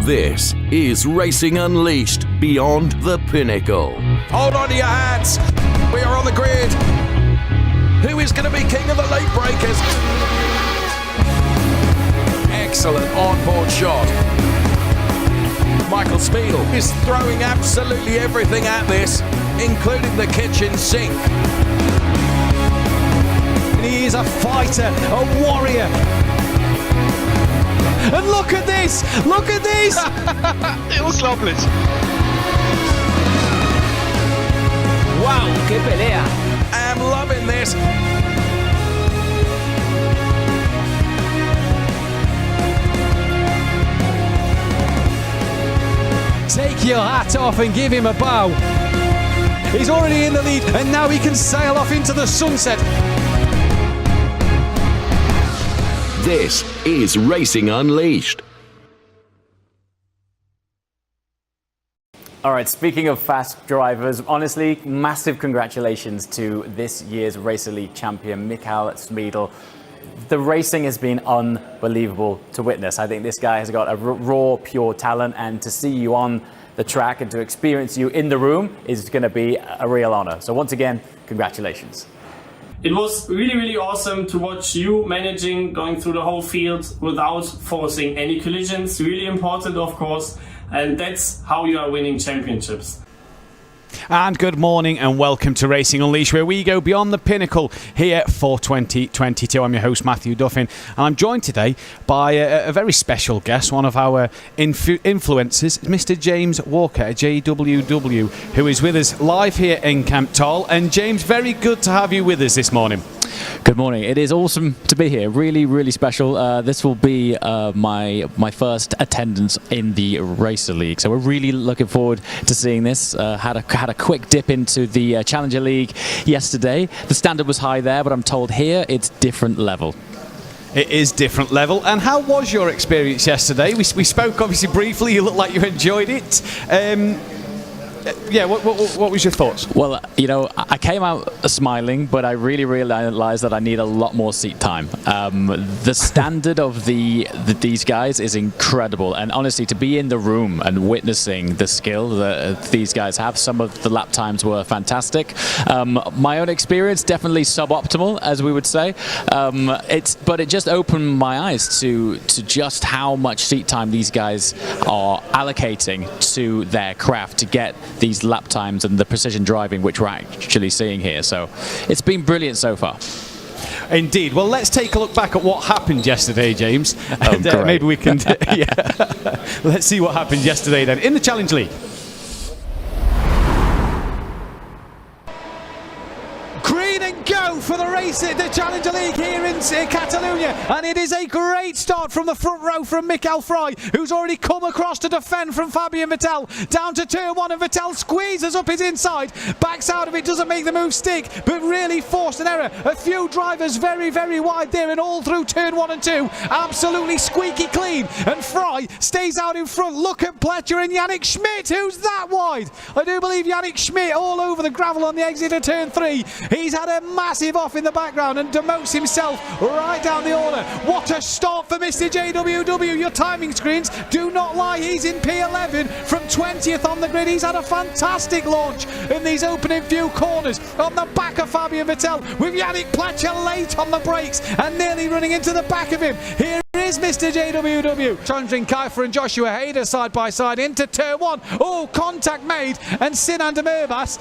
This is Racing Unleashed Beyond the Pinnacle. Hold on to your hats. We are on the grid. Who is going to be king of the late breakers? Excellent onboard shot. Michael Spiegel is throwing absolutely everything at this, including the kitchen sink. He is a fighter, a warrior. And look at this! Look at this! Unglaublich! Wow, qué pelea! I'm loving this. Take your hat off and give him a bow. He's already in the lead and now he can sail off into the sunset. This is Racing Unleashed. All right, speaking of fast drivers, honestly, massive congratulations to this year's Racer League champion, Michael Schmiedl. The racing has been unbelievable to witness. I think this guy has got a raw, pure talent, and to see you on the track and to experience you in the room is going to be a real honor. So once again, congratulations. It was really awesome to watch you managing going through the whole field without forcing any collisions. Really important, of course, and that's how you are winning championships. And good morning and welcome to Racing Unleashed, where we go beyond the pinnacle here for 2022. I'm your host, Matthew Duffin, and I'm joined today by a very special guest, one of our influencers, Mr. James Walker, JWW, who is with us live here in Camp Toll. And James, very good to have you with us this morning. Good morning. It is awesome to be here. Really special. This will be my first attendance in the Racer League, so we're really looking forward to seeing this. Had a quick dip into the Challenger League yesterday. The standard was high there, but I'm told here it's different level. It is different level. And how was your experience yesterday? We spoke obviously briefly. You looked like you enjoyed it. Yeah, what was your thoughts? Well, you know, I came out smiling, but I really realized that I need a lot more seat time. The standard of these guys is incredible, and honestly, to be in the room and witnessing the skill that these guys have, some of the lap times were fantastic. My own experience, definitely suboptimal, as we would say. But it just opened my eyes to just how much seat time these guys are allocating to their craft to get these lap times and the precision driving which we're actually seeing here. So it's been brilliant so far. Indeed. Well, let's take a look back at what happened yesterday, James. And maybe we can let's see what happened yesterday then in the Challenge League. Green and go for the Challenger League here in Catalonia, and it is a great start from the front row from Michael Frey, who's already come across to defend from Fabian Vettel down to turn one, and Vettel squeezes up his inside, backs out of it, doesn't make the move stick, but really forced an error. A few drivers very wide there, and all through turn 1 and 2, absolutely squeaky clean, and Frey stays out in front. Look at Pletcher and Yannick Schmidt, who's that wide? I do believe Yannick Schmidt all over the gravel on the exit of turn 3. He's had a massive off in the background and demotes himself right down the order. What a start for Mr. JWW. Your timing screens do not lie. He's in P11 from 20th on the grid. He's had a fantastic launch in these opening few corners on the back of Fabian Vettel, with Yannick Pletcher late on the brakes and nearly running into the back of him. Here is Mr. JWW. Chandrin Kaifer and Joshua Hader side by side into turn 1. Oh, contact made, and Sinan Demirbaş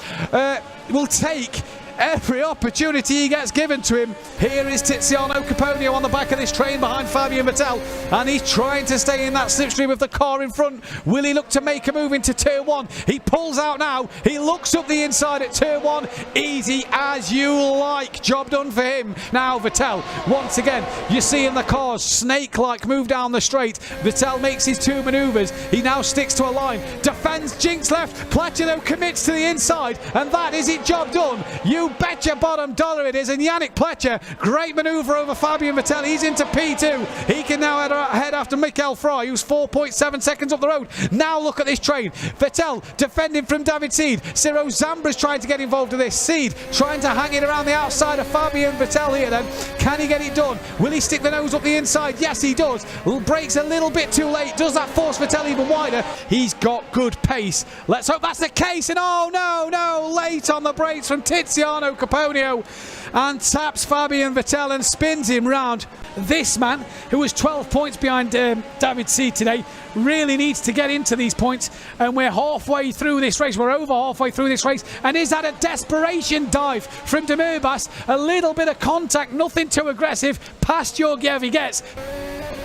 will take every opportunity he gets given to him. Here is Tiziano Caponio on the back of this train behind Fabian Vettel, and he's trying to stay in that slipstream of the car in front. Will he look to make a move into turn 1? He pulls out now. He looks up the inside at turn 1. Easy as you like. Job done for him. Now Vettel, once again, you see in the cars snake-like move down the straight. Vettel makes his 2 manoeuvres. He now sticks to a line, defends, jinx left. Pletcher though commits to the inside, and that is it. Job done. You You betcha bottom dollar it is. And Yannick Pletcher, great manoeuvre over Fabian Vettel. He's into P2. He can now head after Michael Fry, who's 4.7 seconds up the road. Now look at this train. Vettel defending from David Seed. Ciro Zambra's trying to get involved in this. Seed trying to hang it around the outside of Fabian Vettel here then. Can he get it done? Will he stick the nose up the inside? Yes, he does. Brakes a little bit too late. Does that force Vettel even wider? He's got good pace. Let's hope that's the case. And oh no, late on the brakes from Tiziano Caponio, and taps Fabian Vettel and spins him round. This man, who was 12 points behind David Seed today, really needs to get into these points, and we're halfway through this race. We're over halfway through this race, and is that a desperation dive from De Murbas? A little bit of contact, nothing too aggressive. Past Georgiev he gets.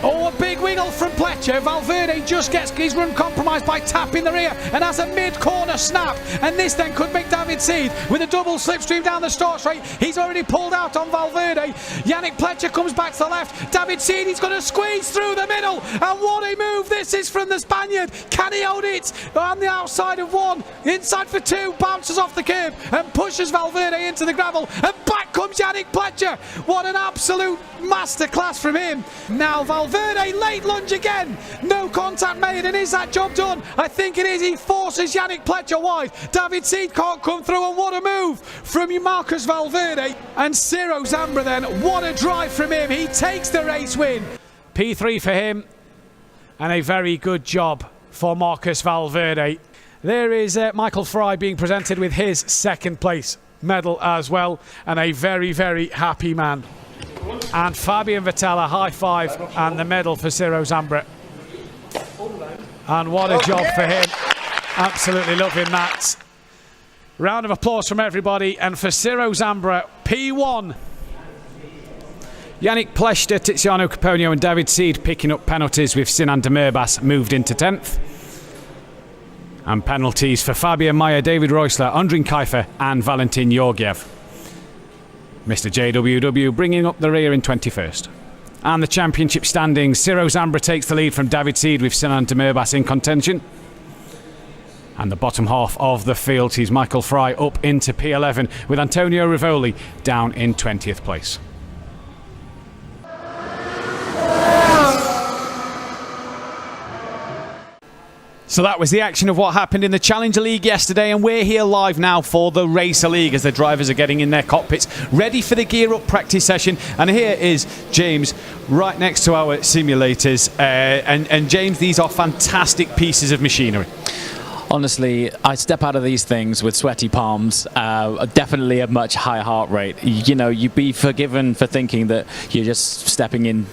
Oh, a big wiggle from Pletcher. Valverde just gets his run compromised by tapping the rear and has a mid-corner snap. And this then could make David Seed with a double slipstream down the start straight. He's already pulled out on Valverde. Yannick Pletcher comes back to the left. David Seed, he's going to squeeze through the middle. And what a move this is from the Spaniard. Can he hold it on the outside of one? Inside for two, bounces off the curb and pushes Valverde into the gravel. And back comes Yannick Pletcher. What an absolute masterclass from him. Now Valverde, late lunge again. No contact made, and is that job done? I think it is. He forces Yannick Pletcher wide. David Seed can't come through, and what a move from Marcus Valverde. And Ciro Zambra then, what a drive from him. He takes the race win. P3 for him, and a very good job for Marcus Valverde. There is Michael Fry being presented with his second place medal as well, and a very, very happy man. And Fabian Vettel, a high five, and the medal for Ciro Zambra. And what a job for him. Absolutely loving that. Round of applause from everybody. And for Ciro Zambra, P1. Yannick Pletcher, Tiziano Caponio and David Seed picking up penalties, with Sinan De Murbas moved into 10th. And penalties for Fabian Mayer, David Reusler, Andrin Kiefer and Valentin Georgiev. Mr. JWW bringing up the rear in 21st. And the championship standings, Ciro Zambra takes the lead from David Seed, with Sinan De Murbas in contention. And the bottom half of the field sees Michael Fry up into P11, with Antonio Rivoli down in 20th place. So that was the action of what happened in the Challenger League yesterday, and we're here live now for the Racer League as the drivers are getting in their cockpits ready for the gear up practice session. And here is James right next to our simulators, and James, these are fantastic pieces of machinery. Honestly, I step out of these things with sweaty palms, definitely a much higher heart rate. You know, you'd be forgiven for thinking that you're just stepping in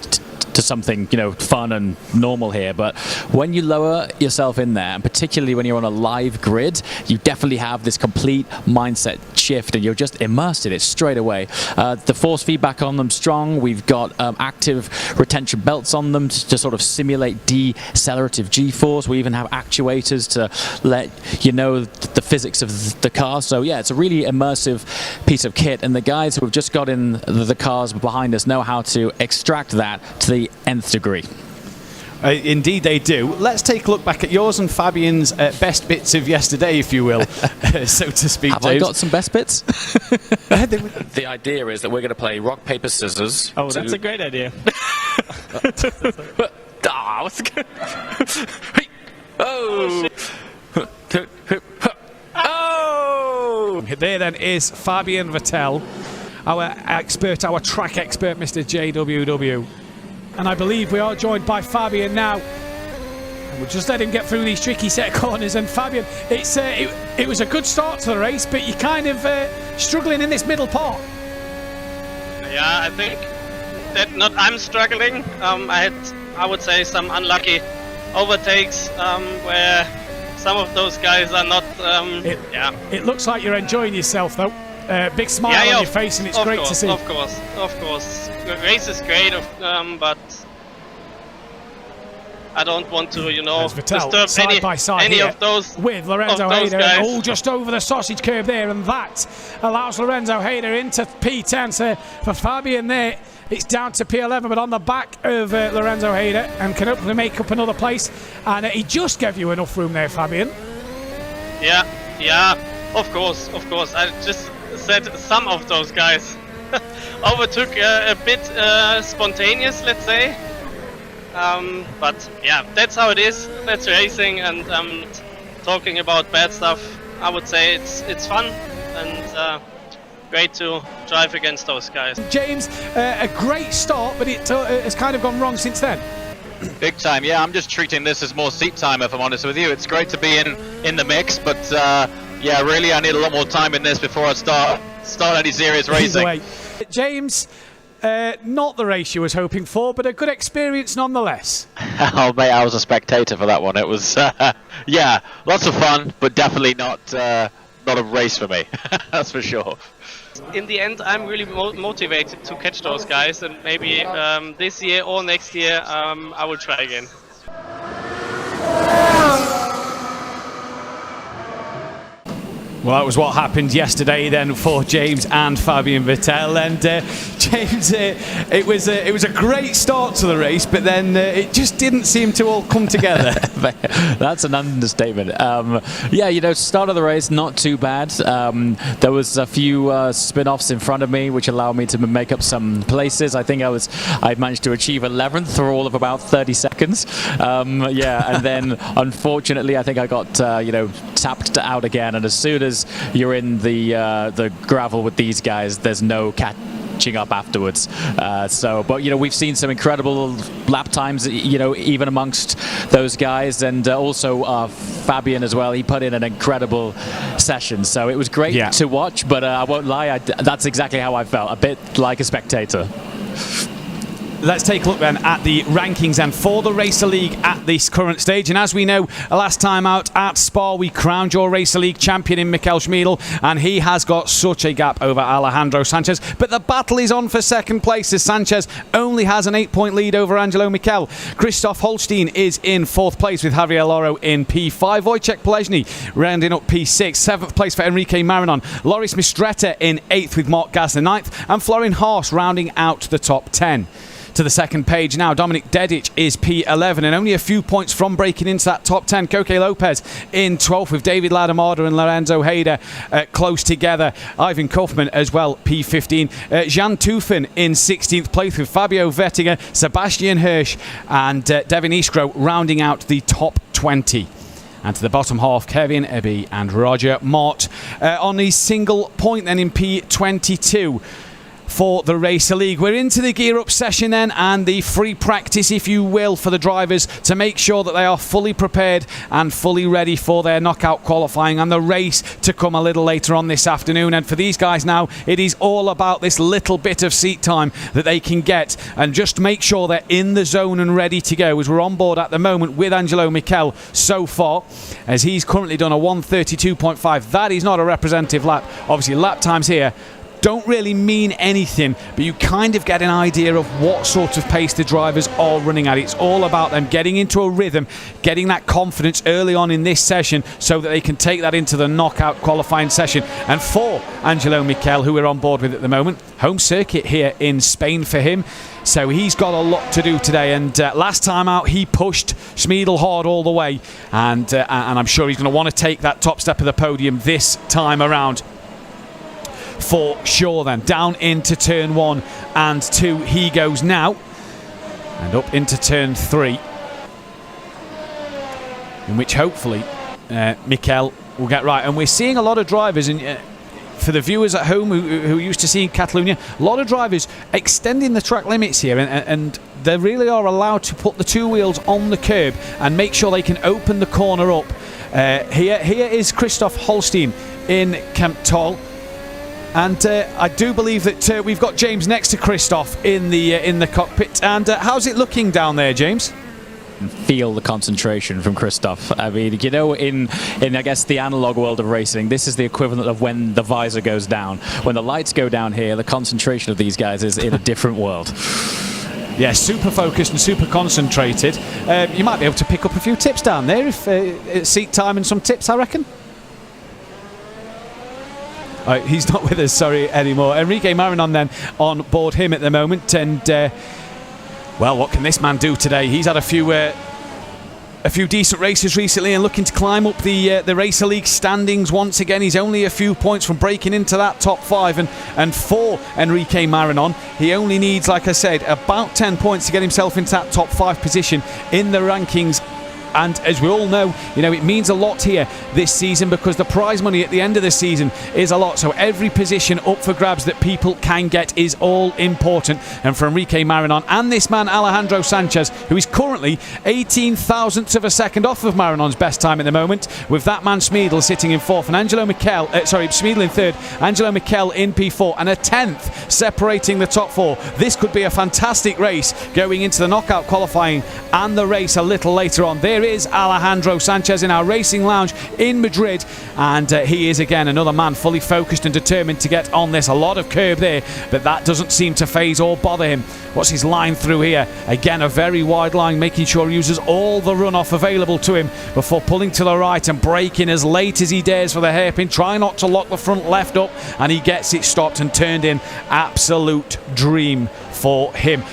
to something, you know, fun and normal here, but when you lower yourself in there, and particularly when you're on a live grid, you definitely have this complete mindset shift and you're just immersed in it straight away. The force feedback on them strong. We've got active retention belts on them to sort of simulate decelerative G-force. We even have actuators to let you know the physics of the car. So yeah, it's a really immersive piece of kit, and the guys who have just got in the cars behind us know how to extract that to the nth degree. Indeed they do. Let's take a look back at yours and Fabian's best bits of yesterday, if you will, so to speak. Have I got some best bits? The idea is that we're going to play rock, paper, scissors. Oh, that's a great idea. Oh! Oh! There then is Fabian Vettel, our expert, our track expert, Mr. JWW. And I believe we are joined by Fabian now. And we'll just let him get through these tricky set corners. And Fabian, it was a good start to the race, but you're kind of struggling in this middle part. Yeah, I think that not I'm struggling. I would say, some unlucky overtakes where some of those guys are not. It looks like you're enjoying yourself, though. Big smile on your face, and it's great to see. Of course. The race is great, but I don't want to, disturb side by side any of those with Lorenzo Hayder. Guys. Oh, just over the sausage curve there, and that allows Lorenzo Hayder into P10. So for Fabian there, it's down to P11, but on the back of Lorenzo Hayder, and can hopefully make up another place. And he just gave you enough room there, Fabian. Yeah, of course. I just said some of those guys overtook a bit spontaneous, let's say. But yeah, that's how it is. That's racing, and talking about bad stuff, I would say it's fun and great to drive against those guys. James, a great start, but it has kind of gone wrong since then. Big time, yeah. I'm just treating this as more seat time, if I'm honest with you. It's great to be in the mix, but yeah, really, I need a lot more time in this before I start any serious racing. James, not the race you was hoping for, but a good experience nonetheless. Oh, mate, I was a spectator for that one. It was, yeah, lots of fun, but definitely not a race for me. That's for sure. In the end, I'm really motivated to catch those guys, and maybe this year or next year I will try again. Well, that was what happened yesterday then for James and Fabian Vettel. And James, it was a great start to the race, but then it just didn't seem to all come together. That's an understatement. Yeah, you know, start of the race, not too bad. There was a few spin-offs in front of me, which allowed me to make up some places. I think I managed to achieve 11th for all of about 30 seconds. Yeah, and then unfortunately, I think I got you know, tapped out again. And as soon as you're in the gravel with these guys, there's no catching up afterwards. But you know, we've seen some incredible lap times, you know, even amongst those guys, and also Fabian as well. He put in an incredible session, so it was great to watch. But I won't lie, that's exactly how I felt, a bit like a spectator. Let's take a look then at the rankings and for the Racer League at this current stage. And as we know, last time out at Spa, we crowned your Racer League champion in Michael Schmiedl, and he has got such a gap over Alejandro Sanchez. But the battle is on for second place, as Sanchez only has an 8-point lead over Angelo Michel. Christoph Holstein is in 4th place with Javier Loro in P5. Wojciech Polezny rounding up P6. 7th place for Enrique Marinon. Loris Mistretta in 8th with Mark Gasner 9th. And Florin Haas rounding out the top 10. To the second page now, Dominic Dedic is P11 and only a few points from breaking into that top 10. Koke Lopez in 12th with David Ladamada and Lorenzo Hayder close together. Ivan Kaufman as well, P15. Jan Tufen in 16th place with Fabio Vettinger, Sebastian Hirsch and Devin Iskro rounding out the top 20. And to the bottom half, Kevin Ebby and Roger Mott on the single point then in P22. For the Racer League. We're into the gear up session then, and the free practice, if you will, for the drivers to make sure that they are fully prepared and fully ready for their knockout qualifying and the race to come a little later on this afternoon. And for these guys now, it is all about this little bit of seat time that they can get and just make sure they're in the zone and ready to go, as we're on board at the moment with Angelo Michel so far, as he's currently done a 1:32.5. That is not a representative lap. Obviously lap times here don't really mean anything, but you kind of get an idea of what sort of pace the drivers are running at. It's all about them getting into a rhythm, getting that confidence early on in this session so that they can take that into the knockout qualifying session. And for Angelo Michel, who we're on board with at the moment, home circuit here in Spain for him, so he's got a lot to do today. And last time out he pushed Schmiedl hard all the way, and I'm sure he's going to want to take that top step of the podium this time around. For sure then. Down into turn 1 and 2 he goes now, and up into turn 3, in which hopefully Michel will get right. And we're seeing a lot of drivers, and for the viewers at home who used to see Catalonia, a lot of drivers extending the track limits here, and they really are allowed to put the 2 wheels on the curb and make sure they can open the corner up. Here is Christoph Holstein in Kemptol. And I do believe that we've got James next to Christoph in the cockpit. And how's it looking down there, James? Feel the concentration from Christoph. I mean, you know, in I guess the analog world of racing, this is the equivalent of when the visor goes down. When the lights go down here, the concentration of these guys is in a different world. Yeah, super focused and super concentrated. You might be able to pick up a few tips down there, if seat time and some tips, I reckon. He's not with us, sorry, anymore. Enrique Marinon then on board him at the moment. And, well, what can this man do today? He's had a few a few decent races recently and looking to climb up the Racer League standings once again. He's only a few points from breaking into that top 5, and for Enrique Marinon, he only needs, like I said, about 10 points to get himself into that top 5 position in the rankings. And as we all know, it means a lot here this season, because the prize money at the end of the season is a lot. So every position up for grabs that people can get is all important. And for Enrique Marinon and this man Alejandro Sanchez, who is currently 18 thousandths of a second off of Marinon's best time at the moment, with that man Schmiedel sitting in 4th and Schmiedel in 3rd, Angelo Mikel in P4, and a 10th separating the top 4. This could be a fantastic race going into the knockout qualifying and the race a little later on. There is Alejandro Sanchez in our racing lounge in Madrid, and he is again another man fully focused and determined to get on this. A lot of curb there, but that doesn't seem to faze or bother him. What's his line through here? Again, a very wide line, making sure he uses all the runoff available to him before pulling to the right and braking as late as he dares for the hairpin. Try not to lock the front left up, and he gets it stopped and turned in. Absolute dream for him.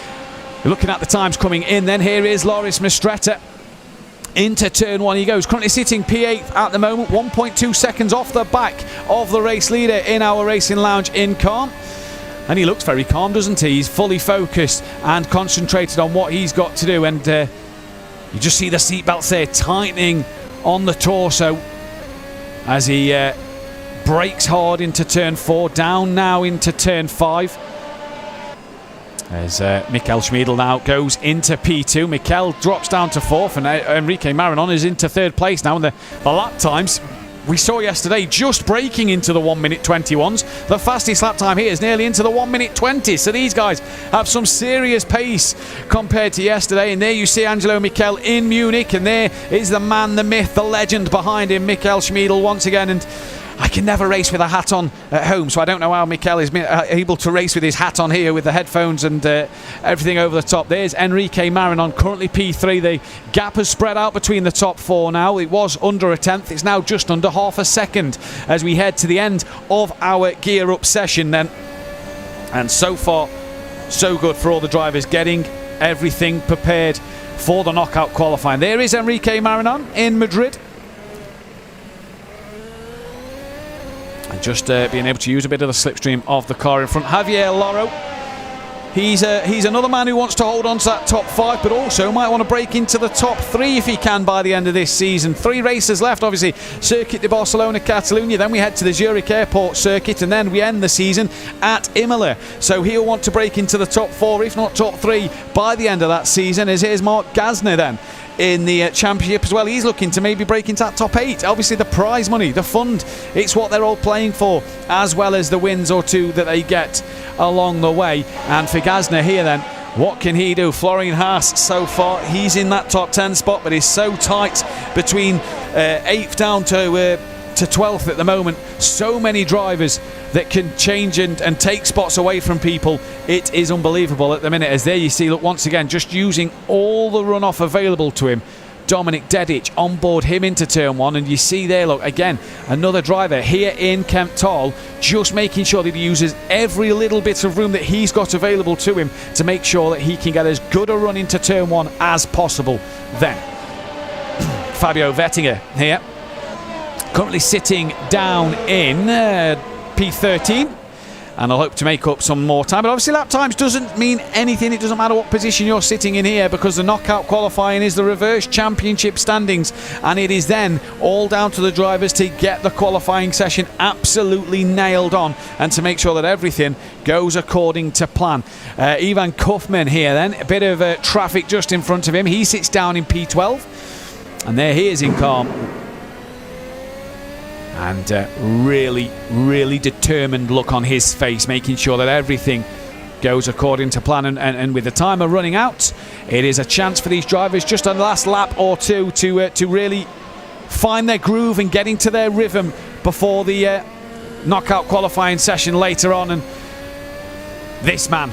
Looking at the times coming in, then here is Loris Mistretta. Into turn 1 he goes, currently sitting P8 at the moment, 1.2 seconds off the back of the race leader in our racing lounge in Calm. And he looks very calm, doesn't he? He's fully focused and concentrated on what he's got to do. And you just see the seatbelts there tightening on the torso as he brakes hard into turn 4, down now into turn 5. As Mikel Schmiedel now goes into P2. Mikel drops down to 4th, and Enrique Marinon is into 3rd place now. And the lap times we saw yesterday just breaking into the 1:21s. The fastest lap time here is nearly into the 1:20. So these guys have some serious pace compared to yesterday. And there you see Angelo Mikel in Munich, and there is the man, the myth, the legend behind him, Mikel Schmiedel once again. And I can never race with a hat on at home, so I don't know how Mikel is able to race with his hat on here with the headphones and everything over the top. There's Enrique Marinon, currently P3. The gap has spread out between the top 4 now. It was under a 10th. It's now just under half a second as we head to the end of our gear up session then. And so far, so good for all the drivers, getting everything prepared for the knockout qualifying. There is Enrique Marinon in Madrid. And just being able to use a bit of the slipstream of the car in front. Javier Loro, he's another man who wants to hold on to that top 5, but also might want to break into the top 3 if he can by the end of this season. 3 races left, obviously. Circuit de Barcelona, Catalunya, then we head to the Zurich Airport circuit, and then we end the season at Imola. So he'll want to break into the top 4, if not top 3, by the end of that season. As here's Mark Gasner then in the championship as well. He's looking to maybe break into that top 8. Obviously the prize money, the fund, it's what they're all playing for, as well as the wins or 2 that they get along the way. And for Gasner here then, what can he do? Florian Haas so far, he's in that top 10 spot, but is so tight between 8th down to 12th at the moment. So many drivers that can change and take spots away from people. It is unbelievable at the minute. As there you see, look, once again, just using all the runoff available to him. Dominic Dedic on board him into turn 1, and you see there, look, again, another driver here in Kemptal, just making sure that he uses every little bit of room that he's got available to him to make sure that he can get as good a run into turn 1 as possible. Then Fabio Vettinger here, currently sitting down in P13, and I'll hope to make up some more time. But obviously lap times doesn't mean anything. It doesn't matter what position you're sitting in here, because the knockout qualifying is the reverse championship standings, and it is then all down to the drivers to get the qualifying session absolutely nailed on and to make sure that everything goes according to plan. Ivan Kaufman here then, a bit of traffic just in front of him. He sits down in P12, and there he is in Calm. And really, really determined look on his face, making sure that everything goes according to plan. And with the timer running out, it is a chance for these drivers just on the last lap or 2 to really find their groove and get into their rhythm before the knockout qualifying session later on. And this man,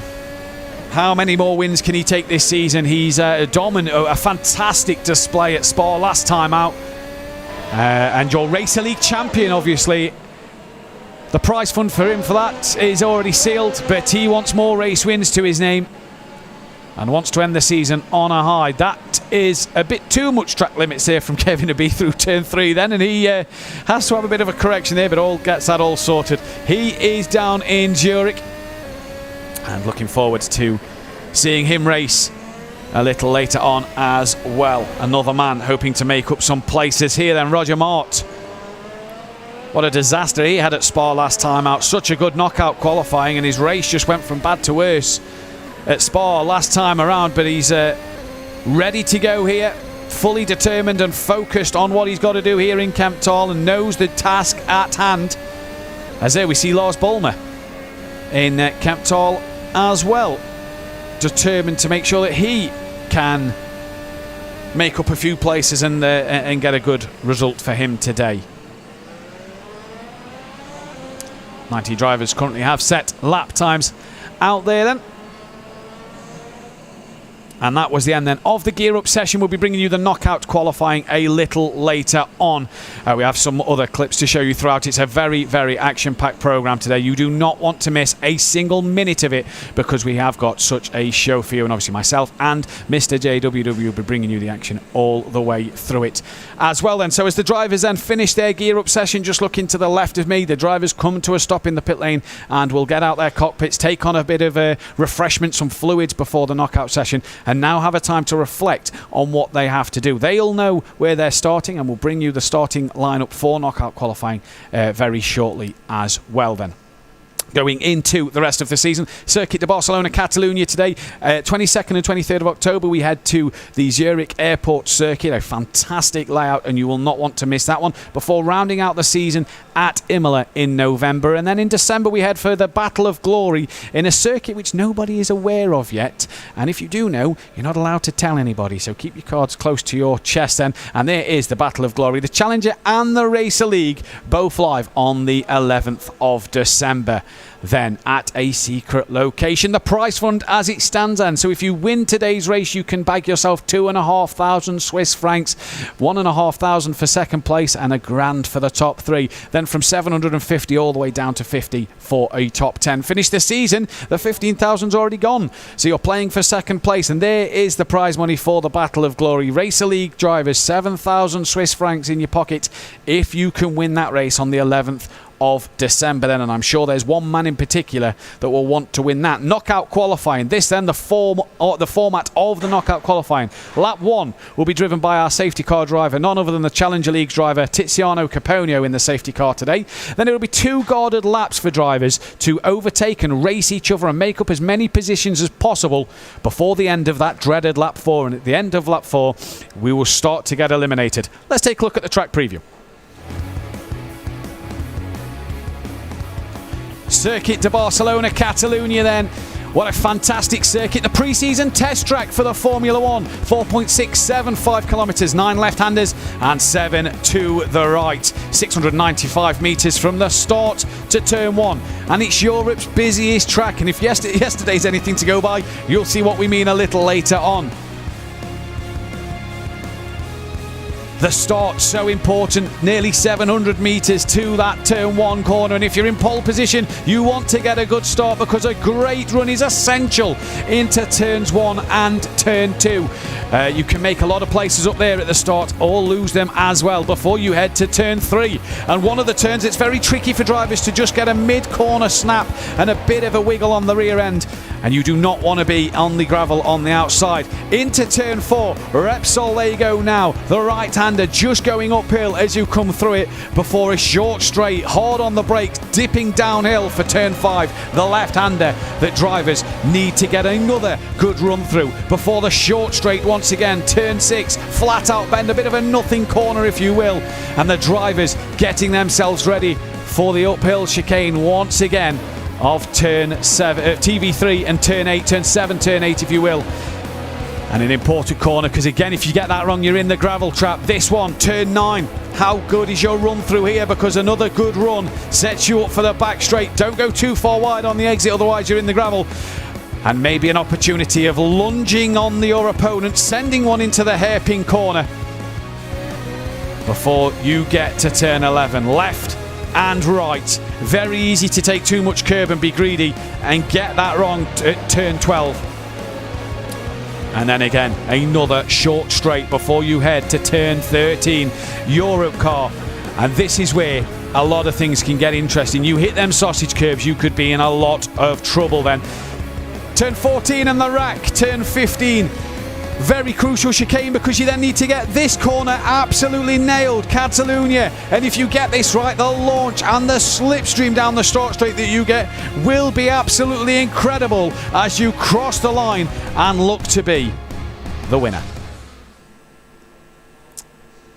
how many more wins can he take this season? He's dominant, a fantastic display at Spa last time out. And your Racer League champion, obviously. The prize fund for him for that is already sealed, but he wants more race wins to his name. and wants to end the season on a high. That is a bit too much track limits here from Kevin to be through turn 3 then, and he has to have a bit of a correction there, but gets that all sorted. He is down in Zurich, and looking forward to seeing him race a little later on as well. Another man hoping to make up some places here then, Roger Mart. What a disaster he had at Spa last time out. Such a good knockout qualifying, and his race just went from bad to worse at Spa last time around, but he's ready to go here, fully determined and focused on what he's got to do here in Kemptthal, and knows the task at hand. As there we see Lars Bolmer in Kemptthal as well, determined to make sure that he can make up a few places and get a good result for him today. 90 drivers currently have set lap times out there then. And that was the end then of the Gear Up session. We'll be bringing you the knockout qualifying a little later on. We have some other clips to show you throughout. It's a very, very action-packed program today. You do not want to miss a single minute of it, because we have got such a show for you. And obviously myself and Mr. JWW will be bringing you the action all the way through it as well then. So as the drivers then finish their Gear Up session, just looking to the left of me, the drivers come to a stop in the pit lane and will get out their cockpits, take on a bit of refreshment, some fluids before the knockout session, and now have a time to reflect on what they have to do. They'll know where they're starting, and we'll bring you the starting lineup for knockout qualifying very shortly as well then. Going into the rest of the season, Circuit de Barcelona, Catalunya today, 22nd and 23rd of October, we head to the Zurich Airport Circuit, a fantastic layout, and you will not want to miss that one, before rounding out the season at Imola in November. And then in December we head for the Battle of Glory in a circuit which nobody is aware of yet, and if you do know, you're not allowed to tell anybody, so keep your cards close to your chest then. And there is the Battle of Glory, the Challenger and the Racer League, both live on the 11th of December. Then at a secret location, the prize fund as it stands, and so if you win today's race, you can bag yourself 2,500 Swiss francs, 1,500 for second place, and £1,000 for the top 3. Then from 750 all the way down to 50 for a top 10. Finish the season, the 15,000's already gone, so you're playing for second place, and there is the prize money for the Battle of Glory. Racer League drivers, 7,000 Swiss francs in your pocket if you can win that race on the 11th of December then, and I'm sure there's one man in particular that will want to win that. Knockout qualifying, this then the format of the knockout qualifying. Lap 1 will be driven by our safety car driver, none other than the Challenger League's driver Tiziano Caponio in the safety car today. Then it will be 2 guarded laps for drivers to overtake and race each other and make up as many positions as possible before the end of that dreaded lap 4, and at the end of lap 4 we will start to get eliminated. Let's take a look at the track preview. Circuit de Barcelona, Catalunya then. What a fantastic circuit. The pre-season test track for the Formula 1. 4.675 kilometres, 9 left-handers and 7 to the right. 695 metres from the start to turn 1. And it's Europe's busiest track. And if yesterday's anything to go by, you'll see what we mean a little later on. The start so important, nearly 700 metres to that turn 1 corner, and if you're in pole position you want to get a good start, because a great run is essential into turns 1 and turn 2. You can make a lot of places up there at the start, or lose them as well before you head to turn 3. And one of the turns, it's very tricky for drivers to just get a mid-corner snap and a bit of a wiggle on the rear end, and you do not want to be on the gravel on the outside. Into turn 4, Repsol, there you go now, the right-hander just going uphill as you come through it, before a short straight, hard on the brakes, dipping downhill for turn 5, the left-hander that drivers need to get another good run through before the short straight once again, turn 6, flat out bend, a bit of a nothing corner if you will, and the drivers getting themselves ready for the uphill chicane once again of turn 7, TV3 and turn 8, turn 7, turn 8 if you will. And an important corner, because again, if you get that wrong, you're in the gravel trap. This one, turn 9. How good is your run through here? Because another good run sets you up for the back straight. Don't go too far wide on the exit, otherwise you're in the gravel. And maybe an opportunity of lunging on your opponent, sending one into the hairpin corner before you get to turn 11. Left and right. Very easy to take too much curb and be greedy and get that wrong at turn 12. And then again, another short straight before you head to turn 13. Europe car. And this is where a lot of things can get interesting. You hit them sausage curbs, you could be in a lot of trouble then. Turn 14 and the rack. Turn 15. Very crucial chicane because you then need to get this corner absolutely nailed, Catalunya. And if you get this right, the launch and the slipstream down the start straight that you get will be absolutely incredible as you cross the line and look to be the winner.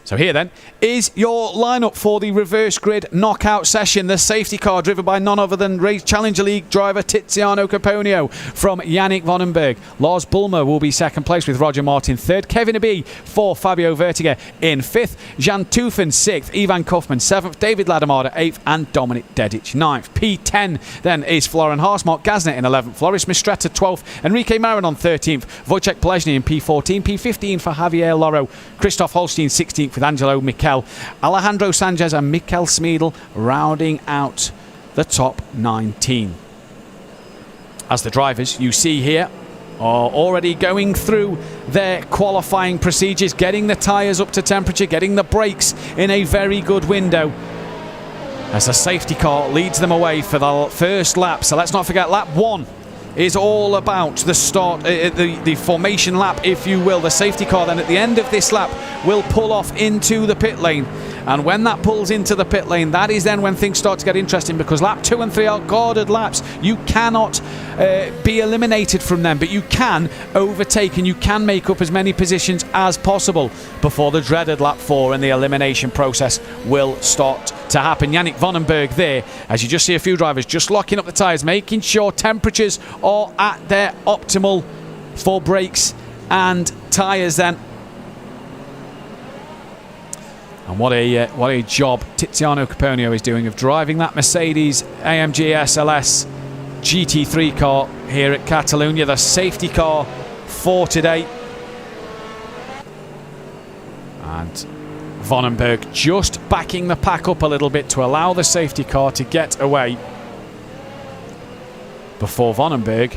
So here then is your lineup for the reverse grid knockout session. The safety car driven by none other than Race Challenger League driver Tiziano Caponio from Yannick Vandenberg. Lars Bulmer will be second place with Roger Martin third. Kevin Abbe for Fabio Vertiger in fifth. Jan Tufen sixth. Ivan Kaufman seventh. David Ladamada eighth. And Dominic Dedic ninth. P10 then is Florian Haas. Mark Gasner in 11th. Floris Mistretta 12th. Enrique Marin on 13th. Wojciech Plezny in P14. P15 for Javier Loro. Christoph Holstein 16th. With Angelo Mikel, Alejandro Sanchez and Mikel Schmiedl rounding out the top 19. As the drivers you see here are already going through their qualifying procedures, getting the tyres up to temperature, getting the brakes in a very good window, as the safety car leads them away for the first lap. So let's not forget, lap 1 is all about the start, the formation lap, if you will. The safety car then at the end of this lap will pull off into the pit lane. And when that pulls into the pit lane, that is then when things start to get interesting, because lap 2 and 3 are guarded laps. You cannot be eliminated from them, but you can overtake and you can make up as many positions as possible before the dreaded lap 4 and the elimination process will start to happen. Yannick Vandenberg there, as you just see a few drivers just locking up the tyres, making sure temperatures are at their optimal for brakes and tyres then. And what a job Tiziano Caponio is doing of driving that Mercedes AMG SLS GT3 car here at Catalunya, the safety car for today. And Vandenberg just backing the pack up a little bit to allow the safety car to get away before Vandenberg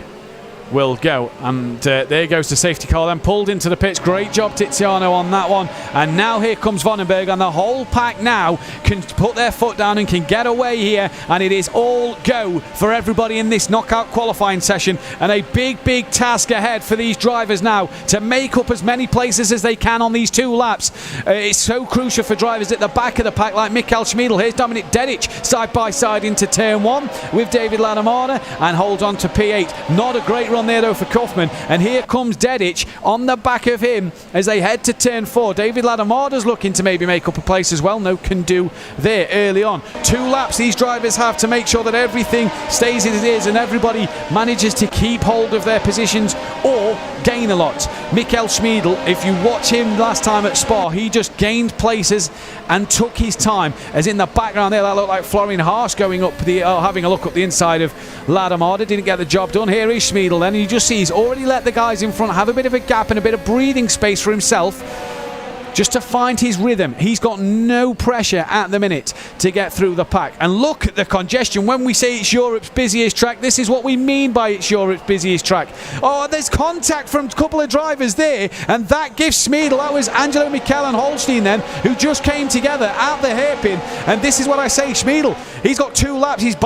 will go. And there goes the safety car then pulled into the pits. Great job Tiziano on that one. And now here comes Vandenberg, and the whole pack now can put their foot down and can get away here, and it is all go for everybody in this knockout qualifying session. And a big task ahead for these drivers now to make up as many places as they can on these 2 laps. It's so crucial for drivers at the back of the pack like Mikel Schmiedl. Here's Dominic Dedic side by side into turn 1 with David Ladamada and holds on to P8. Not a great run there though for Kaufman, and here comes Dedic on the back of him as they head to turn 4. David Ladamada's looking to maybe make up a place as well. No can do there early on. 2 laps these drivers have to make sure that everything stays as it is and everybody manages to keep hold of their positions or gain a lot. Mikel Schmiedl, if you watch him last time at Spa, he just gained places and took his time, as in the background there that looked like Florian Haas going up the having a look up the inside of Ladamada. Didn't get the job done. Here is Schmiedl then, and you just see he's already let the guys in front have a bit of a gap and a bit of breathing space for himself just to find his rhythm. He's got no pressure at the minute to get through the pack. And look at the congestion. When we say it's Europe's busiest track, this is what we mean by it's Europe's busiest track. Oh, there's contact from a couple of drivers there, and that gives Schmiedl, that was Angelo Mikel and Holstein then, who just came together at the hairpin. And this is what I say, Schmiedl, he's got 2 laps, he's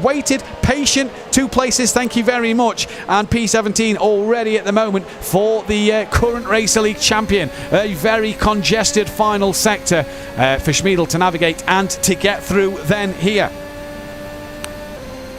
waited, patient, 2 places, thank you very much. And P17 already at the moment for the current Racer League champion. A very congested final sector for Schmiedl to navigate and to get through then here.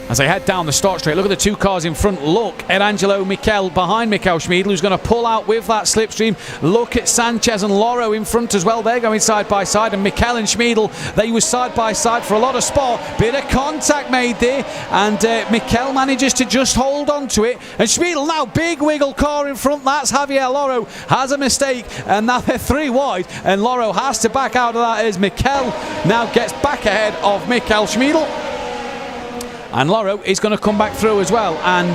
As they head down the start straight, look at the 2 cars in front. Look at Angelo Mikel behind Mikel Schmiedl, who's going to pull out with that slipstream. Look at Sanchez and Loro in front as well. They're going side by side, and Mikel and Schmiedl, they were side by side for a lot of sport. Bit of contact made there, and Mikel manages to just hold on to it. And Schmiedl now, big wiggle car in front. That's Javier Loro, has a mistake, and now they're 3 wide, and Loro has to back out of that as Mikel now gets back ahead of Mikel Schmiedl. And Loro is going to come back through as well. And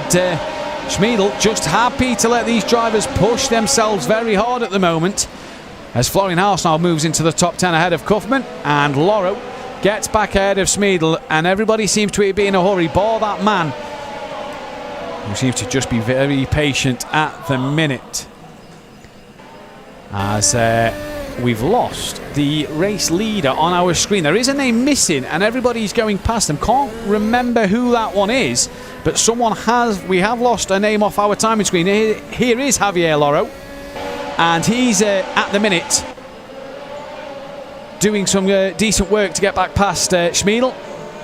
Schmiedl just happy to let these drivers push themselves very hard at the moment, as Florian Haas now moves into the top 10 ahead of Kaufman. And Loro gets back ahead of Schmiedl. And everybody seems to be in a hurry, bar that man who seems to just be very patient at the minute. As we've lost the race leader on our screen. There is a name missing and everybody's going past them. Can't remember who that one is, but we have lost a name off our timing screen. Here is Javier Loro, and he's at the minute doing some decent work to get back past Schmiedel,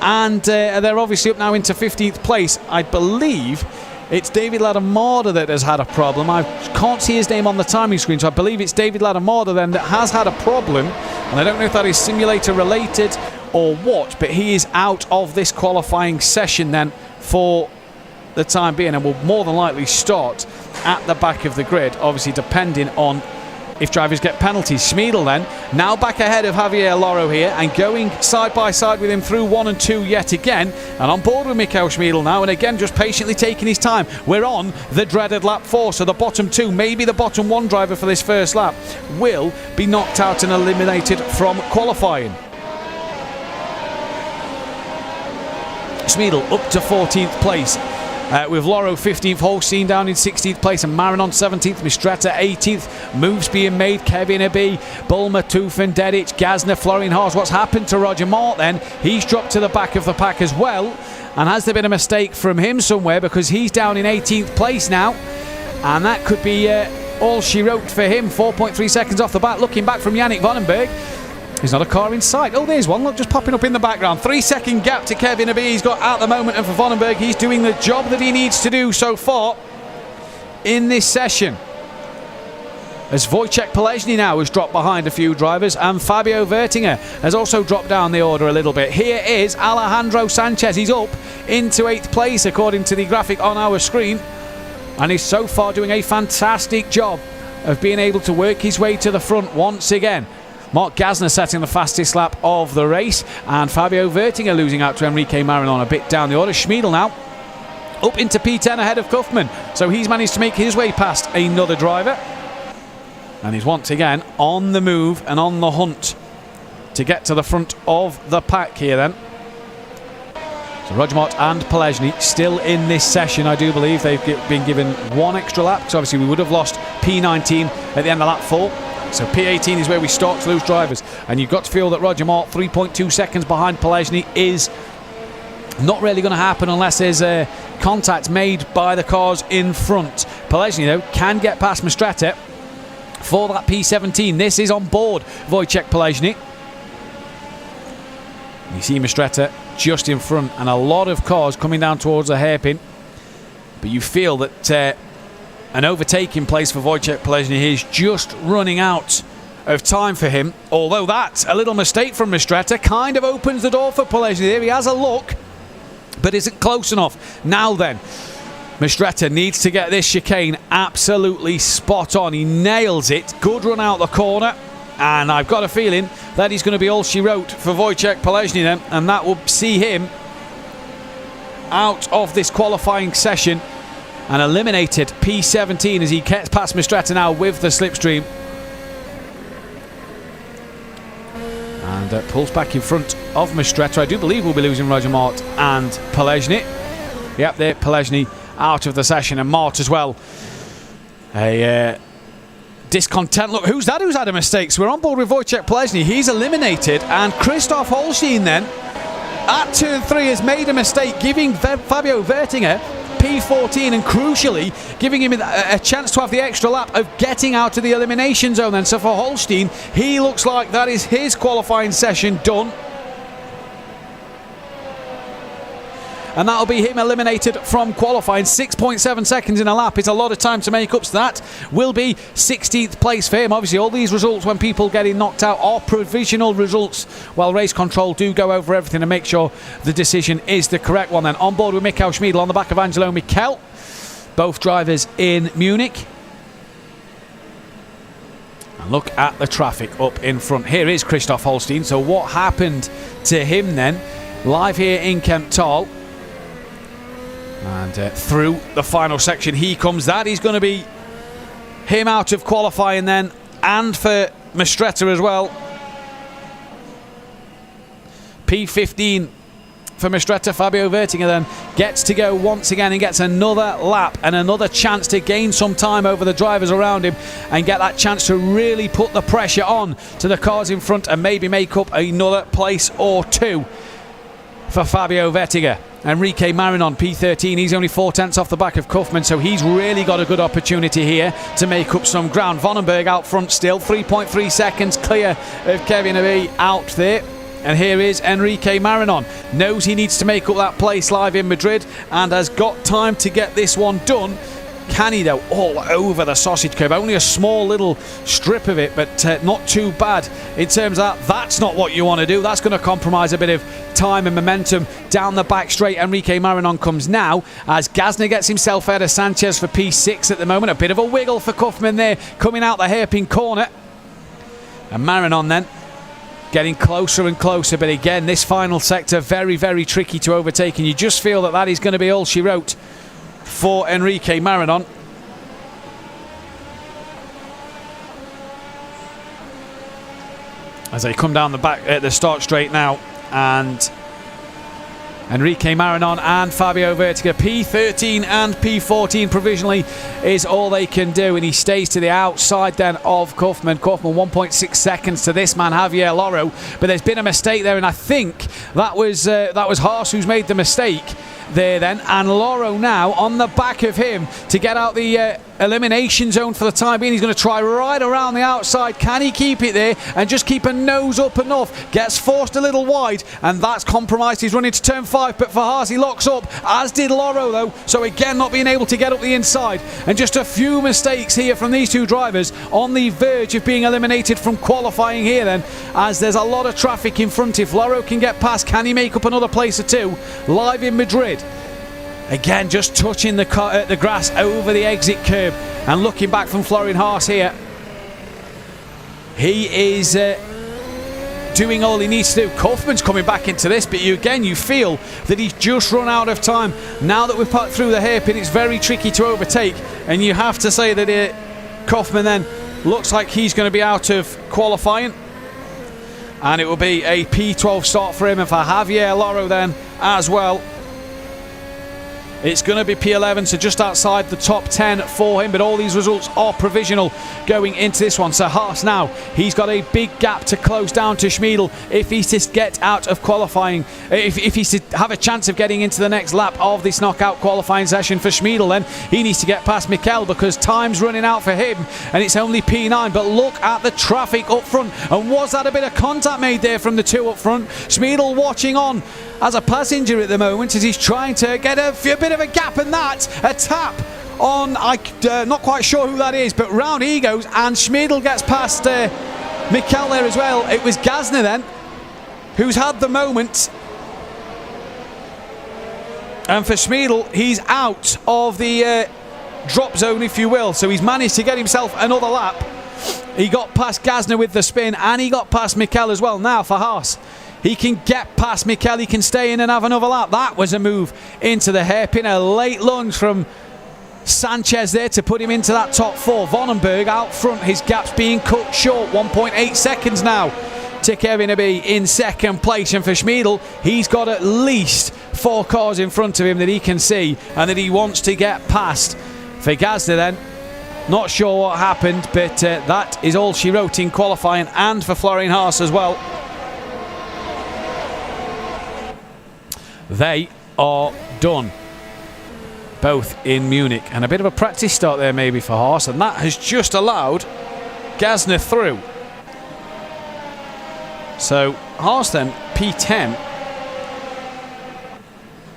and they're obviously up now into 15th place. I believe it's David Ladamorda that has had a problem. I can't see his name on the timing screen, so I believe it's David Ladamorda then that has had a problem, and I don't know if that is simulator related or what, but he is out of this qualifying session then for the time being, and will more than likely start at the back of the grid, obviously depending on if drivers get penalties. Schmiedel then, now back ahead of Javier Loro here, and going side by side with him through 1 and 2 yet again, and on board with Michael Schmiedel now, and again just patiently taking his time. We're on the dreaded lap 4, so the bottom 2, maybe the bottom 1 driver for this first lap will be knocked out and eliminated from qualifying. Schmiedel up to 14th place. With Loro 15th, Holstein down in 16th place, and Marin on 17th, Mistretta 18th. Moves being made, Kevin Abbey, Bulmer, Tufen, Dedic, Gazner, Florian Haas. What's happened to Roger Mort then? He's dropped to the back of the pack as well. And has there been a mistake from him somewhere, because he's down in 18th place now? And that could be all she wrote for him. 4.3 seconds off the bat. Looking back from Yannick Vandenberg. There's not a car in sight. Oh, there's one. Look, just popping up in the background. 3-second gap to Kevin Abbey he's got at the moment. And for Vandenberg, he's doing the job that he needs to do so far in this session. As Wojciech Polezny now has dropped behind a few drivers, and Fabio Vertinger has also dropped down the order a little bit. Here is Alejandro Sanchez. He's up into 8th place according to the graphic on our screen, and he's so far doing a fantastic job of being able to work his way to the front once again. Mark Gazner setting the fastest lap of the race, and Fabio Vertinger losing out to Enrique Marinon a bit down the order. Schmiedel now up into P10 ahead of Kaufman, so he's managed to make his way past another driver, and he's once again on the move and on the hunt to get to the front of the pack here then. So Roger Mort and Polezny still in this session. I do believe they've been given one extra lap, because obviously we would have lost P19 at the end of lap 4. So P18 is where we start to lose drivers, and you've got to feel that Roger Mort 3.2 seconds behind Polezny is not really going to happen unless there's a contact made by the cars in front. Polezny though can get past Mistretta for that P17. This is on board Wojciech Polezny. You see Mistretta just in front, and a lot of cars coming down towards the hairpin, but you feel that an overtaking place for Wojciech Polezny is just running out of time for him. Although that, a little mistake from Mistretta, kind of opens the door for Polezny there. He has a look, but isn't close enough. Now then, Mistretta needs to get this chicane absolutely spot on. He nails it. Good run out the corner. And I've got a feeling that is going to be all she wrote for Wojciech Polezny then. And that will see him out of this qualifying session and eliminated P17 as he gets past Mistretta now with the slipstream. And pulls back in front of Mistretta. I do believe we'll be losing Roger Mort and Polezny. Yep, there, Polezny out of the session, and Mort as well. A discontent look. Who's that who's had a mistake? So we're on board with Wojciech Polezny. He's eliminated, and Christoph Holstein then at turn 3 has made a mistake, giving Fabio Vertinger P14, and crucially giving him a chance to have the extra lap of getting out of the elimination zone then. So for Holstein, he looks like that is his qualifying session done, and that'll be him eliminated from qualifying. 6.7 seconds in a lap is a lot of time to make up, so that will be 16th place for him. Obviously all these results when people getting knocked out are provisional results, while race control do go over everything and make sure the decision is the correct one then. On board with Michael Schmiedel on the back of Angelo Mikel, both drivers in Munich. And look at the traffic up in front. Here is Christoph Holstein. So what happened to him then? Live here in Kemptal. And through the final section he comes. That is going to be him out of qualifying then, and for Mistretta as well. P15 for Mistretta. Fabio Vertinger then gets to go once again and gets another lap and another chance to gain some time over the drivers around him and get that chance to really put the pressure on to the cars in front and maybe make up another place or two for Fabio Vertinger. Enrique Marinon, P13, he's only 4 tenths off the back of Kaufman, so he's really got a good opportunity here to make up some ground. Vonenberg out front still, 3.3 seconds clear of Kevin Abbey out there. And here is Enrique Marinon. Knows he needs to make up that place live in Madrid and has got time to get this one done. Can he though? All over the sausage curve. Only a small little strip of it, but not too bad in terms of that. That's not what you want to do. That's going to compromise a bit of time and momentum down the back straight. Enrique Marinon comes now as Gasner gets himself out of Sanchez for P6 at the moment. A bit of a wiggle for Kaufman there coming out the hairpin corner. And Marinon then getting closer and closer, but again this final sector very, very tricky to overtake, and you just feel that that is going to be all she wrote for Enrique Marinon. As they come down the back at the start straight now, and Enrique Marinon and Fabio Vertiger, P13 and P14 provisionally is all they can do, and he stays to the outside then of Kaufman. Kaufman 1.6 seconds to this man Javier Loro, but there's been a mistake there, and I think that was Haas who's made the mistake there then, and Loro now on the back of him to get out the elimination zone for the time being. He's going to try right around the outside. Can he keep it there and just keep a nose up enough? Gets forced a little wide, and that's compromised. He's running to turn 5, but for Haas he locks up, as did Loro though, so again not being able to get up the inside, and just a few mistakes here from these two drivers on the verge of being eliminated from qualifying here then, as there's a lot of traffic in front. If Loro can get past, can he make up another place or two live in Madrid? Again, just touching the grass over the exit curb, and looking back from Florian Haas here. He is doing all he needs to do. Kaufman's coming back into this, but you feel that he's just run out of time. Now that we've put through the hairpin, it's very tricky to overtake, and you have to say that Kaufman then looks like he's going to be out of qualifying, and it will be a P12 start for him, and for Javier Loro then as well. It's going to be P11, so just outside the top 10 for him, but all these results are provisional going into this one. So Haas now, he's got a big gap to close down to Schmiedl if he's to get out of qualifying, if he's to have a chance of getting into the next lap of this knockout qualifying session. For Schmiedl then, he needs to get past Mikel because time's running out for him, and it's only P9, but look at the traffic up front, and was that a bit of contact made there from the two up front? Schmiedl watching on as a passenger at the moment as he's trying to get a bit of a gap, and that's a tap on, not quite sure who that is, but round he goes, and Schmiedl gets past Mikel there as well. It was Gasner then who's had the moment, and for Schmiedl, he's out of the drop zone, if you will, so he's managed to get himself another lap. He got past Gasner with the spin, and he got past Mikel as well. Now for Haas, he can get past Mikel, he can stay in and have another lap. That was a move into the hairpin, a late lunge from Sanchez there to put him into that top 4. Vonenberg out front, his gap's being cut short, 1.8 seconds now to Kevin Abbey in second place. And for Schmiedl, he's got at least 4 cars in front of him that he can see and that he wants to get past. For Gasner then, not sure what happened, but that is all she wrote in qualifying, and for Florian Haas as well. They are done, both in Munich, and a bit of a practice start there maybe for Haas, and that has just allowed Gasner through. So Haas then P10.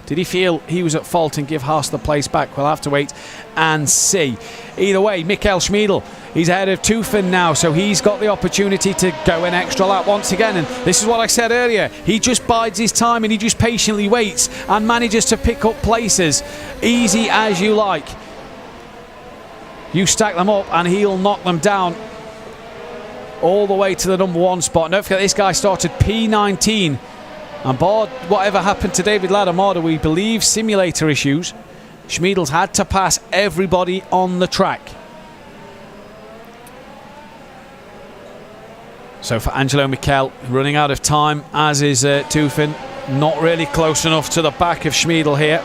Did he feel he was at fault and give Haas the place back? We'll have to wait and see. Either way, Mikel Schmiedl, he's ahead of Teufen now, so he's got the opportunity to go an extra lap once again. And this is what I said earlier. He just bides his time and he just patiently waits and manages to pick up places. Easy as you like. You stack them up and he'll knock them down all the way to the number 1 spot. And don't forget, this guy started P19. And bar whatever happened to David Ladamada, we believe simulator issues, Schmiedl's had to pass everybody on the track. So for Angelo Mikel, running out of time, as is Teufen. not really close enough to the back of Schmiedl here.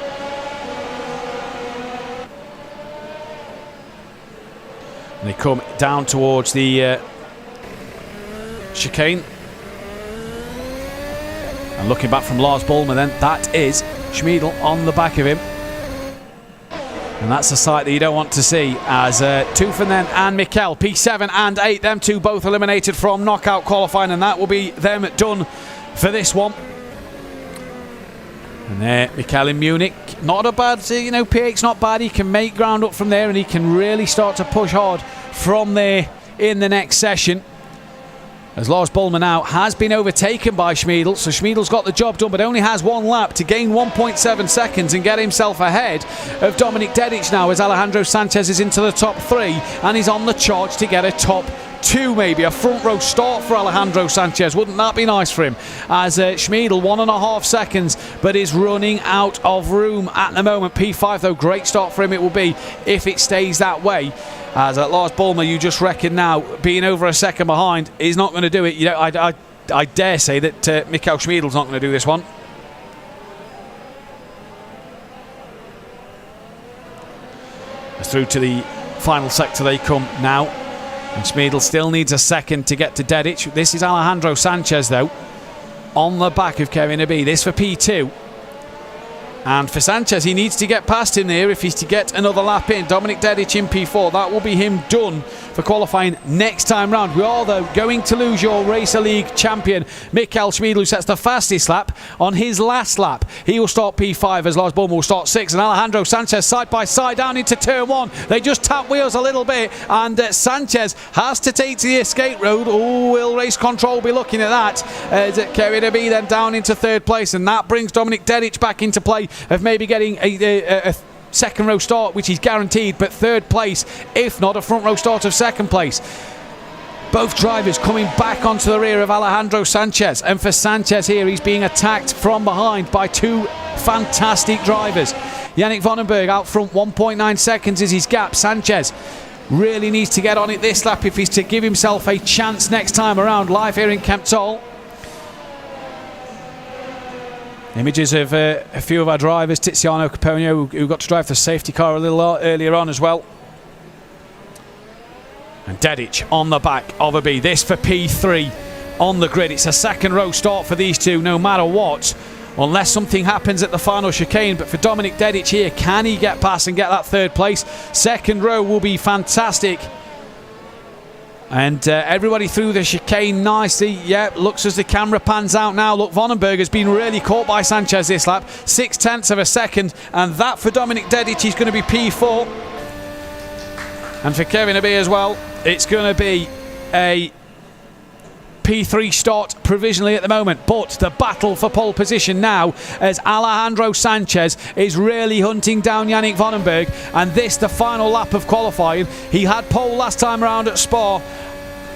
And they come down towards the chicane. And looking back from Lars Bollmer then, that is Schmiedl on the back of him. And that's a sight that you don't want to see, as Tufan then and Mikkel, P7 and 8, them two both eliminated from knockout qualifying, and that will be them done for this one. And there, Mikkel in Munich, not a bad, P8's not bad. He can make ground up from there, and he can really start to push hard from there in the next session. As Lars Bollmer now has been overtaken by Schmiedl, so Schmiedl's got the job done, but only has one lap to gain 1.7 seconds and get himself ahead of Dominik Dedic now, as Alejandro Sanchez is into the top 3 and he's on the charge to get a top 2, maybe a front row start for Alejandro Sanchez. Wouldn't that be nice for him? As Schmiedl 1.5 seconds, but is running out of room at the moment. P5 though, great start for him it will be if it stays that way. As Lars Bollmer, you just reckon now, being over a second behind, is not going to do it. I dare say that Mikkel Schmiedl's not going to do this one. Through to the final sector they come now. And Schmiedl still needs a second to get to Dedic. This is Alejandro Sanchez, though, on the back of Kevin Abbe. This for P2. And for Sanchez, he needs to get past him there if he's to get another lap in. Dominik Dedic in P4. That will be him done for qualifying next time round. We are, though, going to lose your Racer League champion, Mikkel Schmiedl, who sets the fastest lap on his last lap. He will start P5 as Lars Bollmer will start 6. And Alejandro Sanchez side by side down into turn 1. They just tap wheels a little bit. And Sanchez has to take to the escape road. Oh, will Race Control be looking at that? As Kevin Abbe then down into 3rd place. And that brings Dominik Dedic back into play of maybe getting a second row start, which is guaranteed, but 3rd place, if not a front row start of 2nd place. Both drivers coming back onto the rear of Alejandro Sanchez, and for Sanchez here, he's being attacked from behind by 2 fantastic drivers. Yannick Vandenberg out front, 1.9 seconds is his gap. Sanchez really needs to get on it this lap if he's to give himself a chance next time around. Live here in Kemptol. Images of a few of our drivers, Tiziano Caponio, who got to drive the safety car a little earlier on as well. And Dedic on the back of Abbe. This for P3 on the grid. It's a 2nd row start for these two, no matter what, unless something happens at the final chicane. But for Dominik Dedic here, can he get past and get that 3rd place? 2nd row will be fantastic. And everybody through the chicane nicely. Yeah, looks as the camera pans out now. Look, Vandenberg has been really caught by Sanchez this lap. 0.6 of a second. And that for Dominik Dedic is going to be P4. And for Kevin Abbe as well, it's going to be a P3 start provisionally at the moment. But the battle for pole position now, as Alejandro Sanchez is really hunting down Yannick Vandenberg. And this, the final lap of qualifying. He had pole last time around at Spa.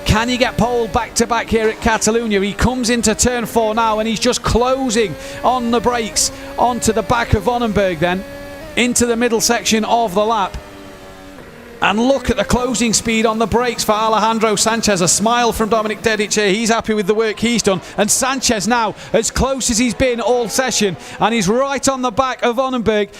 Can he get pole back-to-back here at Catalonia? He comes into turn 4 now, and he's just closing on the brakes onto the back of Vandenberg then, into the middle section of the lap. And look at the closing speed on the brakes for Alejandro Sanchez. A smile from Dominik Dedic here. He's happy with the work he's done. And Sanchez now, as close as he's been all session, and he's right on the back of Vandenberg.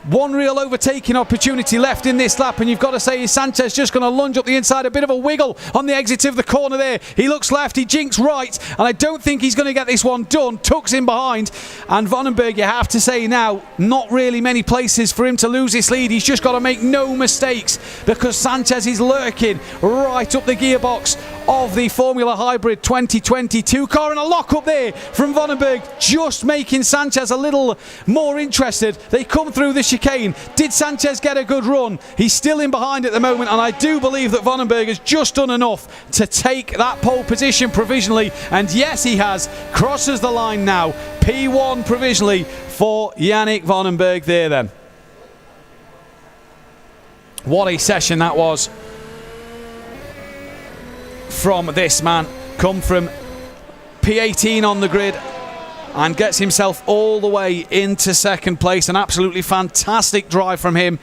One real overtaking opportunity left in this lap, and you've got to say, is Sanchez just going to lunge up the inside? A bit of a wiggle on the exit of the corner there. He looks left, he jinks right, and I don't think he's going to get this one done. Tucks in behind, and Vandenberg, you have to say now, not really many places for him to lose this lead. He's just got to make no mistakes, because Sanchez is lurking right up the gearbox of the Formula Hybrid 2022 car, and a lock up there from Vandenberg, just making Sanchez a little more interested. They come through the chicane. Did Sanchez get a good run? He's still in behind at the moment, and I do believe that Vandenberg has just done enough to take that pole position provisionally, and yes, he has. Crosses the line now. P1 provisionally for Yannick Vandenberg there then. What a session that was from this man. Come from P18 on the grid and gets himself all the way into 2nd place. An absolutely fantastic drive from him,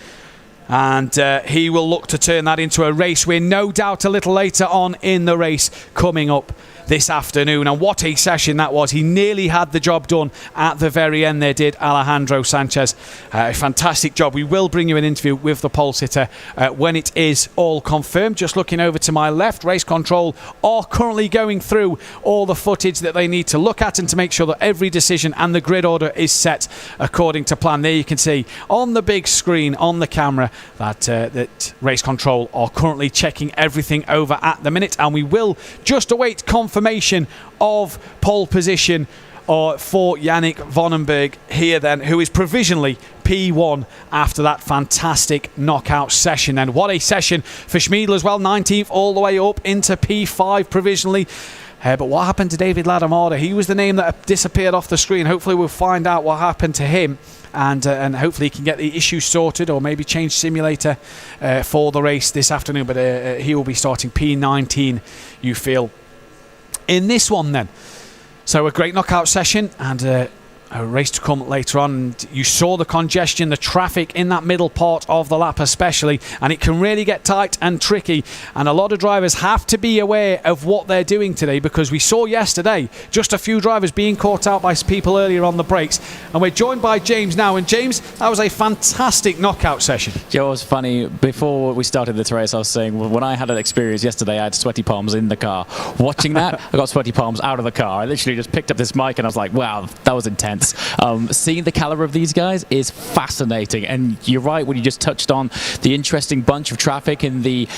and he will look to turn that into a race win, no doubt, a little later on in the race coming up this afternoon. And what a session that was. He nearly had the job done at the very end there, did Alejandro Sanchez. A fantastic job. We will bring you an interview with the pole sitter when it is all confirmed. Just looking over to my left, Race Control are currently going through all the footage that they need to look at and to make sure that every decision and the grid order is set according to plan. There you can see on the big screen on the camera that Race Control are currently checking everything over at the minute, and we will just await confirmation of pole position for Yannick Vonenberg here then, who is provisionally P1 after that fantastic knockout session. And what a session for Schmiedl as well, 19th all the way up into P5 provisionally. But what happened to David Ladamada? He was the name that disappeared off the screen. Hopefully we'll find out what happened to him, and hopefully he can get the issue sorted, or maybe change simulator for the race this afternoon. But he will be starting P19, you feel, in this one then. So a great knockout session, and a race to come later on. And you saw the congestion, the traffic in that middle part of the lap especially, and it can really get tight and tricky, and a lot of drivers have to be aware of what they're doing today, because we saw yesterday just a few drivers being caught out by people earlier on the brakes. And we're joined by James now, and James, that was a fantastic knockout session. Joe, it was funny, before we started this race I was saying, when I had an experience yesterday, I had sweaty palms in the car. Watching that, I got sweaty palms out of the car. I literally just picked up this mic and I was like, wow, that was intense. Seeing the caliber of these guys is fascinating, and you're right when you just touched on the interesting bunch of traffic in the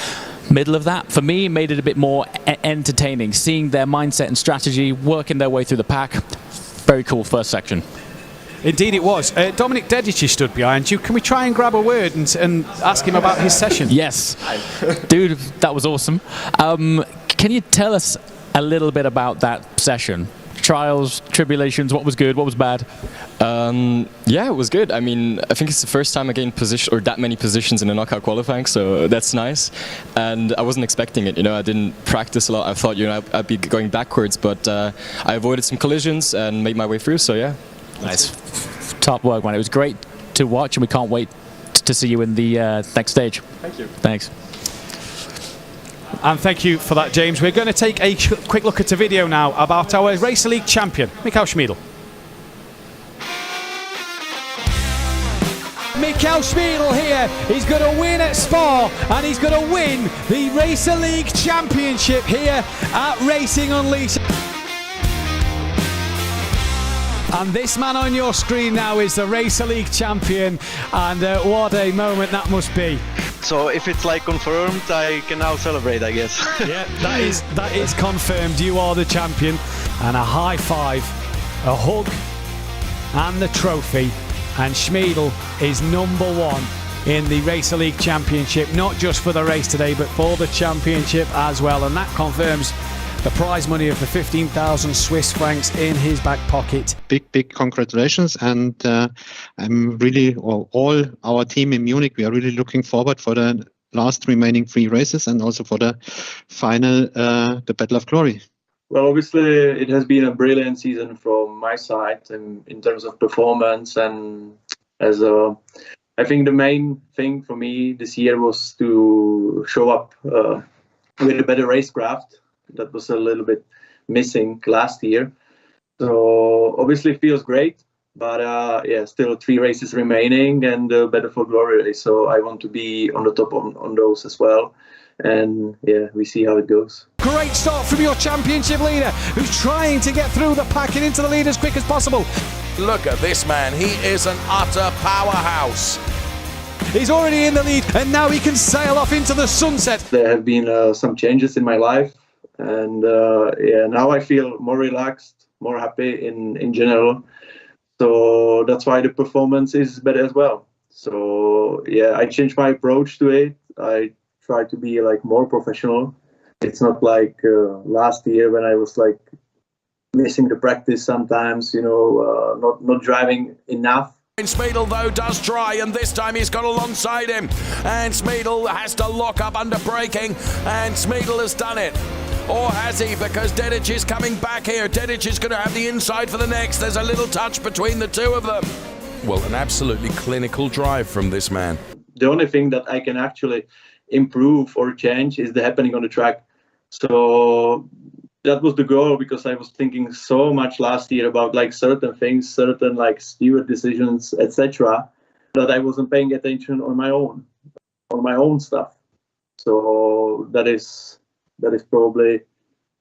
middle of that. For me, it made it a bit more entertaining, seeing their mindset and strategy working their way through the pack. Very cool first section. Indeed it was. Dominic Dedici stood behind you. Can we try and grab a word and ask him about his session? Yes. Dude, that was awesome. Can you tell us a little bit about that session? Trials, tribulations, what was good, what was bad? Yeah, it was good. I mean, I think it's the first time I gained position, or that many positions in a knockout qualifying, so that's nice. And I wasn't expecting it, I didn't practice a lot. I thought, I'd be going backwards, but I avoided some collisions and made my way through, so yeah. Nice. Top work, man. It was great to watch, and we can't wait to see you in the next stage. Thank you. Thanks. And thank you for that, James. We're going to take a quick look at a video now about our Racer League champion, Michael Schmiedl. Michael Schmiedl here. He's going to win at Spa, and he's going to win the Racer League Championship here at Racing Unleashed. And this man on your screen now is the Racer League champion, and what a moment that must be. So if it's like confirmed, I can now celebrate, I guess. Yeah, that is confirmed. You are the champion. And a high five, a hug, and the trophy. And Schmiedl is #1 in the Racer League Championship, not just for the race today, but for the championship as well. And that confirms the prize money of the 15,000 Swiss francs in his back pocket. Big congratulations, and I'm really, all our team in Munich, we are really looking forward for the last remaining 3 races, and also for the final, the Battle of Glory. Well, obviously it has been a brilliant season from my side in terms of performance, and I think the main thing for me this year was to show up with a better racecraft. That was a little bit missing last year. So obviously it feels great, but still 3 races remaining and Battle for Glory race. So I want to be on the top on those as well. And yeah, we see how it goes. Great start from your championship leader, who's trying to get through the pack and into the lead as quick as possible. Look at this man. He is an utter powerhouse. He's already in the lead, and now he can sail off into the sunset. There have been some changes in my life. And now I feel more relaxed, more happy in general. So that's why the performance is better as well. So yeah, I changed my approach to it. I try to be more professional. It's not like last year when I was missing the practice sometimes, not driving enough. Schmiedl though does try, and this time he's got alongside him, and Schmiedl has to lock up under braking, and Schmiedl has done it. Or has he? Because Dedic is coming back here. Dedic is going to have the inside for the next. There's a little touch between the two of them. Well, an absolutely clinical drive from this man. The only thing that I can actually improve or change is the happening on the track. So that was the goal, because I was thinking so much last year about like certain things, certain like steward decisions, etc., that I wasn't paying attention on my own stuff. So that is probably,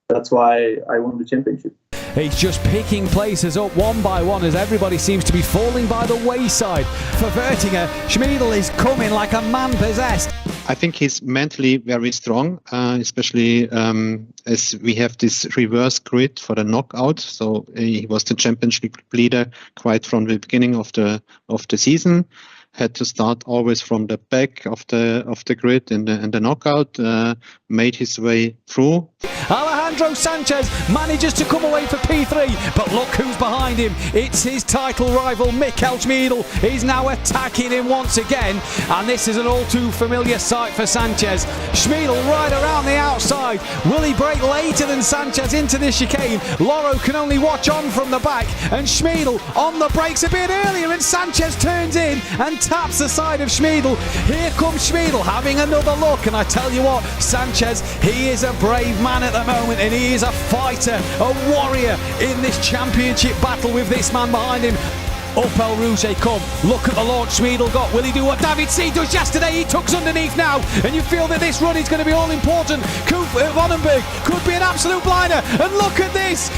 that's why I won the championship. He's just picking places up one by one as everybody seems to be falling by the wayside. For Wertinger, Schmiedl is coming like a man possessed. I think he's mentally very strong, especially as we have this reverse grid for the knockout. So he was the championship leader quite from the beginning of the season. Had to start always from the back of the grid in the knockout. Made his way through. Alejandro Sanchez manages to come away for P3, but look who's behind him. It's his title rival, Michael Schmiedl. He's now attacking him once again, and this is an all too familiar sight for Sanchez. Schmiedl right around the outside. Will he break later than Sanchez into the chicane? Loro can only watch on from the back, and Schmiedl on the brakes a bit earlier, and Sanchez turns in and taps the side of Schmiedl. Here comes Schmiedl having another look, and I tell you what, Sanchez, he is a brave man at the moment, and he is a fighter, a warrior in this championship battle with this man behind him. Up El Rouge come. Look at the launch Schmiedl got. Will he do what David C does yesterday? He tucks underneath now, and you feel that this run is going to be all important. Vandenberg could be an absolute blinder, and look at this,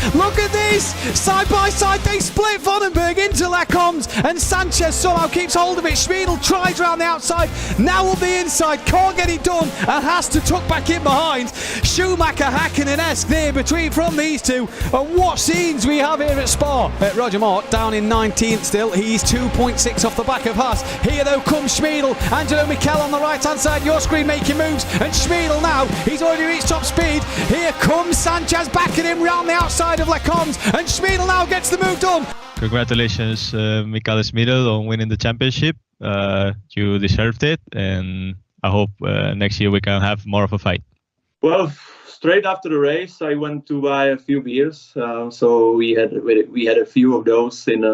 side by side they split Vandenberg into Lecombe, and Sanchez somehow keeps hold of it. Schmiedl tries around the outside, now on the inside, can't get it done, and has to tuck back in behind. Schumacher, Hakkinen-esque there between from these two, and what scenes we have here at Spa. Roger Mort down in 19th still, he's 2.6 off the back of Haas. Here though comes Schmiedl, Angelo Michel on the right hand side, your screen making moves, and Schmiedl now, he's already reached top speed. Here comes Sanchez backing him round the outside of Lecombe, and Schmiedl now gets the move done. Congratulations, Michael Schmiedl, on winning the championship. You deserved it, and I hope next year we can have more of a fight. Well, straight after the race, I went to buy a few beers. So we had a few of those in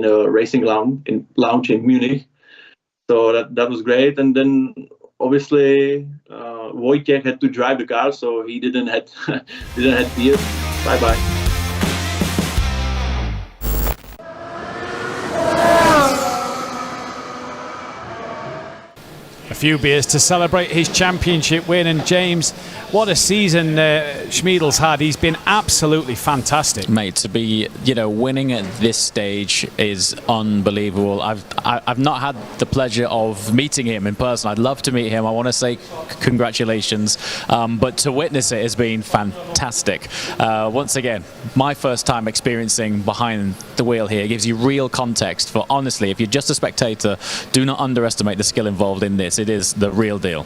a racing lounge in Munich. So that was great. And then obviously Wojciech had to drive the car, so he didn't have beer. Bye bye. A few beers to celebrate his championship win, and James, what a season Schmiedl's had. He's been absolutely fantastic, mate. To be, winning at this stage is unbelievable. I've not had the pleasure of meeting him in person. I'd love to meet him. I want to say congratulations, but to witness it has been fantastic. Once again, my first time experiencing behind the wheel here gives you real context for, honestly, if you're just a spectator, do not underestimate the skill involved in this. It is the real deal.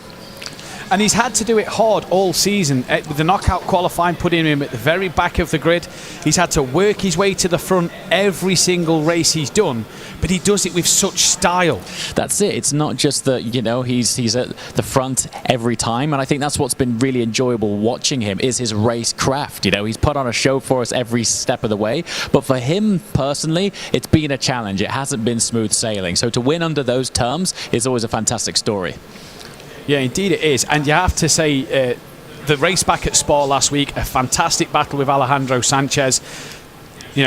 And he's had to do it hard all season. With the knockout qualifying putting him at the very back of the grid, he's had to work his way to the front every single race he's done, but he does it with such style. That's it. It's not just that, he's at the front every time, and I think that's what's been really enjoyable watching him is his race craft. He's put on a show for us every step of the way, but for him personally, it's been a challenge. It hasn't been smooth sailing. So to win under those terms is always a fantastic story. Yeah, indeed it is. And you have to say, the race back at Spa last week, a fantastic battle with Alejandro Sanchez,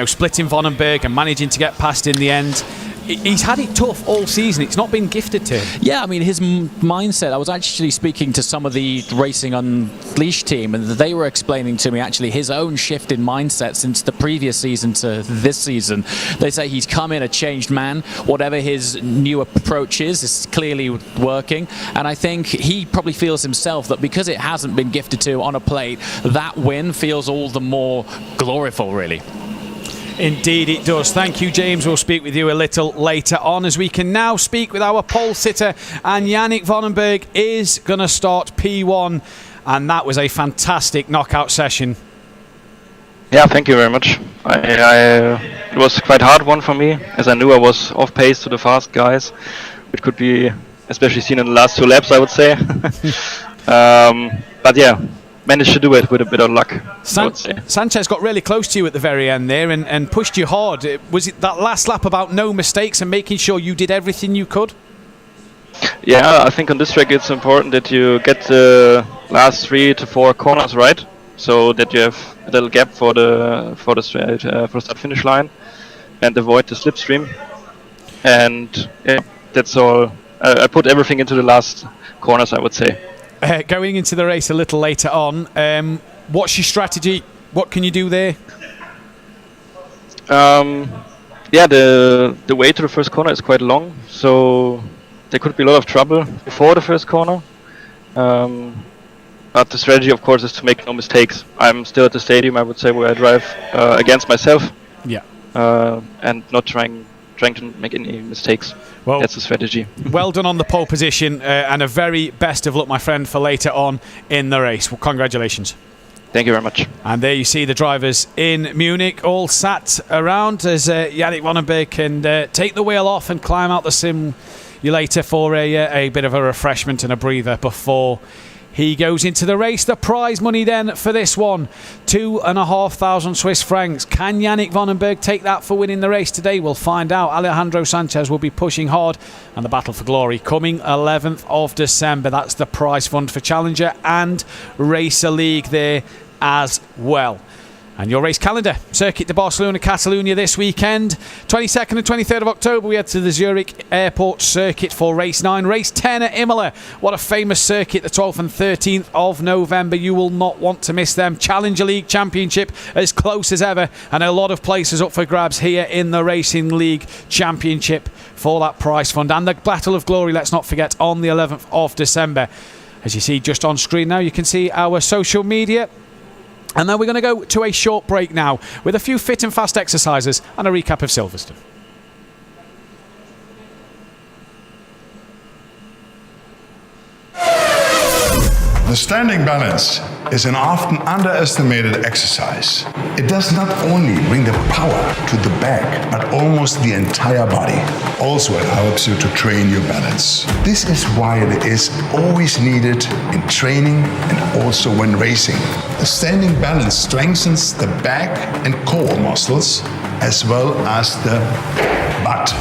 splitting Vandenberg and managing to get past in the end. He's had it tough all season. It's not been gifted to him. Yeah, I mean, his mindset, I was actually speaking to some of the Racing Unleashed team, and they were explaining to me actually his own shift in mindset since the previous season to this season. They say he's come in a changed man. Whatever his new approach is clearly working, and I think he probably feels himself that because it hasn't been gifted to on a plate, that win feels all the more gloriful, really. Indeed it does. Thank you, James. We'll speak with you a little later on, as we can now speak with our pole sitter, and Yannick Vandenberg is going to start P1, and that was a fantastic knockout session. Yeah, thank you very much. It was quite hard one for me, as I knew I was off pace to the fast guys, which could be especially seen in the last 2 laps, I would say. But yeah, managed to do it with a bit of luck. Sanchez got really close to you at the very end there and pushed you hard. Was it that last lap about no mistakes and making sure you did everything you could? Yeah, I think on this track it's important that you get the last 3 to 4 corners right, so that you have a little gap for the start finish line and avoid the slipstream. And yeah, that's all. I put everything into the last corners, I would say. Going into the race a little later on, what's your strategy? What can you do there? Yeah, the way to the first corner is quite long, so there could be a lot of trouble before the first corner. But the strategy, of course, is to make no mistakes. I'm still at the stadium, I would say, where I drive against myself. Yeah. And not trying to make any mistakes. Well, that's the strategy. Well done on the pole position, and a very best of luck, my friend, for later on in the race. Well, congratulations. Thank you very much. And there you see the drivers in Munich all sat around as Yannick Vandenberg can take the wheel off and climb out the simulator for a bit of a refreshment and a breather before he goes into the race. The prize money then for this one, 2,500 Swiss francs. Can Yannick Vandenberg take that for winning the race today? We'll find out. Alejandro Sanchez will be pushing hard, and the battle for glory coming 11th of December. That's the prize fund for Challenger and Racer League there as well. And your race calendar: Circuit de Barcelona, Catalonia this weekend. 22nd and 23rd of October, we head to the Zurich Airport Circuit for race 9. Race 10 at Imola. What a famous circuit, the 12th and 13th of November. You will not want to miss them. Challenger League Championship as close as ever, and a lot of places up for grabs here in the Racing League Championship for that prize fund. And the Battle of Glory, let's not forget, on the 11th of December. As you see just on screen now, you can see our social media. And then we're going to go to a short break now with a few fit and fast exercises and a recap of Silverstone. The standing balance is an often underestimated exercise. It does not only bring the power to the back, but almost the entire body. Also, it helps you to train your balance. This is why it is always needed in training and also when racing. The standing balance strengthens the back and core muscles as well as the butt.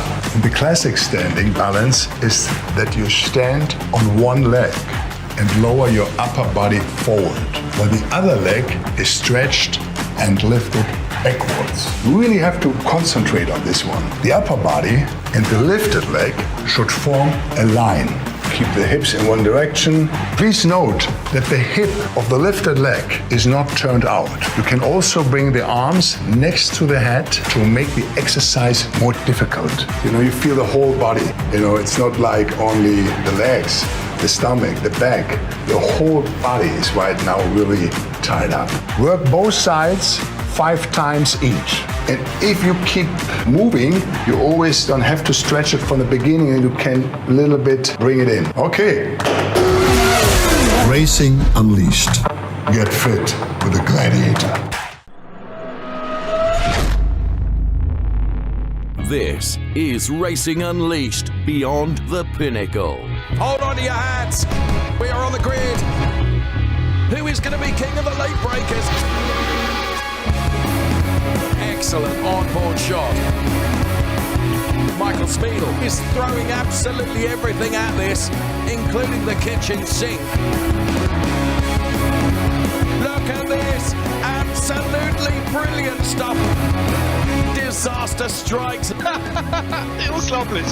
The classic standing balance is that you stand on one leg and lower your upper body forward, while the other leg is stretched and lifted backwards. You really have to concentrate on this one. The upper body and the lifted leg should form a line. Keep the hips in one direction. Please note that the hip of the lifted leg is not turned out. You can also bring the arms next to the head to make the exercise more difficult. You feel the whole body. It's not like only the legs, the stomach, the back. The whole body is right now really tied up. Work both sides 5 times each. And if you keep moving, you always don't have to stretch it from the beginning, and you can a little bit bring it in. Okay. Racing Unleashed. Get fit with a gladiator. This is Racing Unleashed Beyond the Pinnacle. Hold on to your hats. We are on the grid. Who is going to be king of the late breakers? Excellent on-board shot. Michael Speedle is throwing absolutely everything at this, including the kitchen sink. Look at this. Absolutely brilliant stuff. Disaster strikes. Unglaublich.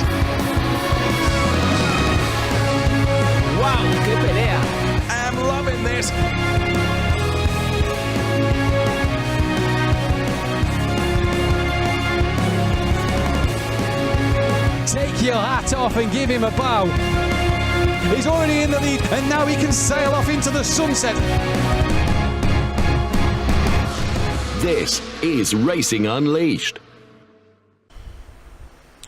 Wow, qué pelea. I'm loving this. Take your hat off and give him a bow. He's already in the lead, and now he can sail off into the sunset. This is Racing Unleashed.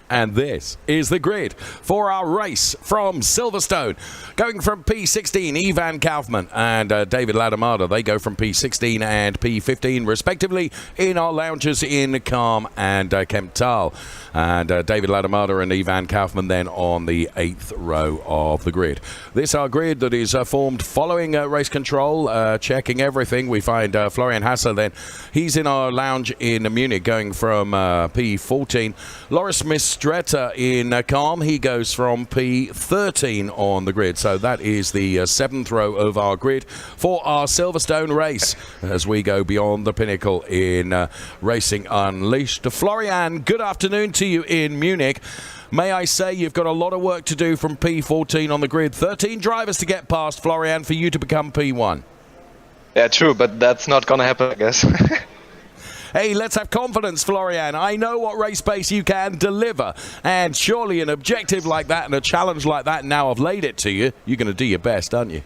And this is the grid for our race from Silverstone. Going from P16, Ivan Kaufman and David Ladamada. They go from P16 and P15 respectively in our lounges in Calm and Kemptal. And David Ladamada and Ivan Kaufman then on the 8th row of the grid. This our grid that is formed following race control, checking everything. We find Florian Hasser then. He's in our lounge in Munich going from P14. Loris Smith Mistretta in calm. He goes from P13 on the grid. So that is the 7th row of our grid for our Silverstone race as we go beyond the Pinnacle in Racing Unleashed. Florian, good afternoon to you in Munich. May I say you've got a lot of work to do from P14 on the grid. 13 drivers to get past, Florian, for you to become P1. Yeah, true, but that's not gonna happen, I guess. Hey, let's have confidence, Florian. I know what race pace you can deliver. And surely an objective like that and a challenge like that, now I've laid it to you, you're going to do your best, aren't you?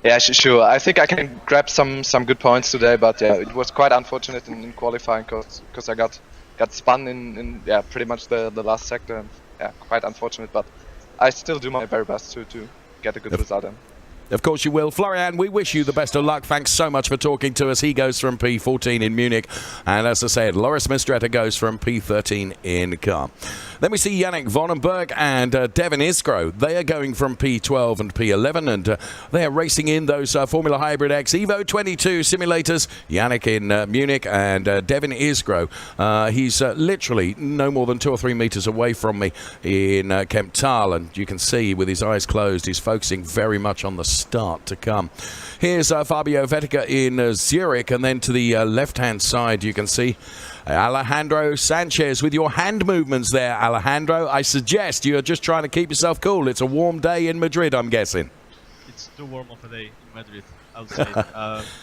Yeah, sure. I think I can grab some good points today, but yeah, it was quite unfortunate in qualifying because I got spun in pretty much the last sector. And, yeah, quite unfortunate, but I still do my very best to get a good result in. Of course you will. Florian, we wish you the best of luck. Thanks so much for talking to us. He goes from P14 in Munich. And as I said, Loris Mistretta goes from P13 in Car. Then we see Yannick Vonenberg and Devin Iskro. They are going from P12 and P11, and they are racing in those Formula Hybrid X Evo 22 simulators. Yannick in Munich and Devin Iskro. He's literally no more than 2 or 3 meters away from me in Kemptal, and you can see with his eyes closed, he's focusing very much on the start to come. Here's Fabio Vettiger in Zurich, and then to the left-hand side you can see Alejandro Sanchez with your hand movements there, Alejandro. I suggest you're just trying to keep yourself cool. It's a warm day in Madrid, I'm guessing. It's too warm of a day in Madrid, I would say.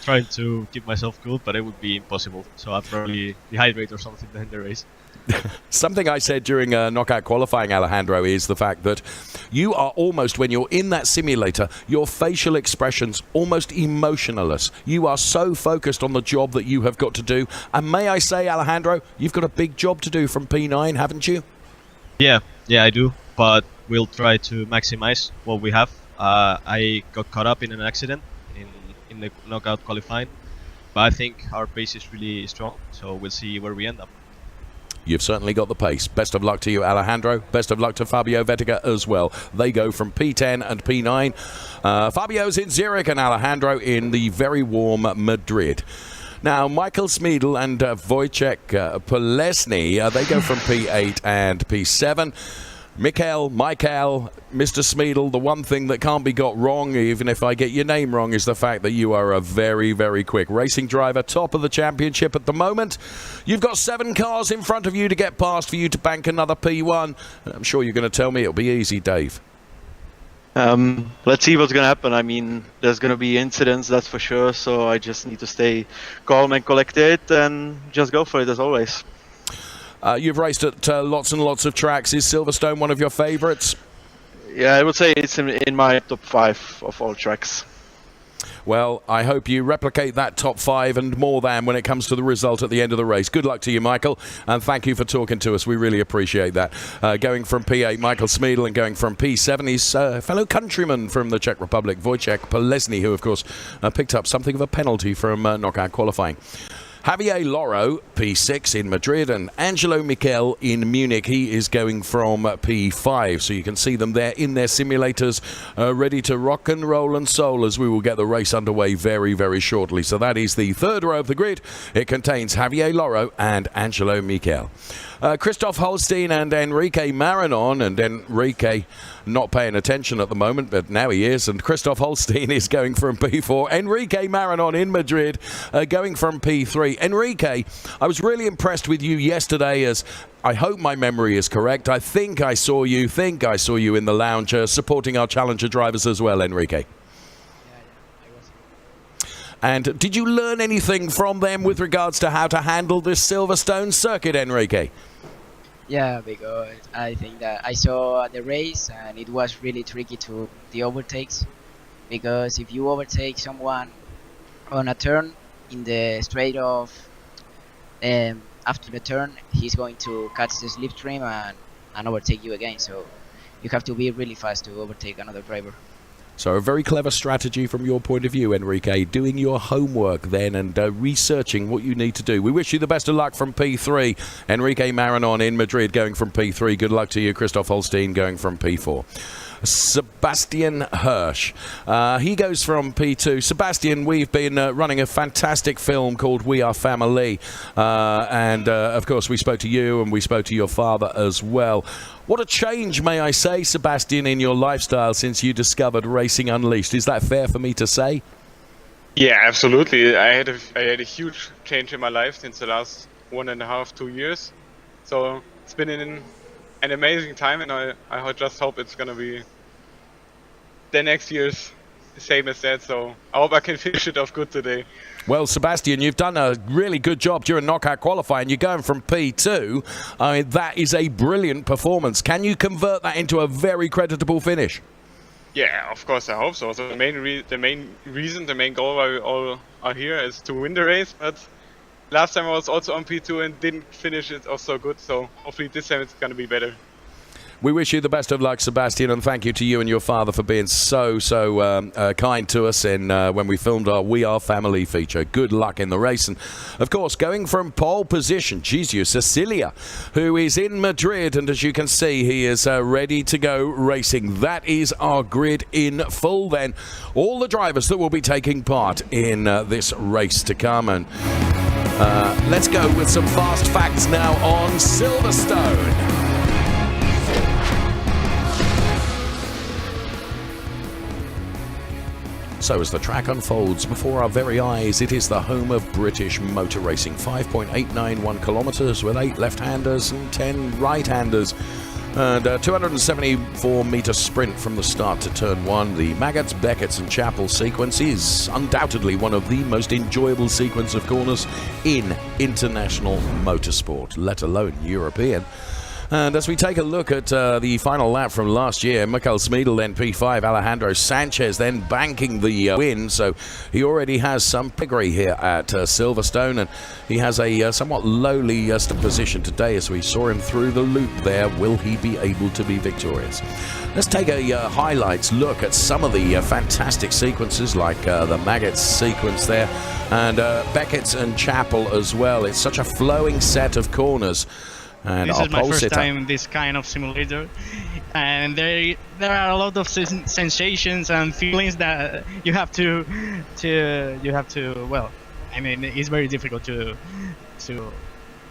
Trying to keep myself cool, but it would be impossible. So I'll probably dehydrate or something in the race. Something I said during knockout qualifying, Alejandro, is the fact that you are almost, when you're in that simulator, your facial expressions almost emotionless. You are so focused on the job that you have got to do. And may I say, Alejandro, you've got a big job to do from P9, haven't you? Yeah, I do. But we'll try to maximize what we have. I got caught up in an accident in the knockout qualifying. But I think our pace is really strong, so we'll see where we end up. You've certainly got the pace. Best of luck to you, Alejandro. Best of luck to Fabio Vettiger as well. They go from P10 and P9. Fabio's in Zurich and Alejandro in the very warm Madrid. Now, Michael Smeedel and Wojciech Polesny, they go from P8 and P7. Michael, Mr. Smeedel, the one thing that can't be got wrong, even if I get your name wrong, is the fact that you are a very, very quick racing driver, top of the championship at the moment. You've got 7 cars in front of you to get past for you to bank another P1. I'm sure you're going to tell me it'll be easy, Dave. Let's see what's going to happen. I mean, there's going to be incidents, that's for sure, so I just need to stay calm and collected and just go for it as always. You've raced at lots and lots of tracks. Is Silverstone one of your favourites? Yeah, I would say it's in my top 5 of all tracks. Well, I hope you replicate that top 5 and more than when it comes to the result at the end of the race. Good luck to you, Michael, and thank you for talking to us. We really appreciate that. Going from P8, Michael Smeedel, and going from P7, his fellow countryman from the Czech Republic, Wojciech Polesny, who, of course, picked up something of a penalty from knockout qualifying. Javier Loro, P6 in Madrid, and Angelo Michel in Munich. He is going from P5. So you can see them there in their simulators, ready to rock and roll and soul as we will get the race underway very, very shortly. So that is the 3rd row of the grid. It contains Javier Loro and Angelo Michel. Christoph Holstein and Enrique Marinon, and Enrique not paying attention at the moment, but now he is, and Christoph Holstein is going from P4. Enrique Marinon in Madrid, going from P3. Enrique, I was really impressed with you yesterday, as I hope my memory is correct. I think I saw you in the lounge supporting our Challenger drivers as well, Enrique. And did you learn anything from them with regards to how to handle this Silverstone circuit, Enrique? Yeah, because I think that I saw the race and it was really tricky to the overtakes, because if you overtake someone on a turn in the straight of after the turn, he's going to catch the slipstream and overtake you again, so you have to be really fast to overtake another driver. So a very clever strategy from your point of view, Enrique, doing your homework then and researching what you need to do. We wish you the best of luck from P3. Enrique Marinon in Madrid going from P3. Good luck to you. Christoph Holstein going from P4. Sebastian Hirsch. He goes from P2. Sebastian, we've been running a fantastic film called We Are Family. And of course, we spoke to you and we spoke to your father as well. What a change, may I say, Sebastian, in your lifestyle since you discovered Racing Unleashed. Is that fair for me to say? Yeah, absolutely. I had a huge change in my life since the last 1.5, 2 years. So it's been an amazing time, and I just hope it's gonna be the next year's the same as that. So I hope I can finish it off good today. Well, Sebastian, you've done a really good job during knockout qualifying. You're going from P2. I mean, that is a brilliant performance. Can you convert that into a very creditable finish? Yeah, of course, I hope so. So the main goal why we all are here is to win the race. But last time I was also on P2 and didn't finish it off so good. So hopefully this time it's going to be better. We wish you the best of luck, Sebastian, and thank you to you and your father for being so kind to us when we filmed our We Are Family feature. Good luck in the race. And, of course, going from pole position, Jesus Cecilia, who is in Madrid, and as you can see, he is ready to go racing. That is our grid in full then. All the drivers that will be taking part in this race to come. And let's go with some fast facts now on Silverstone. So as the track unfolds before our very eyes, it is the home of British motor racing. 5.891 kilometres with 8 left-handers and 10 right-handers. And a 274-metre sprint from the start to turn 1. The Maggots, Beckett's and Chapel sequence is undoubtedly one of the most enjoyable sequence of corners in international motorsport, let alone European. And as we take a look at the final lap from last year, Michael Smeedel then P5, Alejandro Sanchez then banking the win. So he already has some pedigree here at Silverstone, and he has a somewhat lowly position today as we saw him through the loop there. Will he be able to be victorious? Let's take a highlights look at some of the fantastic sequences like the Maggots sequence there and Beckett's and Chapel as well. It's such a flowing set of corners. And this is my first time in this kind of simulator, and there are a lot of sensations and feelings that you have to well, I mean, it's very difficult to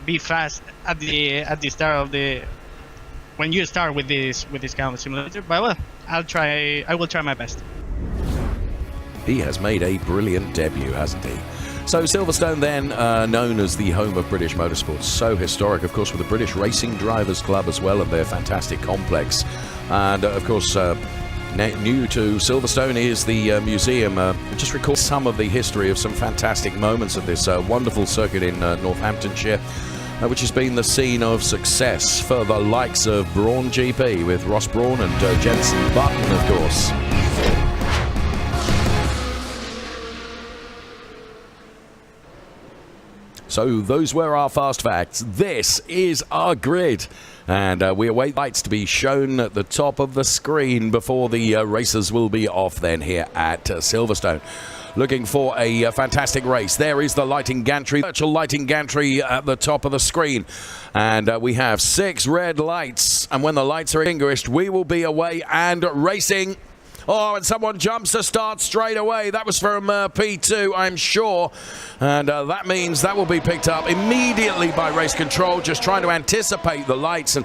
be fast at the start of the when you start with this kind of simulator. But well, I will try my best. He has made a brilliant debut, hasn't he? So Silverstone then, known as the home of British motorsports, so historic, of course, with the British Racing Drivers Club as well and their fantastic complex. And, of course, new to Silverstone is the museum. Just recall some of the history of some fantastic moments of this wonderful circuit in Northamptonshire, which has been the scene of success for the likes of Brawn GP with Ross Brawn and Jenson Button, of course. So those were our fast facts. This is our grid. And we await lights to be shown at the top of the screen before the racers will be off then here at Silverstone. Looking for a fantastic race. There is the lighting gantry, virtual lighting gantry at the top of the screen. And we have 6 red lights. And when the lights are extinguished, we will be away and racing. Oh, and someone jumps to start straight away. That was from P2, I'm sure. And that means that will be picked up immediately by race control, just trying to anticipate the lights. And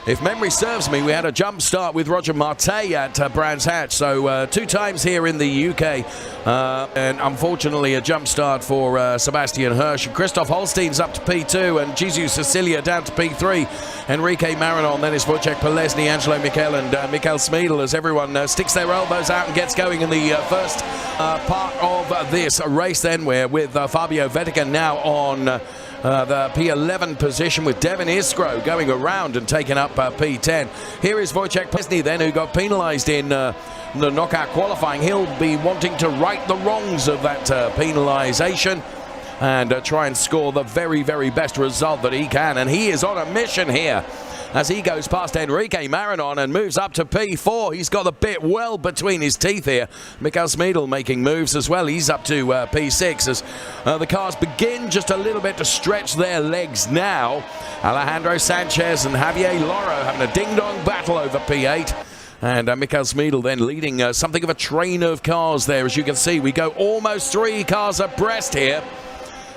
if memory serves me, we had a jump start with Roger Marte at Brands Hatch. So 2 times here in the UK. And unfortunately, a jump start for Sebastian Hirsch. Christoph Holstein's up to P2 and Jesus Cecilia down to P3. Enrique Marinon, then is Wojciech Polesny, Angelo Mikel and Michael Smeedel as everyone sticks their elbows out and gets going in the first part of this race. Then we're with Fabio Vettiger now on the P11 position with Devin Iskro going around and taking up P10. Here is Wojciech Polesny then, who got penalised in the knockout qualifying. He'll be wanting to right the wrongs of that penalisation and try and score the very, very best result that he can. And he is on a mission here as he goes past Enrique Marinon and moves up to P4. He's got the bit well between his teeth here. Michael Smeedel making moves as well. He's up to P6 as the cars begin just a little bit to stretch their legs now. Alejandro Sanchez and Javier Loro having a ding-dong battle over P8. And Michael Smeedel then leading something of a train of cars there. As you can see, we go almost 3 cars abreast here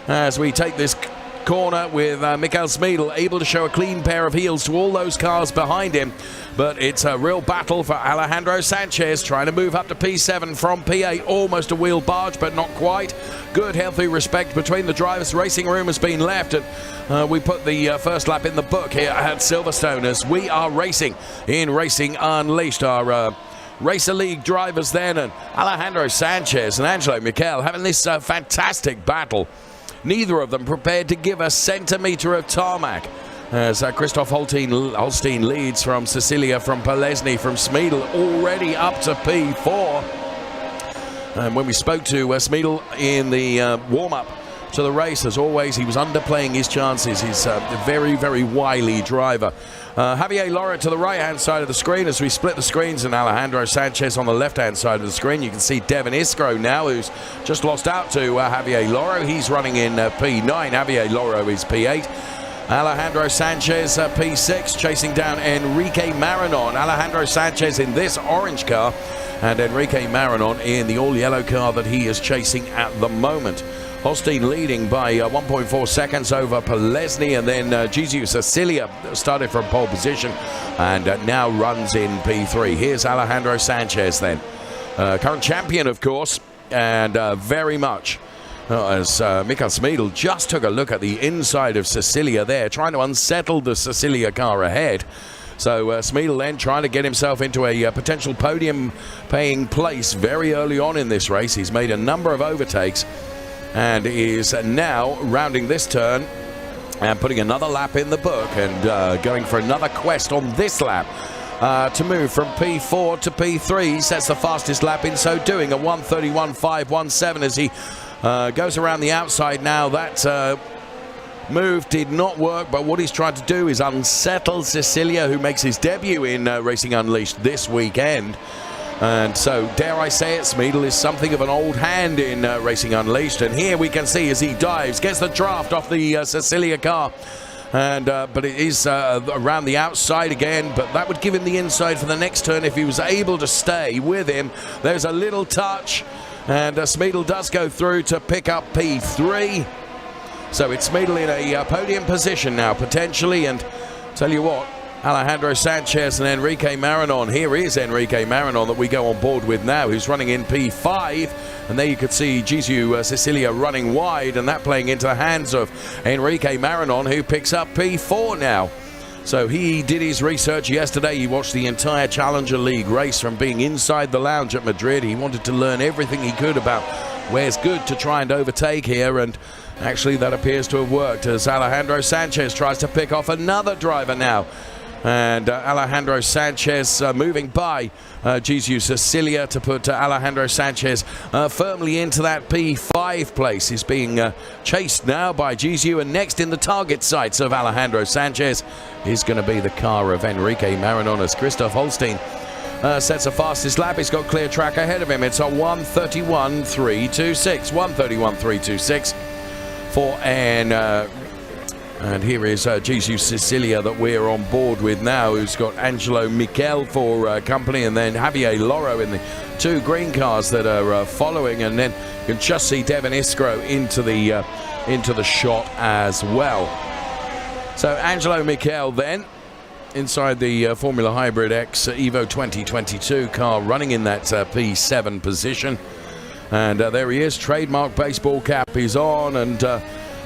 as we take this corner with Michael Smeedel able to show a clean pair of heels to all those cars behind him. But it's a real battle for Alejandro Sanchez, trying to move up to P7 from P8. Almost a wheel barge, but not quite. Good, healthy respect between the drivers. Racing room has been left, and we put the first lap in the book here at Silverstone as we are racing in Racing Unleashed. Our Racer League drivers then, and Alejandro Sanchez and Angelo Michel having this fantastic battle. Neither of them prepared to give a centimetre of tarmac. As Christoph Holstein leads from Cecilia, from Polesny, from Smeedel, already up to P4. And when we spoke to Smeedel in the warm-up to the race, as always, he was underplaying his chances. He's a very, very wily driver. Javier Lora to the right-hand side of the screen as we split the screens, and Alejandro Sanchez on the left-hand side of the screen. You can see Devin Iskro now, who's just lost out to Javier Loro. He's running in P9. Javier Loro is P8. Alejandro Sanchez P6, chasing down Enrique Maranon. Alejandro Sanchez in this orange car, and Enrique Maranon in the all-yellow car that he is chasing at the moment. Holstein leading by 1.4 seconds over Polesny, and then Jesus Cecilia started from pole position and now runs in P3. Here's Alejandro Sanchez then. Current champion, of course, and very much as Michael Smeedel just took a look at the inside of Cecilia there, trying to unsettle the Cecilia car ahead. So Smeedel then trying to get himself into a potential podium-paying place very early on in this race. He's made a number of overtakes and is now rounding this turn and putting another lap in the book and going for another quest on this lap to move from P4 to P3. He sets the fastest lap in so doing, a 1:31.517 as he goes around the outside now. That move did not work, but what he's trying to do is unsettle Cecilia, who makes his debut in Racing Unleashed this weekend. And so, dare I say it, Smeedel is something of an old hand in Racing Unleashed. And here we can see as he dives, gets the draft off the Cecilia car. And but it is around the outside again, but that would give him the inside for the next turn if he was able to stay with him. There's a little touch, and Smeedel does go through to pick up P3. So it's Smeedel in a podium position now, potentially, and tell you what, Alejandro Sanchez and Enrique Maranon. Here is Enrique Maranon that we go on board with now, who's running in P5. And there you could see Jesus Cecilia running wide, and that playing into the hands of Enrique Maranon, who picks up P4 now. So he did his research yesterday. He watched the entire Challenger League race from being inside the lounge at Madrid. He wanted to learn everything he could about where's good to try and overtake here, and actually that appears to have worked as Alejandro Sanchez tries to pick off another driver now. And Alejandro Sanchez moving by Jesus Cecilia to put Alejandro Sanchez firmly into that P5 place. He's being chased now by Jesus, and next in the target sights of Alejandro Sanchez is going to be the car of Enrique Maranon as Christoph Holstein sets the fastest lap. He's got clear track ahead of him. It's a 1:31.326. 1:31.326 for and here is Jesus Cecilia that we're on board with now, who's got Angelo Michel for company, and then Javier Loro in the two green cars that are following, and then you can just see Devin Iskro into the shot as well. So Angelo Michel then inside the Formula Hybrid X Evo 2022 car, running in that P7 position, and there he is. Trademark baseball cap is on, and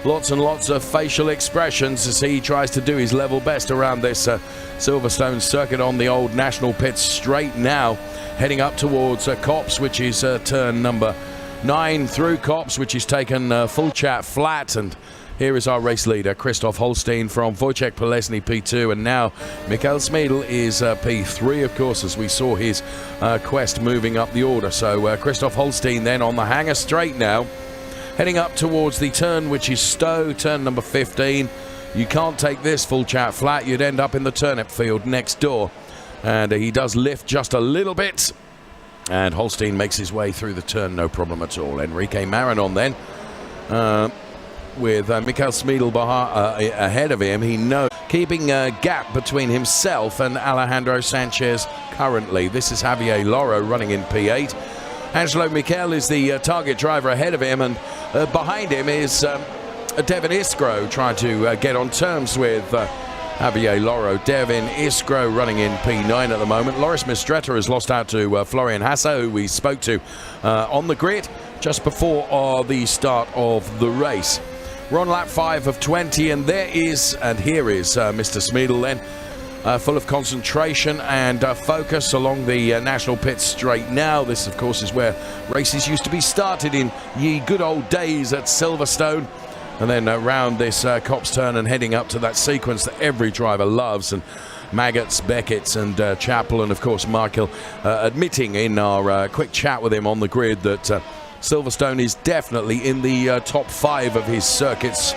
lots and lots of facial expressions as he tries to do his level best around this Silverstone circuit on the old National Pit Straight now, heading up towards Copse, which is turn number 9 through Copse, which is taken full chat flat. And here is our race leader, Christoph Holstein from Wojciech Polesny, P2, and now Michael Smeedel is P3, of course, as we saw his quest moving up the order. So Christoph Holstein then on the hanger straight now, heading up towards the turn which is Stowe, turn number 15. You can't take this full chat flat, you'd end up in the turnip field next door. And he does lift just a little bit, and Holstein makes his way through the turn, no problem at all. Enrique Maranon then with Michael Smeedel ahead of him. He knows, keeping a gap between himself and Alejandro Sanchez currently. This is Javier Loro running in P8. Angelo Miquel is the target driver ahead of him, and behind him is Devin Iskro trying to get on terms with Javier Loro. Devin Iskro running in P9 at the moment. Loris Mistretta has lost out to Florian Hassa, who we spoke to on the grid just before the start of the race. We're on lap 5 of 20, and here is Mr. Smeedel then, full of concentration and focus along the national pit straight now. This, of course, is where races used to be started in ye good old days at Silverstone. And then around this Copse turn and heading up to that sequence that every driver loves. And Maggots, Beckett and Chappell, and of course Michael admitting in our quick chat with him on the grid that Silverstone is definitely in the top 5 of his circuits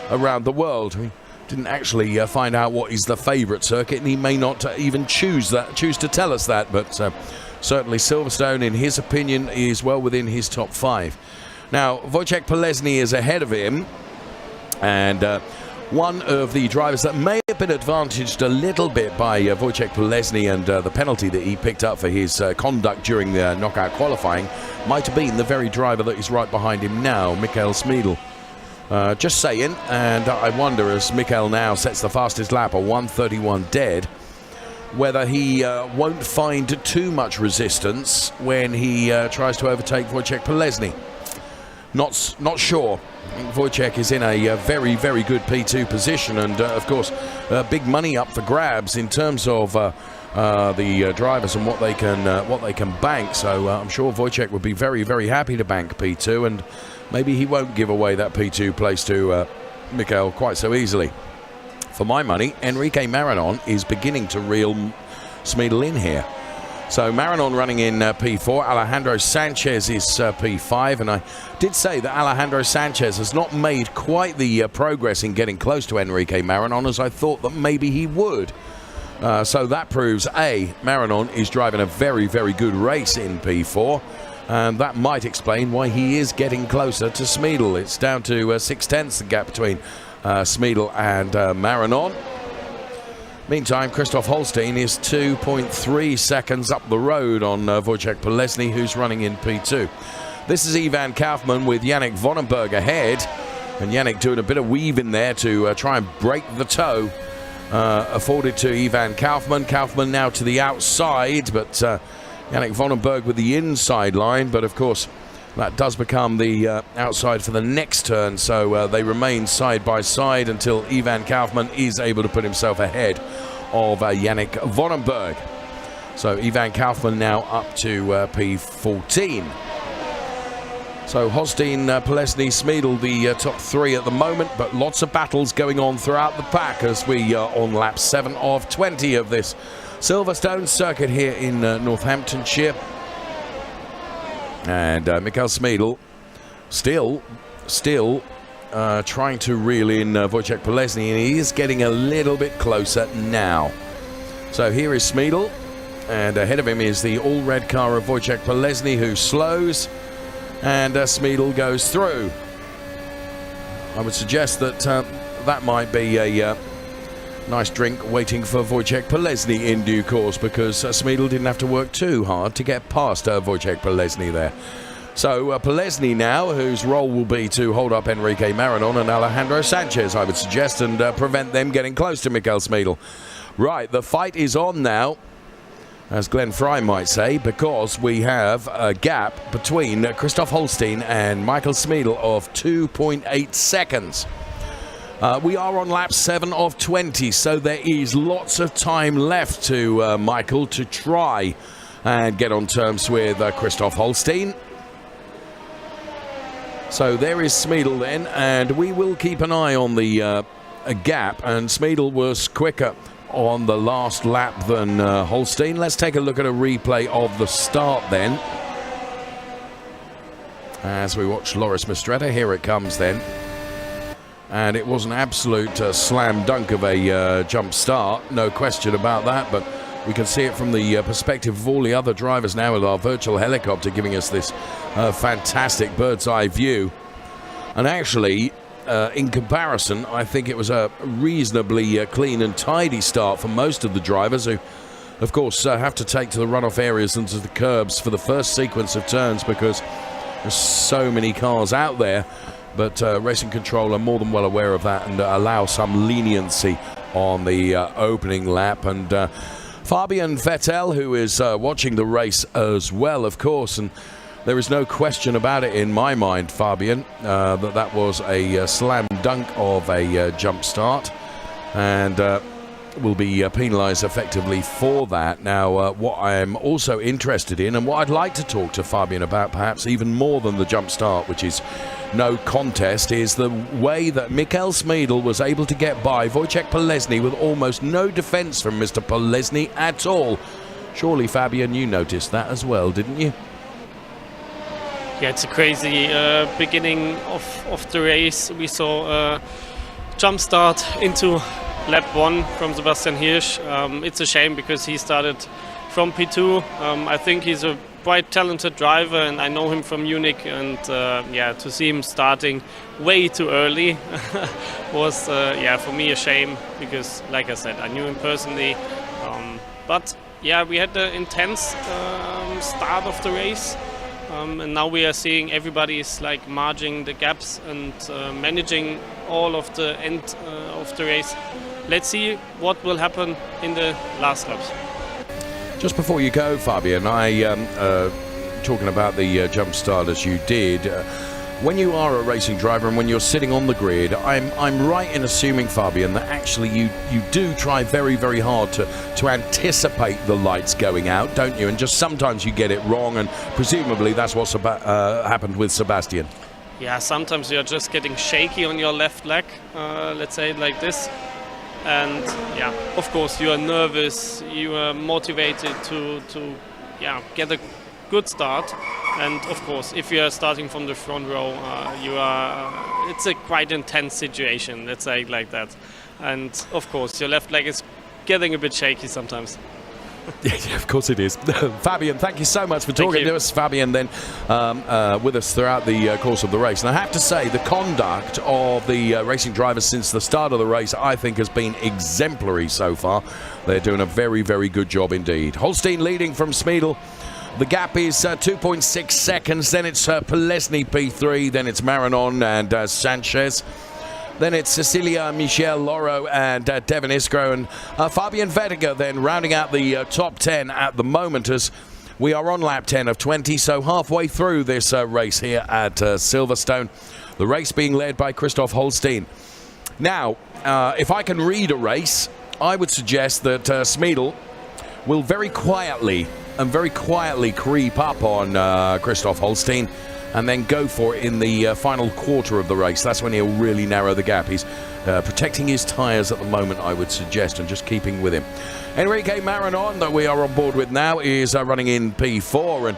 around the world. We didn't actually find out what is the favourite circuit, and he may not even choose to tell us that, but certainly Silverstone, in his opinion, is well within his top 5. Now, Wojciech Polesny is ahead of him, and one of the drivers that may have been advantaged a little bit by Wojciech Polesny and the penalty that he picked up for his conduct during the knockout qualifying might have been the very driver that is right behind him now, Michael Smeedel. Just saying, and I wonder, as Michael now sets the fastest lap, a 1:31 dead, whether he won't find too much resistance when he tries to overtake Wojciech Polesny. Not sure. I think Wojciech is in a very, very good P2 position, and of course, big money up for grabs in terms of the drivers and what they can bank. So I'm sure Wojciech would be very, very happy to bank P2, and maybe he won't give away that P2 place to Michael quite so easily. For my money, Enrique Maranon is beginning to reel Smeedel in here. So Maranon running in P4, Alejandro Sanchez is P5, and I did say that Alejandro Sanchez has not made quite the progress in getting close to Enrique Maranon as I thought that maybe he would. So that proves, A, Maranon is driving a very, very good race in P4, and that might explain why he is getting closer to Smeedel. It's down to 6/10 the gap between Smeedel and Maranon. Meantime, Christoph Holstein is 2.3 seconds up the road on Wojciech Polesny, who's running in P2. This is Ivan Kaufman with Yannick Vonenberg ahead, and Yannick doing a bit of weave in there to try and break the toe afforded to Ivan Kaufman. Kaufman now to the outside, but Yannick Vonenberg with the inside line, but of course that does become the outside for the next turn, so they remain side by side until Ivan Kaufman is able to put himself ahead of Yannick Vonenberg. So Ivan Kaufman now up to P14. So Holstein, Polesny, Smeedel, the top 3 at the moment, but lots of battles going on throughout the pack as we are on lap 7 of 20 of this Silverstone circuit here in Northamptonshire. And Michael Smeedel still trying to reel in Wojciech Polesny, and he is getting a little bit closer now. So here is Smeedel, and ahead of him is the all-red car of Wojciech Polesny, who slows, and Smeedel goes through. I would suggest that that might be a nice drink waiting for Wojciech Polesny in due course, because Smeedel didn't have to work too hard to get past Wojciech Polesny there. So Polesny now, whose role will be to hold up Enrique Maranon and Alejandro Sanchez, I would suggest, and prevent them getting close to Michael Smeedel. Right, the fight is on now, as Glenn Fry might say, because we have a gap between Christoph Holstein and Michael Smeedel of 2.8 seconds. We are on lap 7 of 20, so there is lots of time left to Michael to try and get on terms with Christoph Holstein. So there is Smeedel then, and we will keep an eye on the gap, and Smeedel was quicker on the last lap than Holstein. Let's take a look at a replay of the start then, as we watch Loris Mistretta. Here it comes then. And it was an absolute slam dunk of a jump start, no question about that, but we can see it from the perspective of all the other drivers now with our virtual helicopter giving us this fantastic bird's eye view. And actually, in comparison, I think it was a reasonably clean and tidy start for most of the drivers who, of course, have to take to the runoff areas and to the curbs for the first sequence of turns because there's so many cars out there. But Racing Control are more than well aware of that and allow some leniency on the opening lap. And Fabian Vettel, who is watching the race as well, of course, and there is no question about it in my mind, Fabian, that was a slam dunk of a jump start, and will be penalised effectively for that. Now, what I am also interested in, and what I'd like to talk to Fabian about, perhaps even more than the jump start, which is no contest, is the way that Michael Smeedel was able to get by Wojciech Polesny with almost no defence from Mr. Polesny at all. Surely, Fabian, you noticed that as well, didn't you? Yeah, it's a crazy beginning of the race. We saw a jump start into lap 1 from Sebastian Hirsch. It's a shame because he started from P2. I think he's a quite talented driver and I know him from Munich, and yeah, to see him starting way too early was yeah, for me a shame because, like I said, I knew him personally. But yeah, we had the intense start of the race. And now we are seeing everybody is like merging the gaps and managing all of the end of the race. Let's see what will happen in the last laps. Just before you go, Fabian, talking about the jump start as you did, when you are a racing driver and when you're sitting on the grid, I'm right in assuming, Fabian, that actually you do try very, very hard to anticipate the lights going out, don't you? And just sometimes you get it wrong, and presumably that's what's happened with Sebastian. Yeah, sometimes you're just getting shaky on your left leg, let's say it like this. And yeah, of course you are nervous, you are motivated to yeah, get a good start. And of course, if you are starting from the front row, it's a quite intense situation, let's say it like that. And of course, your left leg is getting a bit shaky sometimes. Yeah, of course it is. Fabian, thank you so much for talking to us. Fabian then with us throughout the course of the race. And I have to say, the conduct of the racing drivers since the start of the race, I think, has been exemplary so far. They're doing a very, very good job indeed. Holstein leading from Smeedel. The gap is 2.6 seconds. Then it's Polesny P3. Then it's Marinon and Sanchez. Then it's Cecilia, Michel Loro and Devin Iskro, and Fabian Vettel then rounding out the top 10 at the moment as we are on lap 10 of 20, so halfway through this race here at Silverstone. The race being led by Christoph Holstein. Now, if I can read a race, I would suggest that Smeedel will very quietly creep up on Christoph Holstein and then go for it in the final quarter of the race. That's when he'll really narrow the gap. He's protecting his tyres at the moment, I would suggest, and just keeping with him. Enrique Marinon, that we are on board with now, is running in P4 and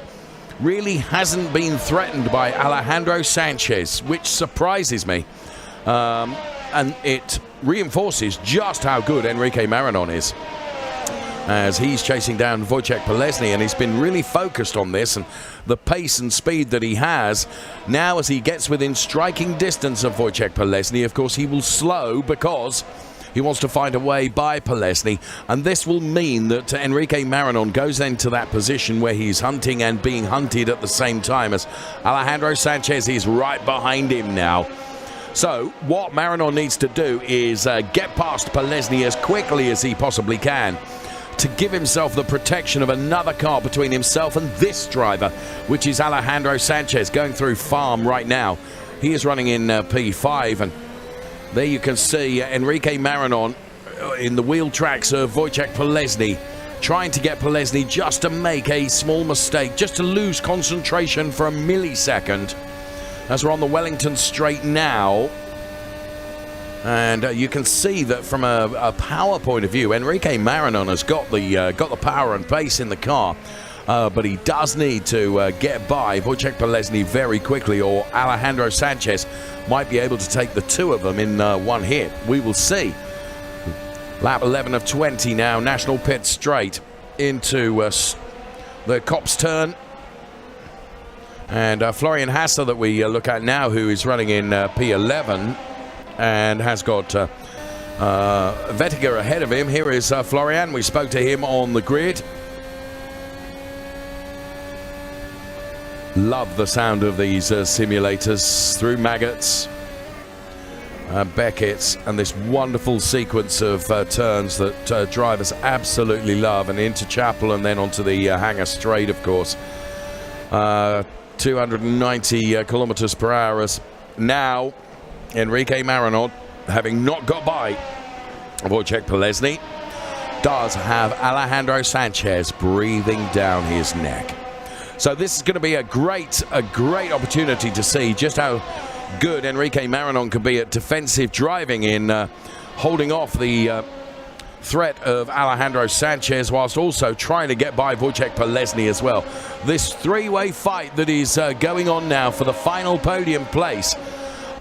really hasn't been threatened by Alejandro Sanchez, which surprises me. And it reinforces just how good Enrique Marinon is, as he's chasing down Wojciech Polesny, and he's been really focused on this and the pace and speed that he has. Now, as he gets within striking distance of Wojciech Polesny, of course, he will slow because he wants to find a way by Polesny, and this will mean that Enrique Marinon goes into that position where he's hunting and being hunted at the same time, as Alejandro Sanchez is right behind him now. So what Marinon needs to do is get past Polesny as quickly as he possibly can, to give himself the protection of another car between himself and this driver, which is Alejandro Sanchez, going through Farm right now. He is running in P5, and there you can see Enrique Marinon in the wheel tracks of Wojciech Polesny, trying to get Polesny just to make a small mistake, just to lose concentration for a millisecond, as we're on the Wellington Straight now. And you can see that from a power point of view, Enrique Marinon has got the power and pace in the car, but he does need to get by Wojciech Polesny very quickly, or Alejandro Sanchez might be able to take the two of them in one hit. We will see. Lap 11 of 20 now, National Pit Straight into the Copse turn. And Florian Hasse that we look at now, who is running in P11. and has got Vettiger ahead of him. Here is Florian. We spoke to him on the grid. Love the sound of these simulators through Maggots, Beckett's, and this wonderful sequence of turns that drivers absolutely love, and into Chapel and then onto the Hangar Straight, of course. 290 kilometers per hour as now Enrique Maranon, having not got by Wojciech Polesny, does have Alejandro Sanchez breathing down his neck. So this is going to be a great opportunity to see just how good Enrique Maranon can be at defensive driving in holding off the threat of Alejandro Sanchez, whilst also trying to get by Wojciech Polesny as well. This three-way fight that is going on now for the final podium place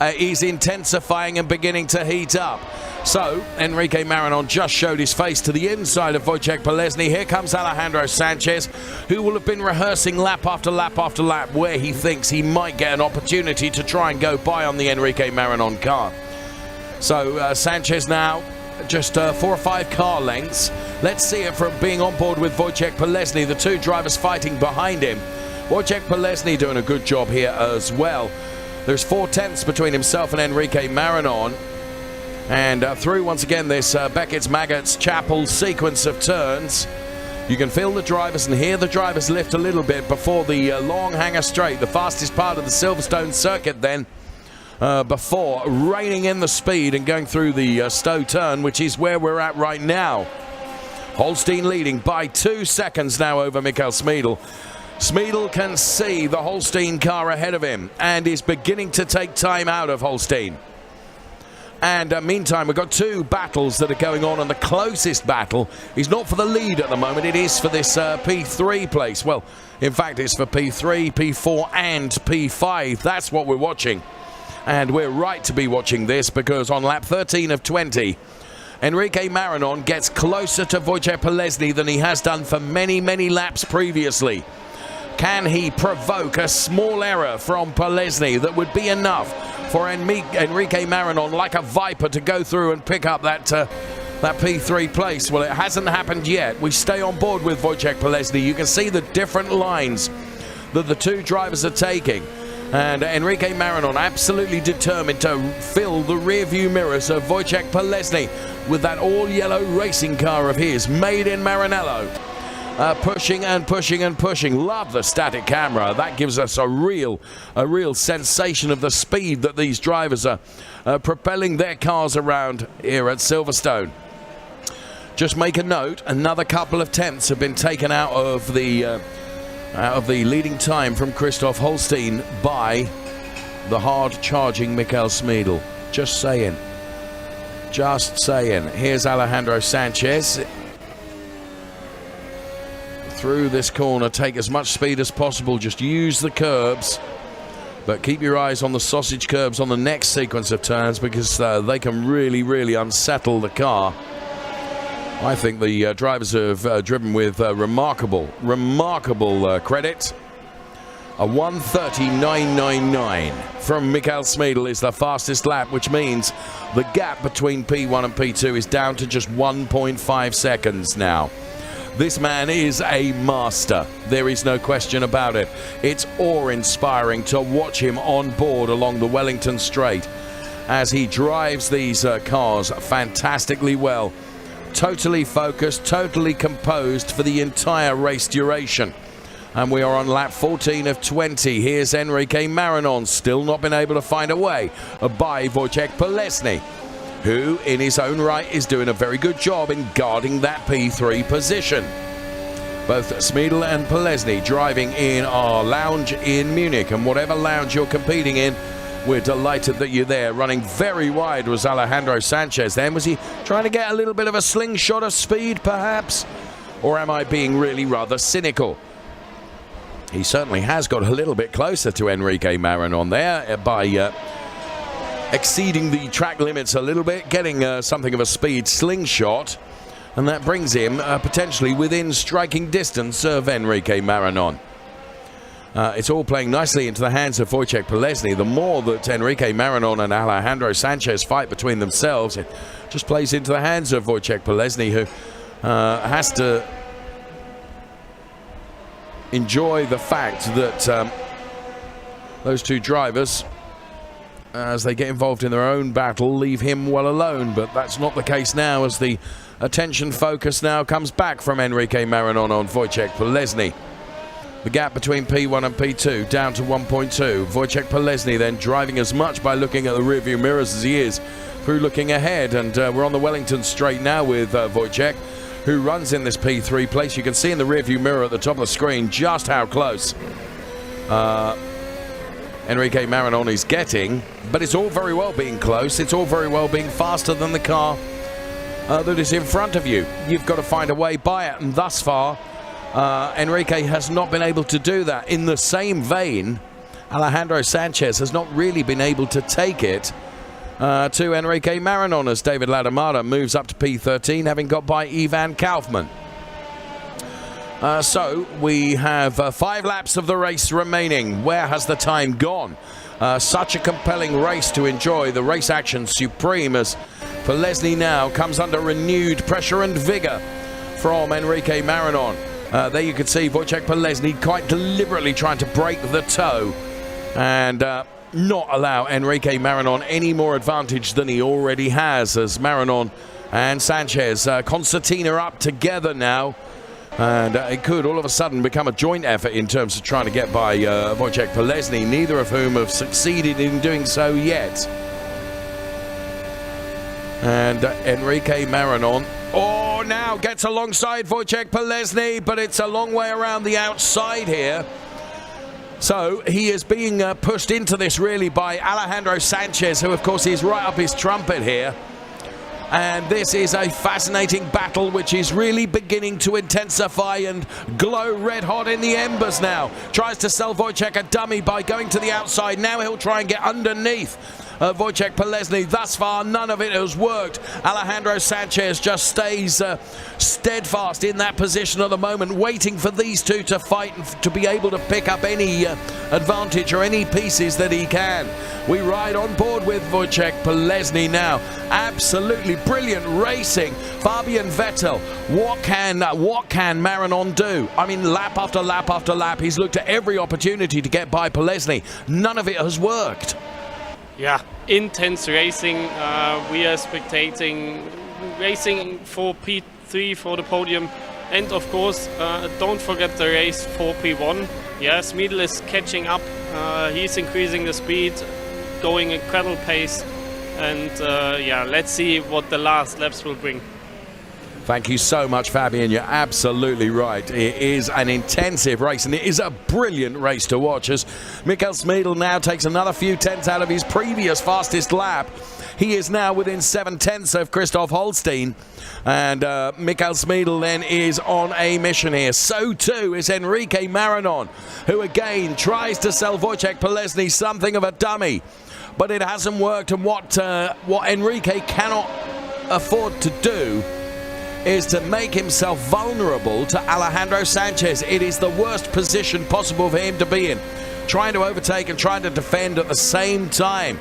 is intensifying and beginning to heat up. So Enrique Maranon just showed his face to the inside of Wojciech Polesny. Here comes Alejandro Sanchez, who will have been rehearsing lap after lap after lap where he thinks he might get an opportunity to try and go by on the Enrique Maranon car. So Sanchez now just 4 or 5 car lengths. Let's see it from being on board with Wojciech Polesny, the two drivers fighting behind him. Wojciech Polesny doing a good job here as well. There's 4/10 between himself and Enrique Maranon. And through once again this Beckett's, Maggots, Chapel sequence of turns. You can feel the drivers and hear the drivers lift a little bit before the long Hangar Straight, the fastest part of the Silverstone circuit then. Before reining in the speed and going through the Stowe turn, which is where we're at right now. Holstein leading by 2 seconds now over Michael Smeedel. Smeedel can see the Holstein car ahead of him and is beginning to take time out of Holstein. And meantime, we've got 2 battles that are going on, and the closest battle is not for the lead at the moment. It is for this P3 place. Well, in fact, it's for P3, P4 and P5. That's what we're watching. And we're right to be watching this, because on lap 13 of 20, Enrique Maranon gets closer to Wojciech Polesny than he has done for many, many laps previously. Can he provoke a small error from Polesny that would be enough for Enrique Maranon, like a viper, to go through and pick up that P3 place? Well, it hasn't happened yet. We stay on board with Wojciech Polesny. You can see the different lines that the two drivers are taking. And Enrique Maranon absolutely determined to fill the rear view mirrors of Wojciech Polesny with that all-yellow racing car of his, made in Maranello. Pushing and pushing and pushing. Love the static camera. That gives us a real sensation of the speed that these drivers are propelling their cars around here at Silverstone. Just make a note, another couple of tenths have been taken out of the leading time from Christoph Holstein by the hard-charging Michael Smeedel. Just saying. Just saying. Here's Alejandro Sanchez. Through this corner, take as much speed as possible. Just use the curbs. But keep your eyes on the sausage curbs on the next sequence of turns, because they can really unsettle the car. I think the drivers have driven with remarkable credit. A 1:39.99 from Michael Smeedel is the fastest lap, which means the gap between P1 and P2 is down to just 1.5 seconds now. This man is a master. There is no question about it. It's awe-inspiring to watch him on board along the Wellington Straight as he drives these cars fantastically well. Totally focused, totally composed for the entire race duration. And we are on lap 14 of 20. Here's Enrique Maranon, still not been able to find a way by Wojciech Polesny, who in his own right is doing a very good job in guarding that P3 position. Both Smeedel and Polesny driving in our lounge in Munich, and whatever lounge you're competing in, we're delighted that you're there. Running very wide was Alejandro Sanchez then. Was he trying to get a little bit of a slingshot of speed, perhaps? Or am I being really rather cynical? He certainly has got a little bit closer to Enrique Maranon there by exceeding the track limits a little bit, getting something of a speed slingshot, and that brings him potentially within striking distance of Enrique Maranon. It's all playing nicely into the hands of Wojciech Polesny. The more that Enrique Maranon and Alejandro Sanchez fight between themselves, it just plays into the hands of Wojciech Polesny, who has to enjoy the fact that those two drivers, as they get involved in their own battle, leave him well alone. But that's not the case now, as the attention focus now comes back from Enrique Maranon on Wojciech Polesny. The gap between P1 and P2 down to 1.2. Wojciech Polesny then driving as much by looking at the rearview mirrors as he is through looking ahead. And we're on the Wellington Straight now with Wojciech, who runs in this P3 place. You can see in the rearview mirror at the top of the screen just how close Enrique Maranon is getting. But it's all very well being close. It's all very well being faster than the car that is in front of you. You've got to find a way by it, and thus far Enrique has not been able to do that. In the same vein, Alejandro Sanchez has not really been able to take it to Enrique Maranon, as David Ladamada moves up to P13, having got by Ivan Kaufman. So we have 5 laps of the race remaining. Where has the time gone? Such a compelling race to enjoy. The race action supreme, as Polesny now comes under renewed pressure and vigor from Enrique Maranon. There you can see Wojciech Polesny quite deliberately trying to break the toe and not allow Enrique Maranon any more advantage than he already has, as Maranon and Sanchez concertina up together now, and it could all of a sudden become a joint effort in terms of trying to get by Wojciech Polesny, neither of whom have succeeded in doing so yet. And Enrique Maranon now gets alongside Wojciech Polesny, but it's a long way around the outside here. So he is being pushed into this really by Alejandro Sanchez, who of course is right up his trumpet here. And this is a fascinating battle which is really beginning to intensify and glow red hot in the embers now. Tries to sell Wojciech a dummy by going to the outside. Now he'll try and get underneath Wojciech Polesny. Thus far, none of it has worked. Alejandro Sanchez just stays steadfast in that position at the moment, waiting for these two to fight and to be able to pick up any advantage or any pieces that he can. We ride on board with Wojciech Polesny now. Absolutely brilliant racing. Fabian Vettel, what can Maranon do? I mean, lap after lap after lap, he's looked at every opportunity to get by Polesny. None of it has worked. Yeah, intense racing. We are spectating racing for P3 for the podium, and of course don't forget the race for P1. Yeah, Smeedel is catching up. He's increasing the speed, going incredible pace, and yeah, let's see what the last laps will bring. Thank you so much, Fabian. You're absolutely right. It is an intensive race, and it is a brilliant race to watch, as Michael Smeedel now takes another few tenths out of his previous fastest lap. He is now within 7 tenths of Christoph Holstein, and Michael Smeedel then is on a mission here. So too is Enrique Maranon, who again tries to sell Wojciech Polesny something of a dummy, but it hasn't worked. And what Enrique cannot afford to do is to make himself vulnerable to Alejandro Sanchez. It is the worst position possible for him to be in, trying to overtake and trying to defend at the same time.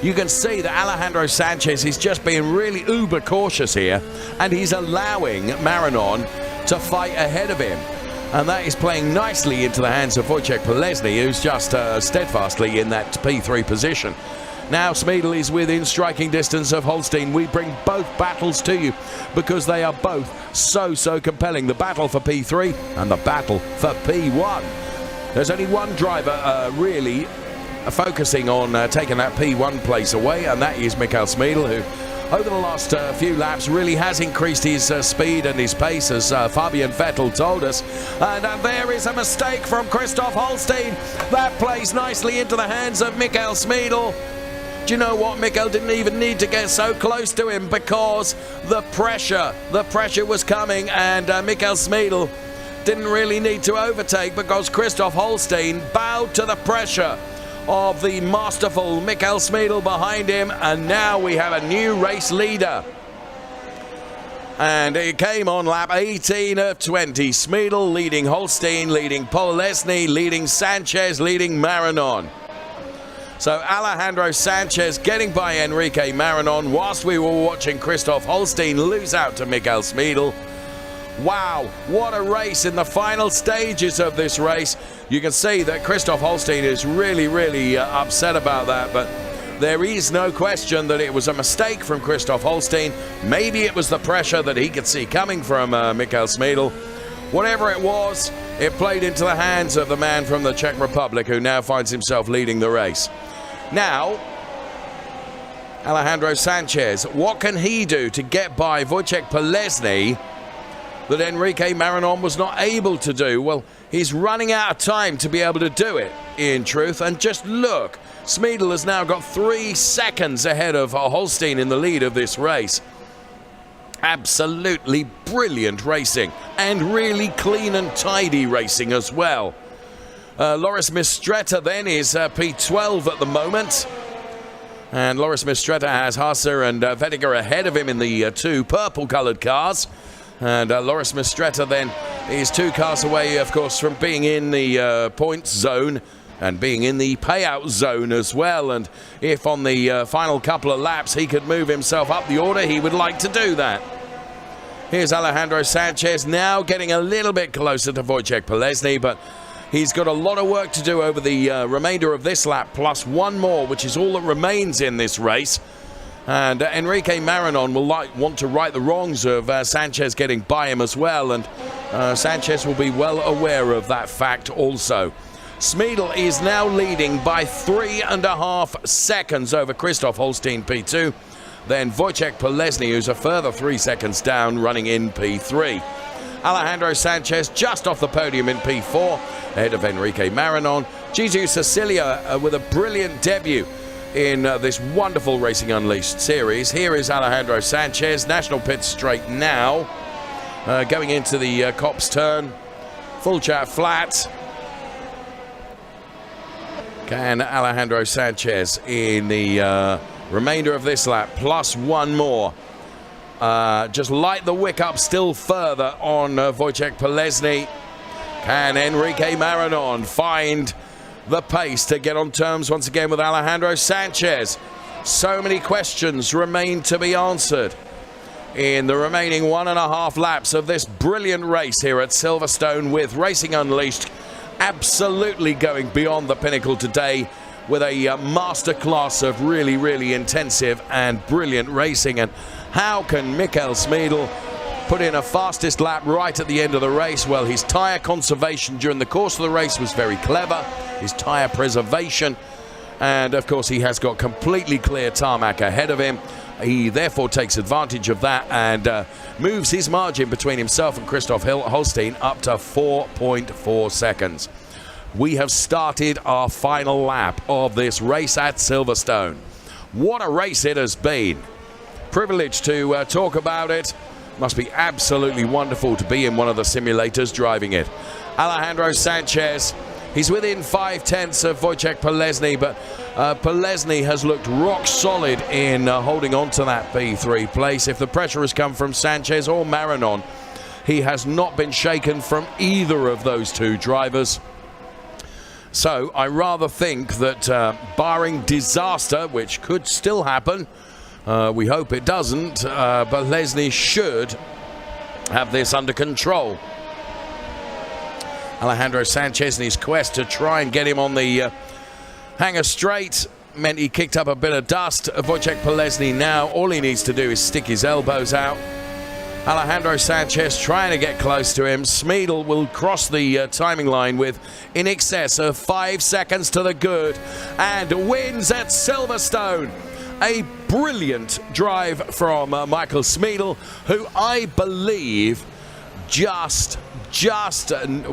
You can see that Alejandro Sanchez is just being really uber cautious here, and he's allowing Maranon to fight ahead of him. And that is playing nicely into the hands of Wojciech Polesny, who's just steadfastly in that P3 position. Now Smeedel is within striking distance of Holstein. We bring both battles to you because they are both so compelling. The battle for P3 and the battle for P1. There's only one driver really focusing on taking that P1 place away, and that is Michael Smeedel, who over the last few laps really has increased his speed and his pace, as Fabian Vettel told us. And there is a mistake from Christoph Holstein. That plays nicely into the hands of Michael Smeedel. Do you know what? Michael didn't even need to get so close to him, because the pressure was coming, and Michael Smeedel didn't really need to overtake, because Christoph Holstein bowed to the pressure of the masterful Michael Smeedel behind him. And now we have a new race leader. And it came on lap 18 of 20. Smeedel leading Holstein, leading Polesny, leading Sanchez, leading Marinon. So Alejandro Sanchez getting by Enrique Marinon whilst we were watching Christoph Holstein lose out to Michael Smeedel. Wow, what a race in the final stages of this race. You can see that Christoph Holstein is really upset about that, but there is no question that it was a mistake from Christoph Holstein. Maybe it was the pressure that he could see coming from Michael Smeedel. Whatever it was, it played into the hands of the man from the Czech Republic who now finds himself leading the race. Now, Alejandro Sanchez, what can he do to get by Wojciech Polesny that Enrique Marinon was not able to do? Well, he's running out of time to be able to do it, in truth. And just look, Smeedel has now got 3 seconds ahead of Holstein in the lead of this race. Absolutely brilliant racing, and really clean and tidy racing as well. Loris Mistretta then is P12 at the moment. And Loris Mistretta has Haase and Vediger ahead of him in the 2 purple-coloured cars. And Loris Mistretta then is 2 cars away, of course, from being in the points zone and being in the payout zone as well. And if on the final couple of laps he could move himself up the order, he would like to do that. Here's Alejandro Sanchez now getting a little bit closer to Wojciech Polesny, but he's got a lot of work to do over the remainder of this lap, plus 1 more, which is all that remains in this race. And Enrique Marinon will want to right the wrongs of Sanchez getting by him as well, and Sanchez will be well aware of that fact also. Smeedel is now leading by 3.5 seconds over Christoph Holstein P2. Then Wojciech Polesny, who's a further 3 seconds down, running in P3. Alejandro Sanchez just off the podium in P4, ahead of Enrique Marinon. Jesus Cecilia with a brilliant debut in this wonderful Racing Unleashed series. Here is Alejandro Sanchez, national pit straight now, going into the Copse turn. Full chat flat. Can Alejandro Sanchez in the remainder of this lap, plus 1 more, just light the wick up still further on Wojciech Polesny? Can Enrique Marinon find the pace to get on terms once again with Alejandro Sanchez? So many questions remain to be answered in the remaining 1.5 laps of this brilliant race here at Silverstone, with Racing Unleashed absolutely going beyond the pinnacle today with a masterclass of really intensive and brilliant racing. And how can Michael Smeedel put in a fastest lap right at the end of the race? Well, his tyre conservation during the course of the race was very clever, his tyre preservation, and of course he has got completely clear tarmac ahead of him. He therefore takes advantage of that and moves his margin between himself and Christoph Holstein up to 4.4 seconds. We have started our final lap of this race at Silverstone. What a race it has been. Privileged to talk about it. Must be absolutely wonderful to be in one of the simulators driving it. Alejandro Sanchez, he's within 0.5 of Wojciech Polesny, but Polesny has looked rock solid in holding on to that P3 place. If the pressure has come from Sanchez or Marinon, he has not been shaken from either of those 2 drivers. So I rather think that barring disaster, which could still happen, we hope it doesn't, Polesny should have this under control. Alejandro Sanchez in his quest to try and get him on the hanger straight meant he kicked up a bit of dust. Wojciech Polesny now, all he needs to do is stick his elbows out. Alejandro Sanchez trying to get close to him. Smeedel will cross the timing line with in excess of 5 seconds to the good and wins at Silverstone. A brilliant drive from Michael Smeedel, who I believe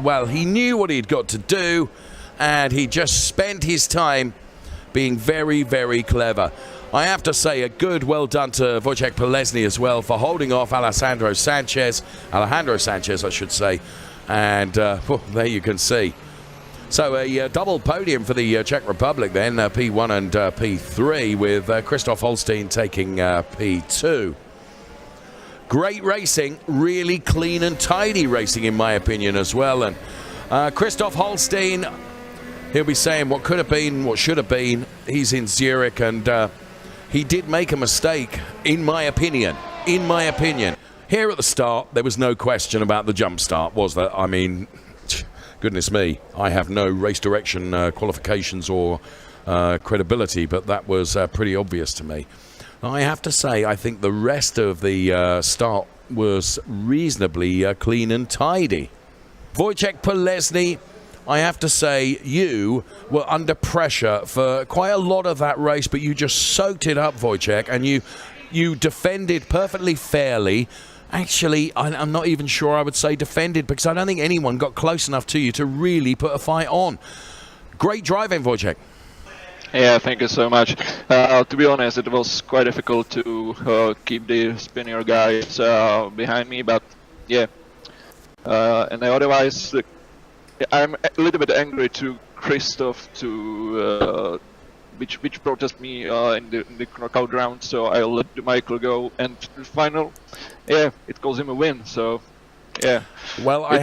well, he knew what he'd got to do, and he just spent his time being very clever. I have to say a good well done to Wojciech Polesny as well for holding off Alejandro Sanchez, I should say, and there you can see. So a double podium for the Czech Republic then, P1 and P3, with Christoph Holstein taking P2. Great racing, really clean and tidy racing in my opinion as well. And Christoph Holstein, he'll be saying what could have been, what should have been. He's in Zurich, and he did make a mistake, in my opinion. In my opinion. Here at the start, there was no question about the jump start, was there? I mean, goodness me, I have no race direction qualifications or credibility, but that was pretty obvious to me. I have to say, I think the rest of the start was reasonably clean and tidy. Wojciech Polesny, I have to say, you were under pressure for quite a lot of that race, but you just soaked it up, Wojciech, and you defended perfectly fairly. Actually, I'm not even sure I would say defended, because I don't think anyone got close enough to you to really put a fight on. Great driving, Wojciech. Yeah, thank you so much. To be honest, it was quite difficult to keep the Spaniard guys behind me, but yeah. And otherwise, I'm a little bit angry to Christoph which protested me in the knockout round, so I'll let Michael go. And the final, yeah, it calls him a win. So yeah. Well, I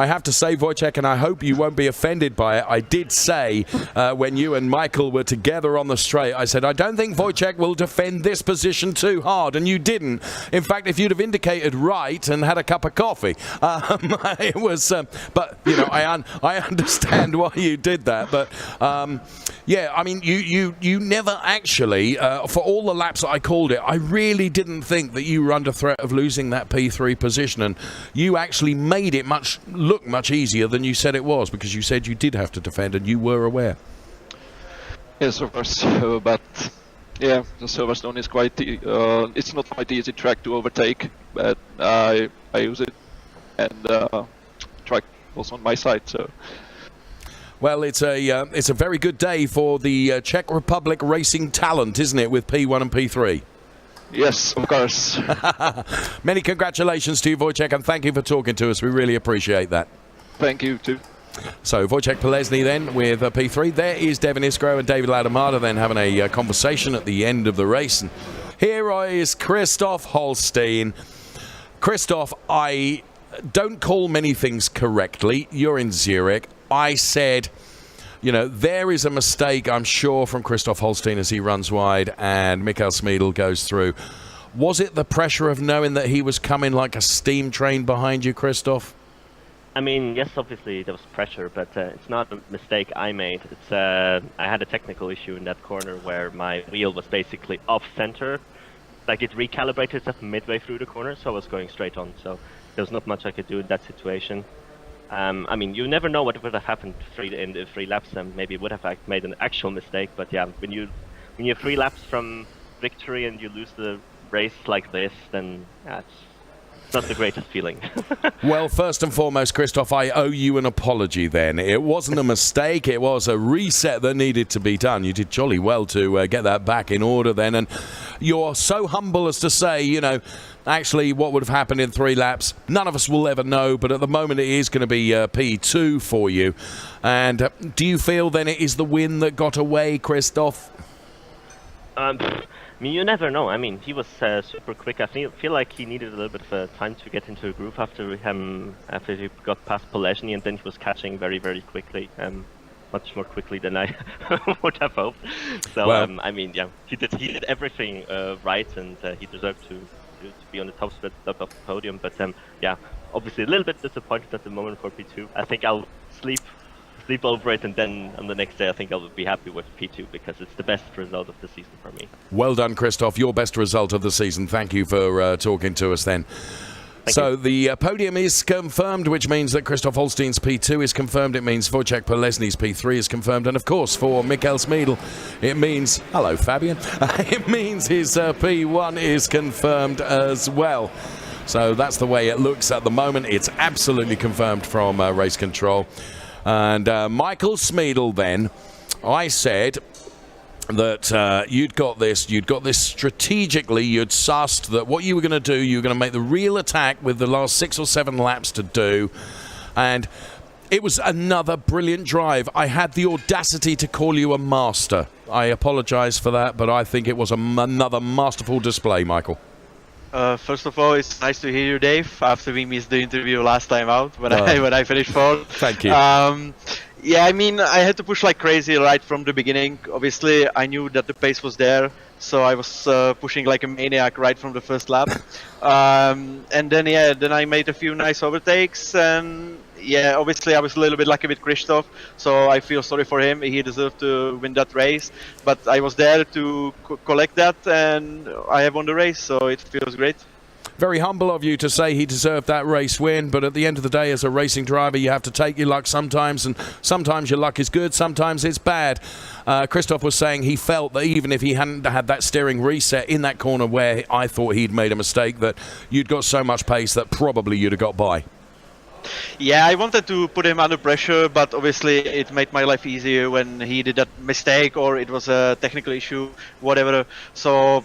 have to say, Wojciech, and I hope you won't be offended by it, I did say when you and Michael were together on the straight, I said, I don't think Wojciech will defend this position too hard, and you didn't. In fact, if you'd have indicated right and had a cup of coffee, it was, but, you know, I understand why you did that, but, yeah, I mean, you never actually, for all the laps that I called it, I really didn't think that you were under threat of losing that P3 position, and you actually made it look much easier than you said it was, because you said you did have to defend and you were aware. Yes, of course, but yeah, the Silverstone is quite, it's not quite easy track to overtake, but I use it, and track was on my side, so. Well, it's a very good day for the Czech Republic racing talent, isn't it, with P1 and P3? Yes, of course. Many congratulations to you, Wojciech, and thank you for talking to us. We really appreciate that. Thank you, too. So, Wojciech Polesny then with P3. There is Devin Iskro and David Laudamata then having a conversation at the end of the race. And here is Christoph Holstein. Christoph, I don't call many things correctly. You're in Zurich. I said, you know, there is a mistake, I'm sure, from Christoph Holstein as he runs wide and Michael Smeedel goes through. Was it the pressure of knowing that he was coming like a steam train behind you, Christoph? I mean, yes, obviously there was pressure, but it's not a mistake I made. It's I had a technical issue in that corner where my wheel was basically off-center. Like, it recalibrated itself midway through the corner, so I was going straight on. So there was not much I could do in that situation. I mean, you never know what would have happened in the 3 laps, and maybe would have made an actual mistake. But yeah, when you're 3 laps from victory and you lose the race like this, then yeah, it's not the greatest feeling. Well, first and foremost, Christoph, I owe you an apology then. It wasn't a mistake, it was a reset that needed to be done. You did jolly well to get that back in order then, and you're so humble as to say, you know, actually what would have happened in 3 laps, none of us will ever know, but at the moment it is going to be P2 for you. And do you feel then it is the win that got away, Christoph? I mean, you never know. I mean, he was super quick. I feel like he needed a little bit of time to get into a groove after he got past Polesny, and then he was catching very, very quickly, much more quickly than I would have hoped. So, well, I mean, yeah, he did everything right, and he deserved to be on the top of the podium. But yeah, obviously a little bit disappointed at the moment for P2. I think I'll sleep over it, and then on the next day I think I'll be happy with P2 because it's the best result of the season for me. Well done, Christoph. Your best result of the season. Thank you for talking to us then. So the podium is confirmed, which means that Christoph Holstein's P2 is confirmed. It means Wojciech Polesny's P3 is confirmed. And of course, for Michael Smeedel, it means, hello Fabian, it means his P1 is confirmed as well. So that's the way it looks at the moment. It's absolutely confirmed from race control. And Michael Smeedel then, I said that you'd got this strategically, you'd sussed that what you were going to do, you were going to make the real attack with the last 6 or 7 laps to do, and it was another brilliant drive. I had the audacity to call you a master. I apologise for that, but I think it was another masterful display, Michael. First of all, it's nice to hear you, Dave, after we missed the interview last time out when I finished fourth. Thank you. Yeah, I mean, I had to push like crazy right from the beginning. Obviously, I knew that the pace was there, so I was pushing like a maniac right from the first lap. And then I made a few nice overtakes, and yeah, obviously I was a little bit lucky with Christoph, so I feel sorry for him. He deserved to win that race, but I was there to collect that, and I have won the race, so it feels great. Very humble of you to say he deserved that race win, but at the end of the day, as a racing driver, you have to take your luck sometimes, and sometimes your luck is good, sometimes it's bad. Christoph was saying he felt that even if he hadn't had that steering reset in that corner where I thought he'd made a mistake, that you'd got so much pace that probably you'd have got by. Yeah, I wanted to put him under pressure, but obviously it made my life easier when he did that mistake or it was a technical issue, whatever. So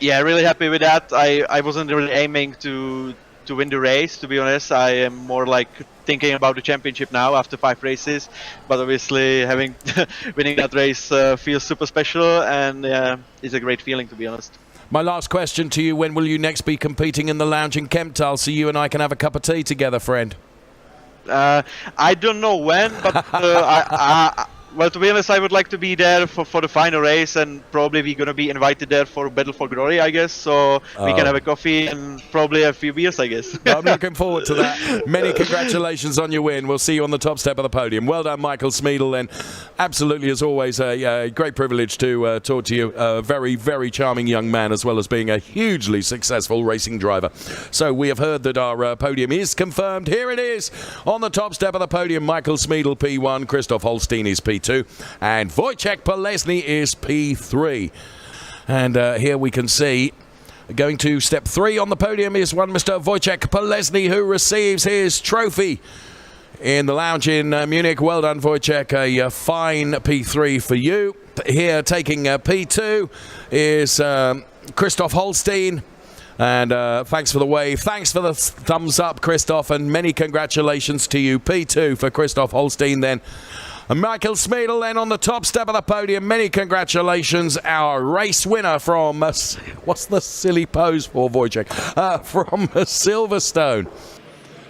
yeah, really happy with that. I wasn't really aiming to win the race, to be honest. I am more like thinking about the championship now after 5 races, but obviously winning that race feels super special, and it's a great feeling, to be honest. My last question to you, when will you next be competing in the lounge in Kemptal so you and I can have a cup of tea together, friend? I don't know when, but well, to be honest, I would like to be there for the final race, and probably we're going to be invited there for Battle for Glory, I guess, so we can have a coffee and probably a few beers, I guess. I'm looking forward to that. Many congratulations on your win. We'll see you on the top step of the podium. Well done, Michael Smeedel, and absolutely, as always, a great privilege to talk to you. A very, very charming young man, as well as being a hugely successful racing driver. So we have heard that our podium is confirmed. Here it is. On the top step of the podium, Michael Smeedel, P1, Christoph Holstein is P2, and Wojciech Polesny is P3. And here we can see, going to step 3 on the podium is one Mr. Wojciech Polesny, who receives his trophy in the lounge in Munich. Well done, Wojciech. A fine P3 for you. Here taking P2 is Christoph Holstein. And thanks for the wave. Thanks for the thumbs up, Christoph. And many congratulations to you. P2 for Christoph Holstein then. And Michael Smeedel then on the top step of the podium. Many congratulations. Our race winner from... what's the silly pose for, Wojciech? From Silverstone.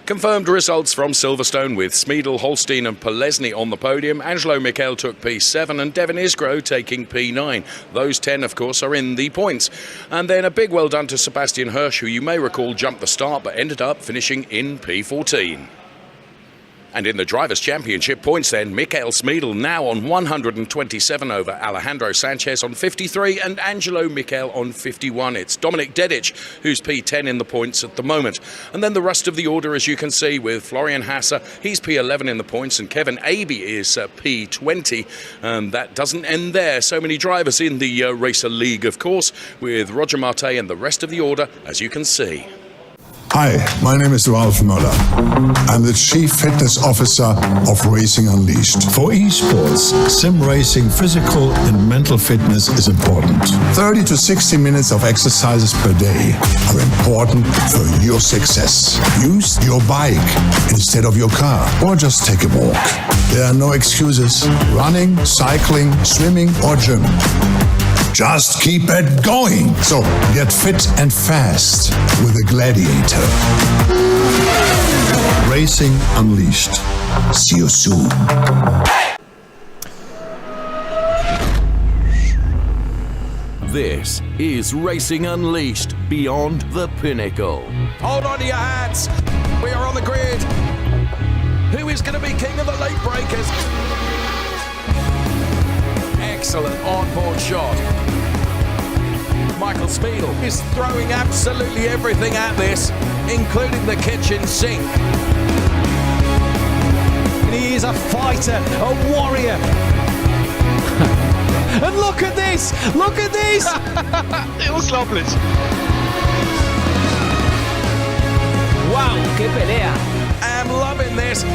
Confirmed results from Silverstone with Smeedel, Holstein and Polesny on the podium. Angelo Michel took P7 and Devin Isgro taking P9. Those 10, of course, are in the points. And then a big well done to Sebastian Hirsch, who you may recall jumped the start but ended up finishing in P14. And in the Drivers' Championship points then, Michael Smeedel now on 127 over Alejandro Sanchez on 53 and Angelo Michel on 51. It's Dominik Dedic who's P10 in the points at the moment. And then the rest of the order, as you can see, with Florian Hasse, he's P11 in the points, and Kevin Abe is P20. And that doesn't end there. So many drivers in the Racer League, of course, with Roger Marte and the rest of the order, as you can see. Hi, my name is Ralf Möller. I'm the Chief Fitness Officer of Racing Unleashed. For esports, sim racing, physical and mental fitness is important. 30 to 60 minutes of exercises per day are important for your success. Use your bike instead of your car, or just take a walk. There are no excuses. Running, cycling, swimming or gym. Just keep it going. So get fit and fast with a Gladiator. Racing Unleashed. See you soon. This is Racing Unleashed Beyond the Pinnacle. Hold on to your hats. We are on the grid. Who is going to be king of the late breakers? Excellent onboard shot. Michael Smeedel is throwing absolutely everything at this, including the kitchen sink. He is a fighter, a warrior. And look at this! Look at this! Unglaublich! Wow, qué pelea! I'm loving this.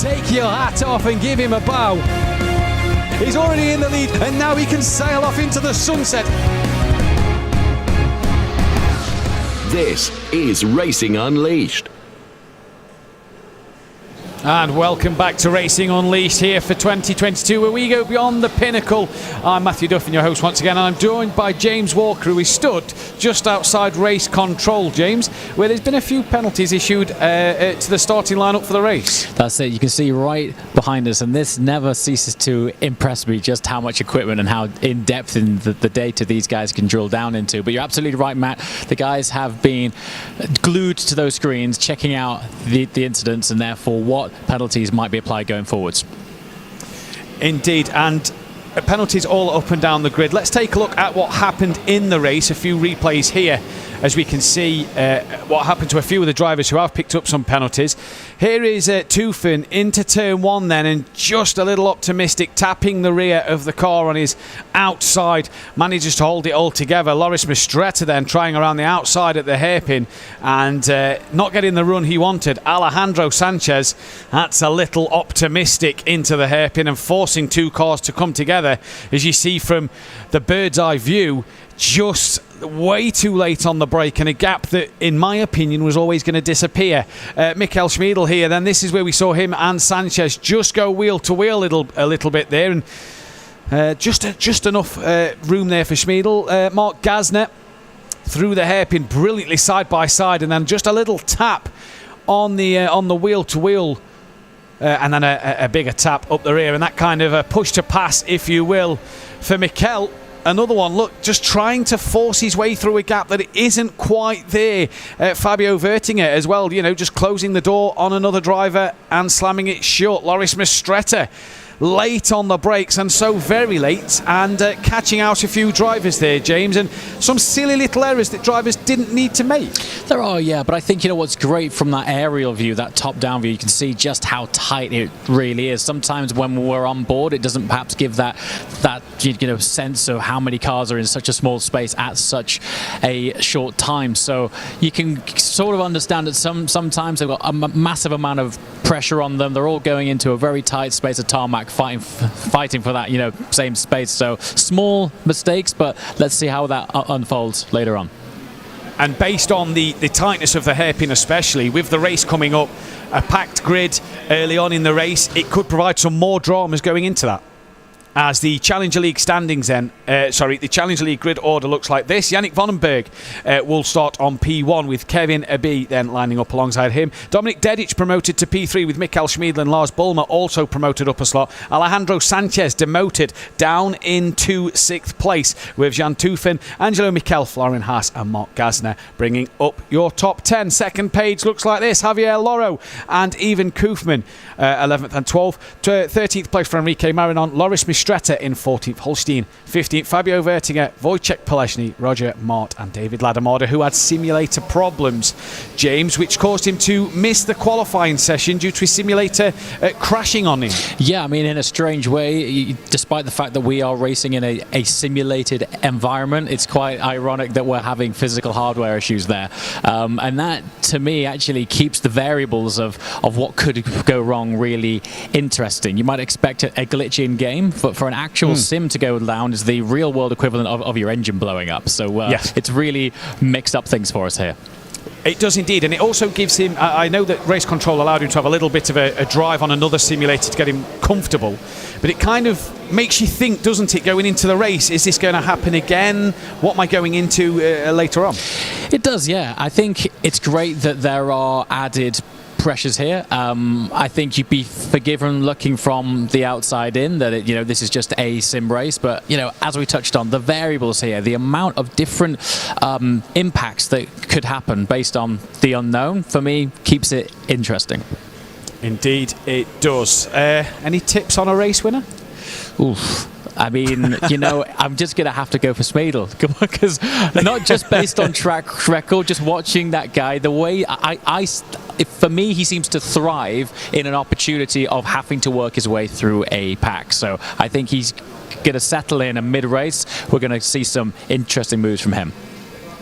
Take your hat off and give him a bow. He's already in the lead, and now he can sail off into the sunset. This is Racing Unleashed. And welcome back to Racing Unleashed here for 2022, where we go beyond the pinnacle. I'm Matthew Duffin, your host once again, and I'm joined by James Walker, who is stood just outside race control, James, where there's been a few penalties issued to the starting lineup for the race. That's it. You can see right behind us, and this never ceases to impress me, just how much equipment and how in-depth in the data these guys can drill down into. But you're absolutely right, Matt. The guys have been glued to those screens, checking out the incidents, and therefore what penalties might be applied going forwards. Indeed, and penalties all up and down the grid. Let's take a look at what happened in the race. A few replays here as we can see what happened to a few of the drivers who have picked up some penalties. Here is Tufin into turn one then, and just a little optimistic, tapping the rear of the car on his outside, manages to hold it all together. Loris Mistretta then trying around the outside at the hairpin and not getting the run he wanted. Alejandro Sanchez, that's a little optimistic into the hairpin and forcing two cars to come together, as you see from the bird's eye view. Just way too late on the brake, and a gap that, in my opinion, was always going to disappear. Michael Schmiedl here, then this is where we saw him and Sanchez just go wheel to wheel a little bit there, and just enough room there for Schmiedl. Mark Gasner through the hairpin brilliantly side by side, and then just a little tap on the wheel to wheel. And then a bigger tap up the rear, and that kind of a push to pass, if you will, for Mikel. Another one, look, just trying to force his way through a gap that isn't quite there. Fabio Vertinger as well, you know, just closing the door on another driver and slamming it shut. Loris Mistretta late on the brakes, and so very late, and catching out a few drivers there, James, and some silly little errors that drivers didn't need to make. There are, yeah, but I think, you know, what's great from that aerial view, that top-down view, you can see just how tight it really is. Sometimes when we're on board, it doesn't perhaps give that you know, sense of how many cars are in such a small space at such a short time. So you can sort of understand that sometimes they've got a massive amount of pressure on them. They're all going into a very tight space of tarmac, fighting for that, you know, same space. So small mistakes, but let's see how that unfolds later on. And based on the tightness of the hairpin, especially with the race coming up, a packed grid early on in the race, it could provide some more dramas going into that. As the Challenger League standings then, the Challenger League grid order looks like this. Yannick Vonenberg will start on P1 with Kevin Abi then lining up alongside him. Dominik Dedic promoted to P3 with Michael Schmiedl and Lars Bulmer also promoted up a slot. Alejandro Sanchez demoted down into 6th place with Jan Tufin, Angelo Mikel, Florian Haas and Mark Gasner bringing up your top 10. Second page looks like this. Javier Loro and Ivan Koofman 11th and 12th. 13th place for Enrique Marinon. Loris Mistretta in 14th, Holstein 15th, Fabio Vertinger, Wojciech Poleszny, Roger Mart and David Ladamorda, who had simulator problems, James, which caused him to miss the qualifying session due to his simulator crashing on him. Yeah, I mean, in a strange way, despite the fact that we are racing in a simulated environment, it's quite ironic that we're having physical hardware issues there. And that, to me, actually keeps the variables of what could go wrong really interesting. You might expect a glitch in game, but for an actual sim to go down is the real world equivalent of your engine blowing up. So yes, it's really mixed up things for us here. It does indeed, and it also gives him, I know that race control allowed him to have a little bit of a drive on another simulator to get him comfortable, but it kind of makes you think, doesn't it, going into the race, is this going to happen again? What am I going into later on? It does, yeah. I think it's great that there are added pressures here. I think you'd be forgiven looking from the outside in that this is just a sim race, but as we touched on, the variables here, the amount of different impacts that could happen based on the unknown, for me, keeps it interesting. Indeed it does. Any tips on a race winner? Oof. I mean, I'm just going to have to go for Schmiedl, because not just based on track record, just watching that guy, the way for me, he seems to thrive in an opportunity of having to work his way through a pack. So I think he's going to settle in a mid-race. We're going to see some interesting moves from him.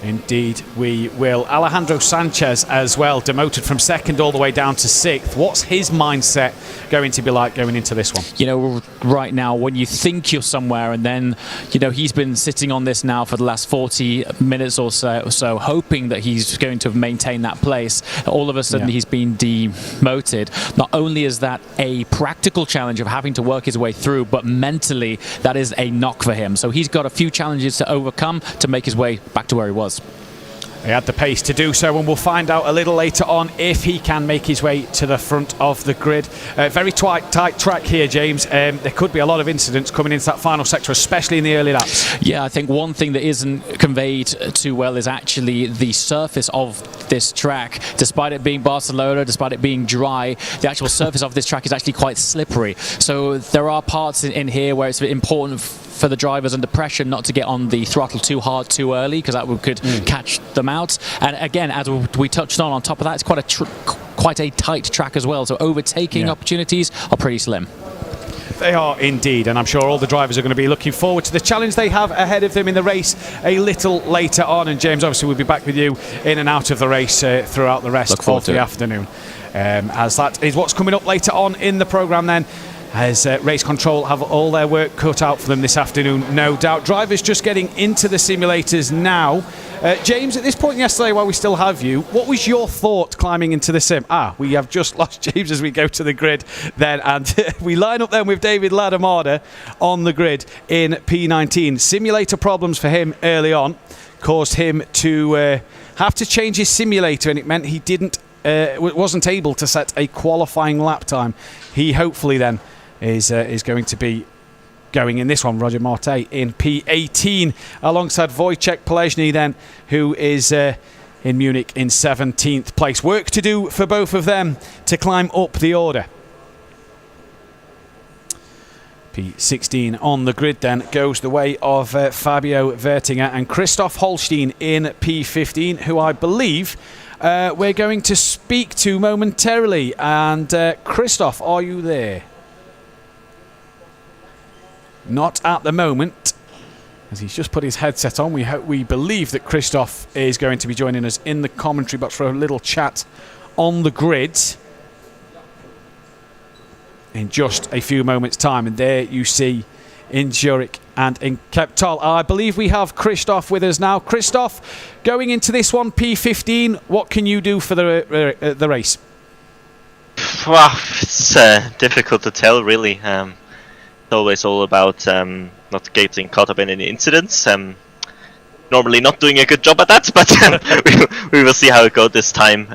Indeed, we will. Alejandro Sanchez as well, demoted from 2nd all the way down to 6th. What's his mindset going to be like going into this one? You know, right now, when you think you're somewhere and then, you know, he's been sitting on this now for the last 40 minutes or so, hoping that he's going to maintain that place. All of a sudden, he's been demoted. Not only is that a practical challenge of having to work his way through, but mentally, that is a knock for him. So he's got a few challenges to overcome to make his way back to where he was. He had the pace to do so, and we'll find out a little later on if he can make his way to the front of the grid. Very tight track here, James. There could be a lot of incidents coming into that final sector, especially in the early laps. Yeah, I think one thing that isn't conveyed too well is actually the surface of this track. Despite it being Barcelona, despite it being dry, the actual surface of this track is actually quite slippery. So there are parts in here where it's important for the drivers under pressure not to get on the throttle too hard too early, because that could catch them out. And again, as we touched on top of that, it's quite a tight track as well, so overtaking opportunities are pretty slim. They are indeed, and I'm sure all the drivers are going to be looking forward to the challenge they have ahead of them in the race a little later on. And James, obviously we'll be back with you in and out of the race throughout the rest of the afternoon, as that is what's coming up later on in the programme then, as race control have all their work cut out for them this afternoon, no doubt. Drivers just getting into the simulators now. James, at this point yesterday, while we still have you, what was your thought climbing into the sim? We have just lost James as we go to the grid then, and we line up then with David Ladamada on the grid in P19. Simulator problems for him early on caused him to have to change his simulator, and it meant he wasn't able to set a qualifying lap time. He hopefully then is going to be going in this one. Roger Marte in P18 alongside Wojciech Polezny then, who is in Munich in 17th place. Work to do for both of them to climb up the order. P16 on the grid then goes the way of Fabio Vertinger and Christoph Holstein in P15, who I believe we're going to speak to momentarily. And Christoph, are you there? Not at the moment, as he's just put his headset on. We believe that Christoph is going to be joining us in the commentary box for a little chat on the grid in just a few moments' time. And there you see in Zurich and in Keptal. I believe we have Christoph with us now. Christoph, going into this one, P15, what can you do for the race? Well, it's difficult to tell, really. It's always all about not getting caught up in any incidents. Normally not doing a good job at that, but we will see how it goes this time.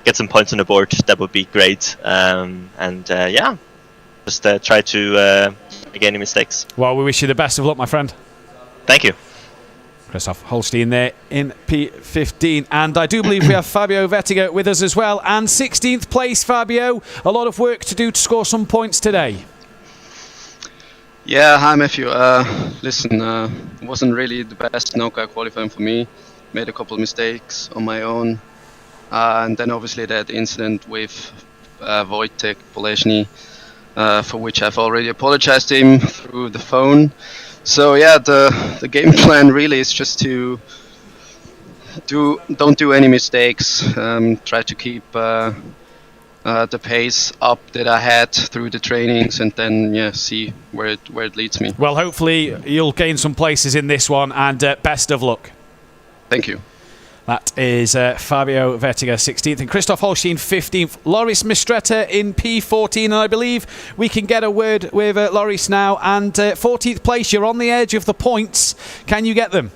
Get some points on the board, that would be great. Yeah, just try to make any mistakes. Well, we wish you the best of luck, my friend. Thank you. Christoph Holstein there in P15, and I do believe we have Fabio Vertiger with us as well. And 16th place, Fabio. A lot of work to do to score some points today. Yeah, hi Matthew. Listen, it wasn't really the best knockout qualifying for me. Made a couple of mistakes on my own. And then obviously that incident with Wojciech Polezny, for which I've already apologized to him through the phone. So yeah, the game plan really is just to don't do any mistakes. Try to keep the pace up that I had through the trainings, and then see where it leads me. Well, hopefully you'll gain some places in this one, and best of luck. Thank you. That is Fabio Vertiger 16th and Christoph Holstein 15th. Loris Mistretta in P14, and I believe we can get a word with Loris now. And 14th place, you're on the edge of the points. Can you get them?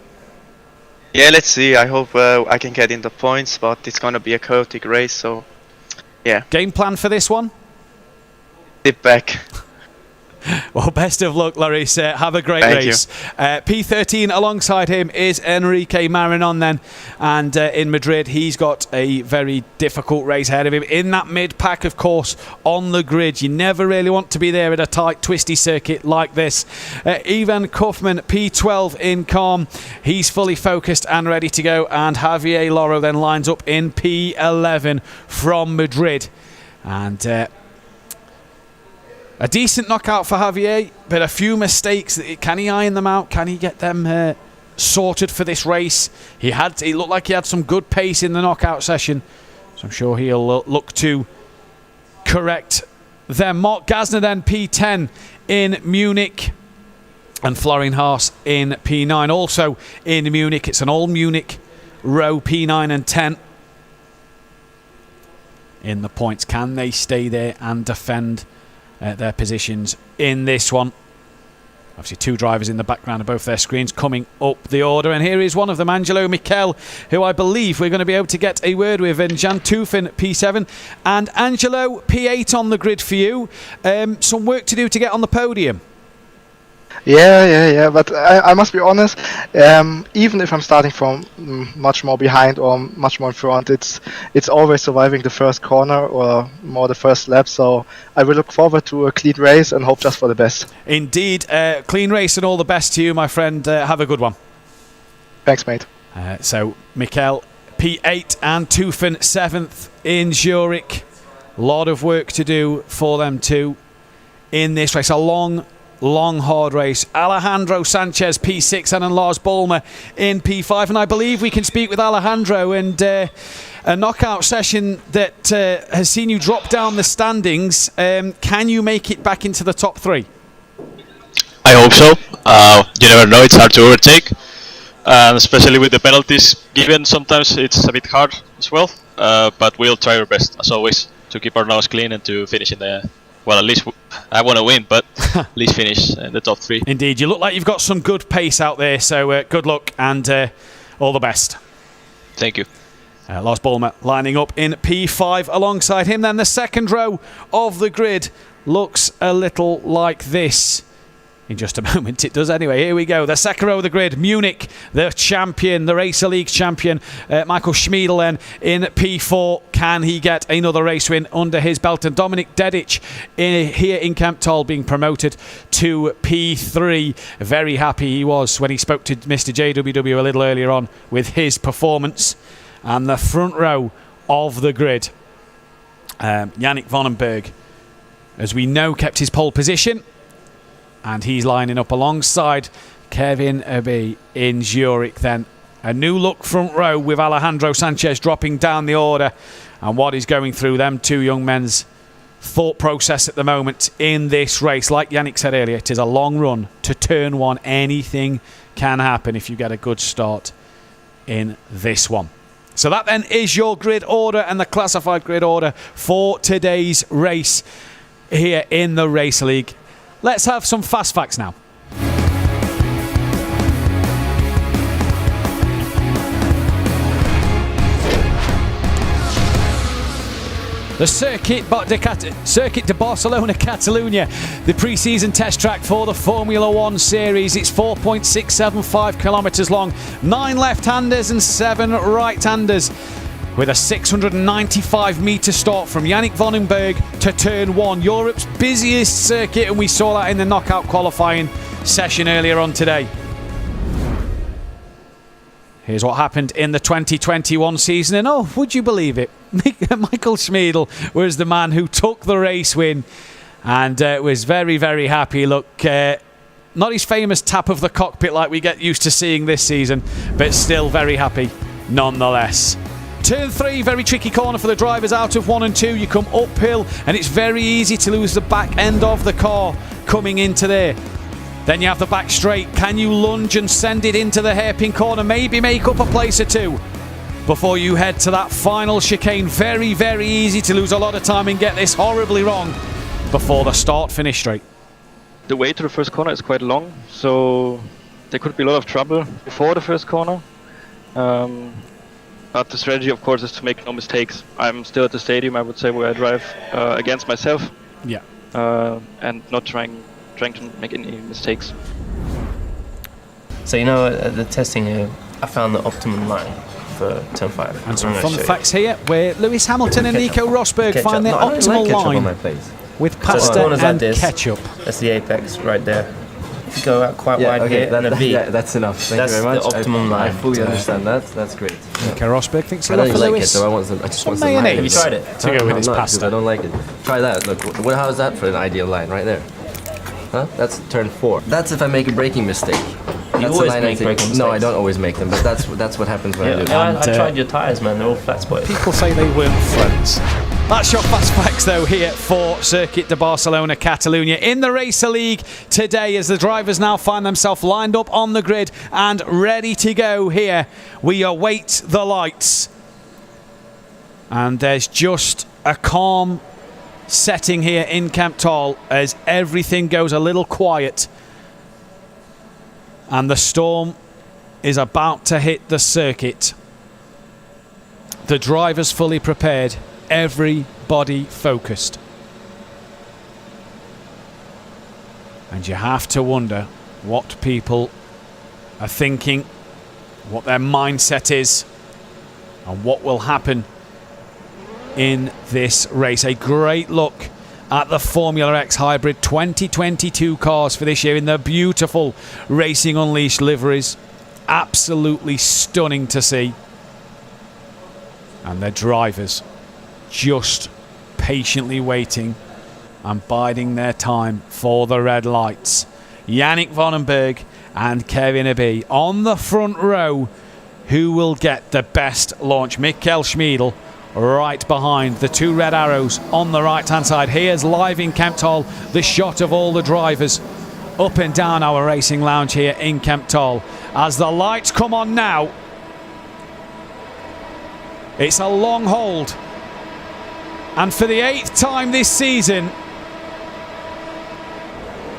Yeah, let's see. I hope I can get in the points, but it's going to be a chaotic race, so yeah. Game plan for this one? Sit back. Well, best of luck, Loris. Have a great Thank race. P13 alongside him is Enrique Marinon then. And in Madrid, he's got a very difficult race ahead of him. In that mid-pack, of course, on the grid. You never really want to be there at a tight, twisty circuit like this. Ivan Kaufman, P12 in calm. He's fully focused and ready to go. And Javier Loro then lines up in P11 from Madrid. And a decent knockout for Javier, but a few mistakes. Can he iron them out? Can he get them sorted for this race. He looked like he had some good pace in the knockout session, so I'm sure he'll look to correct them. Mark Gasner then P10 in Munich, and Florian Haas in P9 also in Munich. It's an all Munich row, P9 and 10 in the points. Can they stay there and defend their positions in this one? Obviously 2 drivers in the background of both their screens coming up the order, and here is one of them, Angelo Michel, who I believe we're going to be able to get a word with, and Jan Tufin P7 and Angelo P8 on the grid for you. Some work to do to get on the podium. Yeah, but I must be honest, even if I'm starting from much more behind or much more in front, it's always surviving the first corner or more the first lap, so I will look forward to a clean race and hope just for the best. Indeed, clean race and all the best to you, my friend. Have a good one. Thanks, mate. So, Mikel P8 and Tufin 7th in Zurich. A lot of work to do for them too in this race. A long, hard race. Alejandro Sanchez P6 and Lars Bolmer in P5, and I believe we can speak with Alejandro, and a knockout session that has seen you drop down the standings. Can you make it back into the top 3? I hope so. You never know, it's hard to overtake, especially with the penalties given. Sometimes it's a bit hard as well, but we'll try our best as always to keep our nose clean and to finish in the, well, at least I want to win, but at least finish in the top 3. Indeed, you look like you've got some good pace out there, so good luck and all the best. Thank you. Lars Bolmer lining up in P5 alongside him. Then the second row of the grid looks a little like this. In just a moment it does anyway. Here we go. The second row of the grid. Munich, the champion, the Racer League champion. Michael Schmiedel then in P4. Can he get another race win under his belt? And Dominik Dedic here in Kemptol being promoted to P3. Very happy he was when he spoke to Mr. JWW a little earlier on with his performance. And the front row of the grid. Yannick Vandenberg, as we know, kept his pole position. And he's lining up alongside Kevin Abbey in Zurich then. A new look front row with Alejandro Sanchez dropping down the order. And what is going through them 2 young men's thought process at the moment in this race. Like Yannick said earlier, it is a long run to turn 1. Anything can happen if you get a good start in this one. So that then is your grid order and the classified grid order for today's race here in the Race League. Let's have some fast facts now. The Circuit de Barcelona Catalunya, the pre-season test track for the Formula 1 series. It's 4.675 kilometres long, 9 left-handers and 7 right-handers, with a 695-metre start from Yannick Vandenberg to turn 1. Europe's busiest circuit, and we saw that in the knockout qualifying session earlier on today. Here's what happened in the 2021 season, and oh, would you believe it? Michael Schmiedel was the man who took the race win and was very, very happy. Look, not his famous tap of the cockpit like we get used to seeing this season, but still very happy nonetheless. Turn 3, very tricky corner for the drivers out of 1 and 2. You come uphill and it's very easy to lose the back end of the car coming into there. Then you have the back straight. Can you lunge and send it into the hairpin corner? Maybe make up a place or 2 before you head to that final chicane. Very, very easy to lose a lot of time and get this horribly wrong before the start-finish straight. The way to the first corner is quite long, so there could be a lot of trouble before the first corner. But the strategy, of course, is to make no mistakes. I'm still at the stadium, I would say, where I drive against myself. Yeah. And not trying to make any mistakes. So the testing here, I found the optimum line for turn 5. And some fun facts here, where Lewis Hamilton and Nico Rosberg find their optimal line with pasta and ketchup. That's the apex right there. If you go out quite wide here, then a V. Yeah, that's enough. Thank you very much. That's the optimum line. I fully understand that. That's great. Nico Rosberg thinks I don't like it, so I just want some mayonnaise. Have you tried it? To go with his pasta. I don't like it. Try that. Look, how is that for an ideal line right there? Huh? That's turn 4. That's if I make a braking mistake. that's always the line make breaking No, I mistakes. don't always make them, but that's what happens when I do. I tried your tyres, man. They're all flat spotted. People say they weren't friends. That's your fast facts, though, here for Circuit de Barcelona, Catalonia. In the Racer League today, as the drivers now find themselves lined up on the grid and ready to go here, we await the lights. And there's just a calm setting here in Kemptol as everything goes a little quiet. And the storm is about to hit the circuit. The drivers fully prepared. Everybody focused. And you have to wonder what people are thinking, what their mindset is, and what will happen in this race. A great look at the Formula X Hybrid 2022 cars for this year in the beautiful Racing Unleashed liveries. Absolutely stunning to see. And their drivers just patiently waiting and biding their time for the red lights. Yannick Vandenberg and Kevin Abbe on the front row. Who will get the best launch? Michael Schmiedl right behind the two red arrows on the right hand side. Here's live in Kemptol the shot of all the drivers up and down our racing lounge here in Kemptol as the lights come on now. It's a long hold, and for the 8th time this season,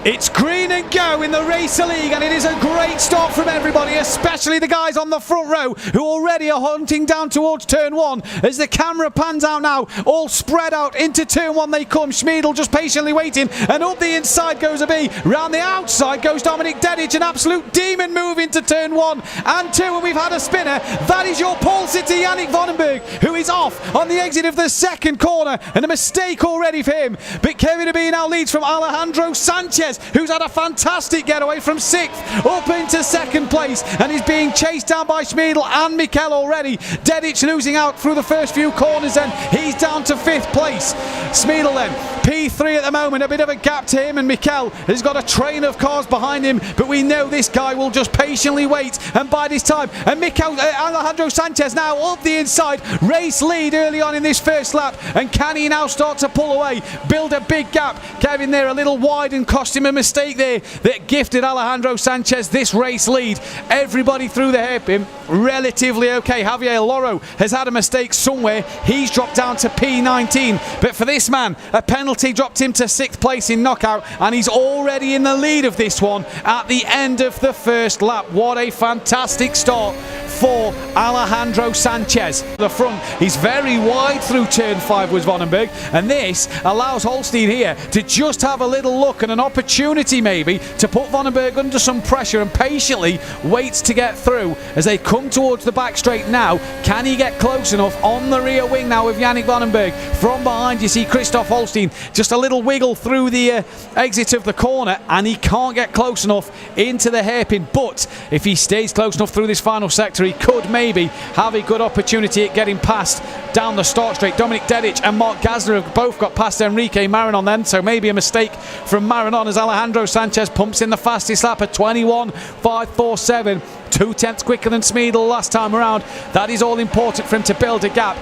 it's green and go in the Racer League, and it is a great start from everybody, especially the guys on the front row who already are hunting down towards turn 1. As the camera pans out now, all spread out into turn 1 they come. Schmiedl just patiently waiting, and up the inside goes Abbe. Round the outside goes Dominic Dedic, an absolute demon move into turn 1 and 2, and we've had a spinner. That is your pole sitter, Yannick Vandenberg, who is off on the exit of the second corner, and a mistake already for him. But Kevin Abbe now leads from Alejandro Sanchez, who's had a fantastic getaway from 6th up into 2nd place and is being chased down by Schmiedl and Mikel already. Dedic losing out through the first few corners, then he's down to 5th place. Schmiedl then P3 at the moment, a bit of a gap to him, and Mikel has got a train of cars behind him, but we know this guy will just patiently wait and bide his time. And Alejandro Sanchez now up the inside, race lead early on in this first lap, and can he now start to pull away, build a big gap? Kevin there a little wide and cost him a mistake there that gifted Alejandro Sanchez this race lead. Everybody through the hairpin relatively okay. Javier Loro has had a mistake somewhere, he's dropped down to P19, but for this man a penalty dropped him to 6th place in knockout, and he's already in the lead of this one at the end of the first lap. What a fantastic start for Alejandro Sanchez. The front, he's very wide through turn 5 with Vandenberg, and this allows Holstein here to just have a little look and an opportunity maybe to put Vandenberg under some pressure, and patiently waits to get through as they come towards the back straight now. Can he get close enough on the rear wing now with Yannick Vandenberg? From behind you see Christoph Holstein, just a little wiggle through the exit of the corner, and he can't get close enough into the hairpin, but if he stays close enough through this final sector, he could maybe have a good opportunity at getting past down the start straight. Dominic Dedic and Mark Gasner have both got past Enrique Marinon then, so maybe a mistake from Marinon as Alejandro Sanchez pumps in the fastest lap at 21.547, 2/10 quicker than Schmiedl last time around. That is all important for him to build a gap.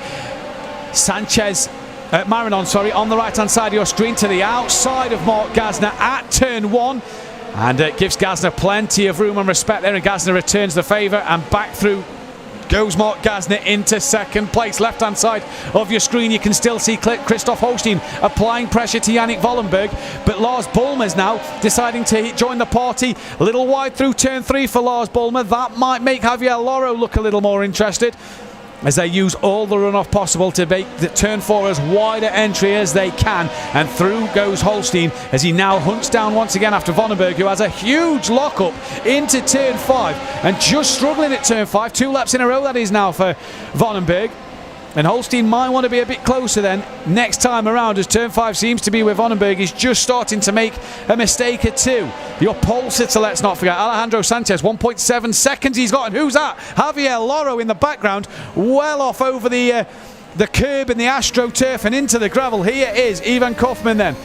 Marinon, on the right hand side of your screen to the outside of Mark Gasner at turn 1, and it gives Gasner plenty of room and respect there, and Gasner returns the favour, and back through goes Mark Gasner into 2nd place. Left hand side of your screen you can still see Christoph Holstein applying pressure to Yannick Vandenberg, but Lars Bulmer's now deciding to join the party. A little wide through turn 3 for Lars Bulmer. That might make Javier Loro look a little more interested, as they use all the runoff possible to make the turn 4 as wide an entry as they can, and through goes Holstein as he now hunts down once again after Vandenberg, who has a huge lockup into turn 5 and just struggling at turn 5. 2 laps in a row that is now for Vandenberg, and Holstein might want to be a bit closer then next time around, as turn 5 seems to be where Vandenberg is just starting to make a mistake or two. Your pole sitter, let's not forget, Alejandro Sanchez, 1.7 seconds he's got, and who's that? Javier Loro in the background, well off over the curb in the AstroTurf and into the gravel. Here is Ivan Kaufman then.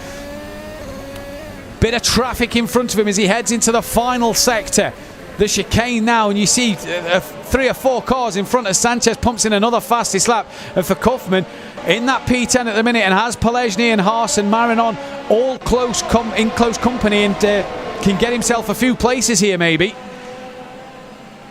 Bit of traffic in front of him as he heads into the final sector the chicane now, and you see 3 or 4 cars in front of Sanchez. Pumps in another fastest lap for Kaufman in that P10 at the minute, and has Polezny and Haas and Marinon all in close company, and can get himself a few places here maybe.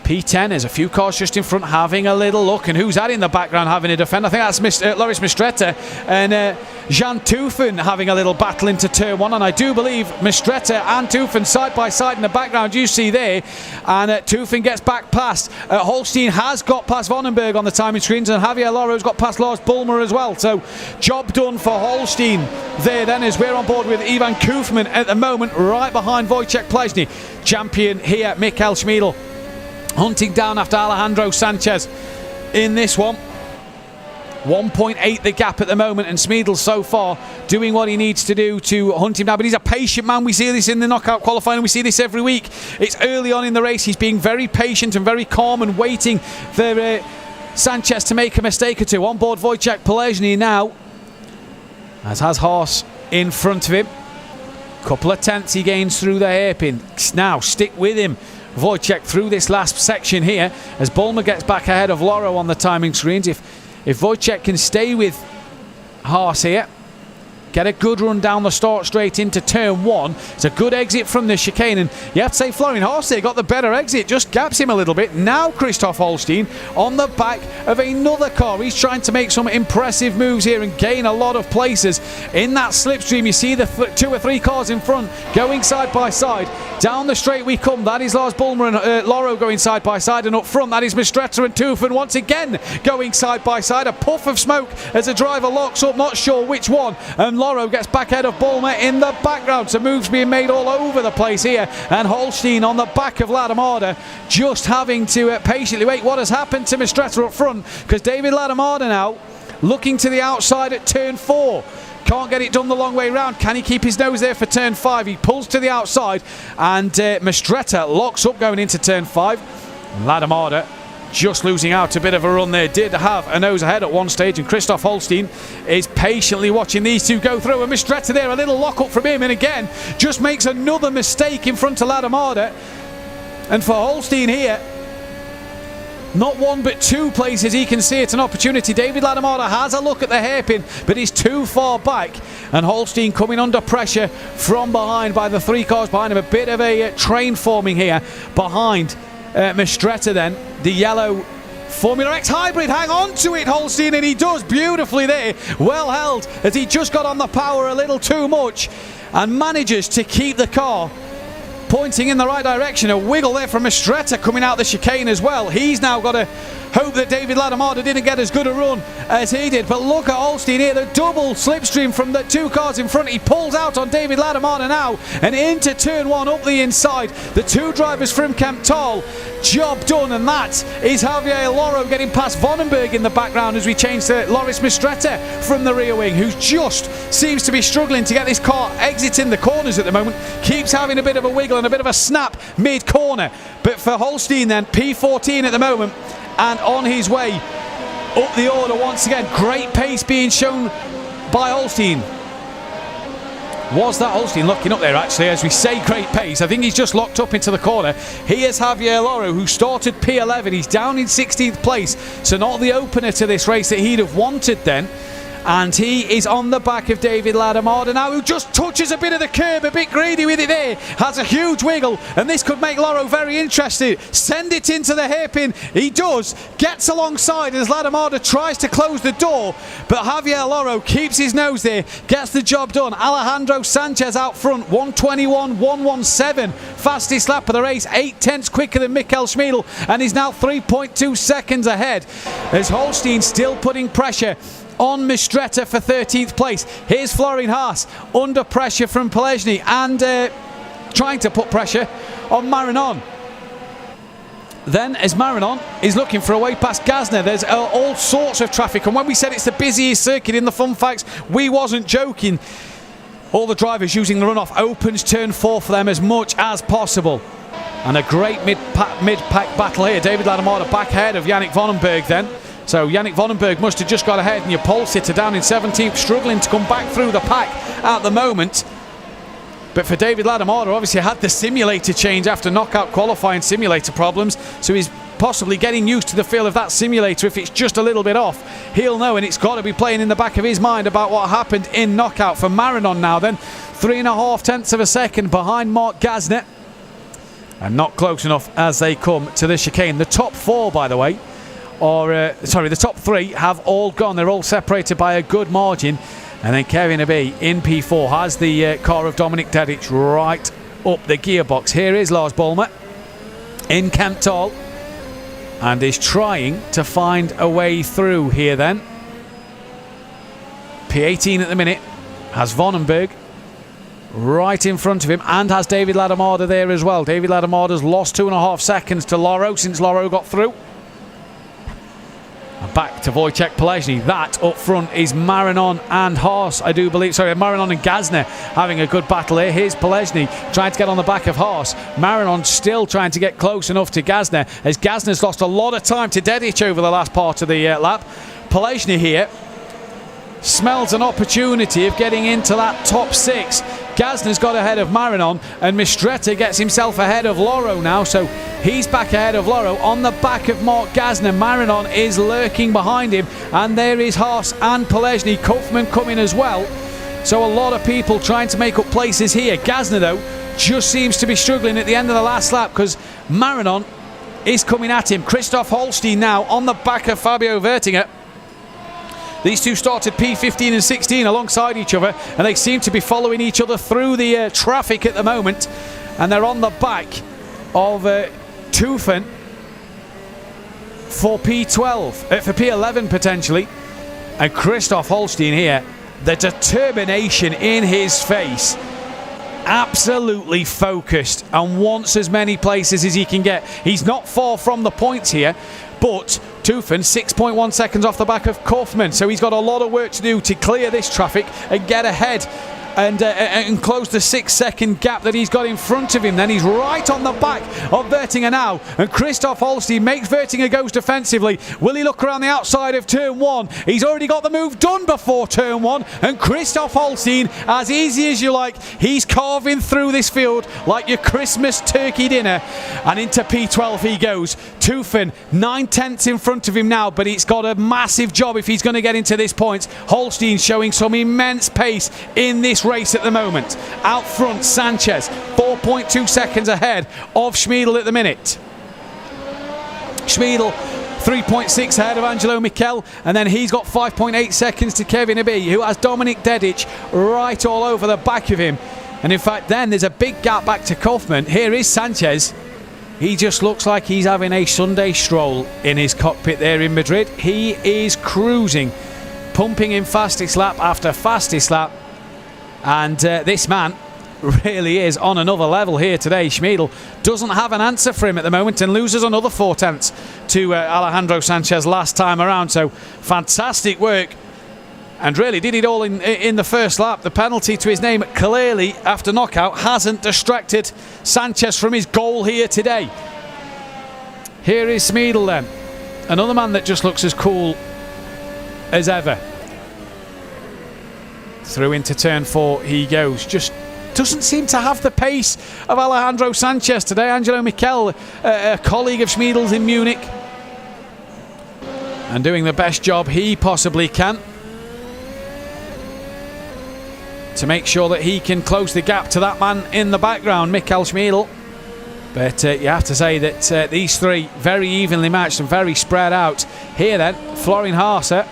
P10, there's a few cars just in front having a little look, and who's that in the background having a defend? I think that's Loris Mistretta and Jan Teufen having a little battle into turn 1, and I do believe Mistretta and Teufen side by side in the background you see there, and Teufen gets back past. Holstein has got past Vonenberg on the timing screens, and Javier Loro's got past Lars Bulmer as well, so job done for Holstein there then, as we're on board with Ivan Kufman at the moment, right behind Wojciech Polezny. Champion here, Michael Schmiedl, hunting down after Alejandro Sanchez in this one. 1.8 the gap at the moment, and Schmiedl so far doing what he needs to do to hunt him down, but he's a patient man. We see this in the knockout qualifying, we see this every week. It's early on in the race, he's being very patient and very calm and waiting for Sanchez to make a mistake or two. On board Wojciech Polezny now, as has Haas in front of him. Couple of tenths he gains through the hairpin. Now stick with him, Wojciech, through this last section here, as Bulmer gets back ahead of Loro on the timing screens. If Wojciech can stay with Haas here, get a good run down the start straight into turn 1. It's a good exit from the chicane, and you have to say Florian Haas there got the better exit, just gaps him a little bit. Now Christoph Holstein on the back of another car. He's trying to make some impressive moves here and gain a lot of places in that slipstream. You see the 2 or 3 cars in front going side by side. Down the straight we come. That is Lars Bulmer and Loro going side by side, and up front that is Mistretta and Teufen once again going side by side. A puff of smoke as the driver locks up, not sure which one, and Loro gets back ahead of Bulmer in the background. So moves being made all over the place here, and Holstein on the back of Ladomada just having to patiently wait what has happened to Mistretta up front, because David Ladomada now looking to the outside at turn 4. Can't get it done the long way round. Can he keep his nose there for turn 5? He pulls to the outside, and Mistretta locks up going into turn 5. Ladomada just losing out a bit of a run there. Did have a nose ahead at one stage, and Christoph Holstein is patiently watching these two go through, and Mistretta there, a little lock up from him, and again just makes another mistake in front of Ladomada. And for Holstein here, not 1 but 2 places he can see it an opportunity. David Ladomada has a look at the hairpin, but he's too far back, and Holstein coming under pressure from behind by the 3 cars behind him. A bit of a train forming here behind Mistretta then. The yellow Formula X hybrid, hang on to it Holstein, and he does beautifully there. Well held, as he just got on the power a little too much and manages to keep the car pointing in the right direction. A wiggle there from Mistretta coming out the chicane as well. He's now got to hope that David Ladomada didn't get as good a run as he did. But look at Holstein here, the double slipstream from the 2 cars in front. He pulls out on David Ladomada now, and into turn 1 up the inside. The 2 drivers from Kemptal, job done, and that is Javier Loro getting past Vonenberg in the background as we change to Loris Mistretta from the rear wing, who just seems to be struggling to get this car exiting the corners at the moment. Keeps having a bit of a wiggle and a bit of a snap mid-corner. But for Holstein then, P14 at the moment, and on his way up the order once again. Great pace being shown by Holstein. Was that Holstein looking up there actually? As we say, great pace. I think he's just locked up into the corner. Here's Javier Loro, who started P11. He's down in 16th place, so not the opener to this race that he'd have wanted then. And he is on the back of David Ladomada now, who just touches a bit of the curb, a bit greedy with it there, has a huge wiggle, and this could make Loro very interested. Send it into the hairpin, he does, gets alongside as Ladomada tries to close the door, but Javier Loro keeps his nose there, gets the job done. Alejandro Sanchez out front, 1:21.117, fastest lap of the race, 8 tenths quicker than Michael Schmiedl, and is now 3.2 seconds ahead, as Holstein still putting pressure on Mistretta for 13th place. Here's Florian Haas under pressure from Polezny and trying to put pressure on Marinon. Then as Marinon is looking for a way past Gazner, there's all sorts of traffic, and when we said it's the busiest circuit in the fun facts, we wasn't joking. All the drivers using the runoff opens turn 4 for them as much as possible. And a great mid-pack battle here. David Ladomada back ahead of Yannick Vonenberg then. So Yannick Vonenberg must have just got ahead, and your pole sitter down in 17th, struggling to come back through the pack at the moment. But for David Ladamada, obviously had the simulator change after knockout qualifying simulator problems, so he's possibly getting used to the feel of that simulator. If it's just a little bit off, he'll know, and it's got to be playing in the back of his mind about what happened in knockout. For Marinon now then, 3.5 tenths of a second behind Mark Gasner, and not close enough as they come to the chicane. The top 4, by the way, the top 3 have all gone. They're all separated by a good margin. And then Kevin Abbey in P4 has the car of Dominic Dedic right up the gearbox. Here is Lars Bolmer in Kemptall and is trying to find a way through here then. P18 at the minute has Vonenberg right in front of him and has David Ladamada there as well. David Ladamada's lost 2.5 seconds to Loro since Loro got through. Back to Wojciech Polezny. That up front is Marinon and Haas, I do believe. Sorry, Marinon and Gasner having a good battle here. Here's Polezny trying to get on the back of Haas. Marinon still trying to get close enough to Gasner, as Gasner's lost a lot of time to Dedic over the last part of the lap. Polezny here smells an opportunity of getting into that top 6. Gasner's got ahead of Marinon, and Mistretta gets himself ahead of Loro now, so he's back ahead of Loro on the back of Mark Gasner. Marinon is lurking behind him, and there is Haas and Polezny. Kaufman coming as well, so a lot of people trying to make up places here. Gasner though just seems to be struggling at the end of the last lap because Marinon is coming at him. Christoph Holstein now on the back of Fabio Vertinger. These two started P15 and 16 alongside each other, and they seem to be following each other through the traffic at the moment, and they're on the back of Tufen for P12, for P11 potentially. And Christoph Holstein here, the determination in his face, absolutely focused and wants as many places as he can get. He's not far from the points here, but Tufen 6.1 seconds off the back of Kaufman, so he's got a lot of work to do to clear this traffic and get ahead and close the 6-second gap that he's got in front of him. Then he's right on the back of Vertinger now, and Christoph Holstein makes Vertinger goes defensively. Will he look around the outside of turn 1? He's already got the move done before turn 1, and Christoph Holstein, as easy as you like, he's carving through this field like your Christmas turkey dinner, and into P12 he goes. Tufen 9 tenths in front of him now, but it's got a massive job if he's going to get into this point. Holstein showing some immense pace in this race at the moment. Out front, Sanchez 4.2 seconds ahead of Schmiedel at the minute. Schmiedel 3.6 ahead of Angelo Mikel, and then he's got 5.8 seconds to Kevin Abbey, who has Dominic Dedic right all over the back of him. And in fact then there's a big gap back to Kaufman. Here is Sanchez. He just looks like he's having a Sunday stroll in his cockpit there in Madrid. He is cruising, pumping in fastest lap after fastest lap. And this man really is on another level here today. Schmiedel doesn't have an answer for him at the moment and loses another 4 tenths to Alejandro Sanchez last time around. So fantastic work, and really did it all in the first lap. The penalty to his name clearly after knockout hasn't distracted Sanchez from his goal here today. Here is Schmiedel then, another man that just looks as cool as ever. Through into turn 4 he goes. Just doesn't seem to have the pace of Alejandro Sanchez today. Angelo Mikel, a colleague of Schmiedel's in Munich, and doing the best job he possibly can to make sure that he can close the gap to that man in the background, Michael Schmiedel. But you have to say that these three very evenly matched and very spread out. Here then, Florian Haase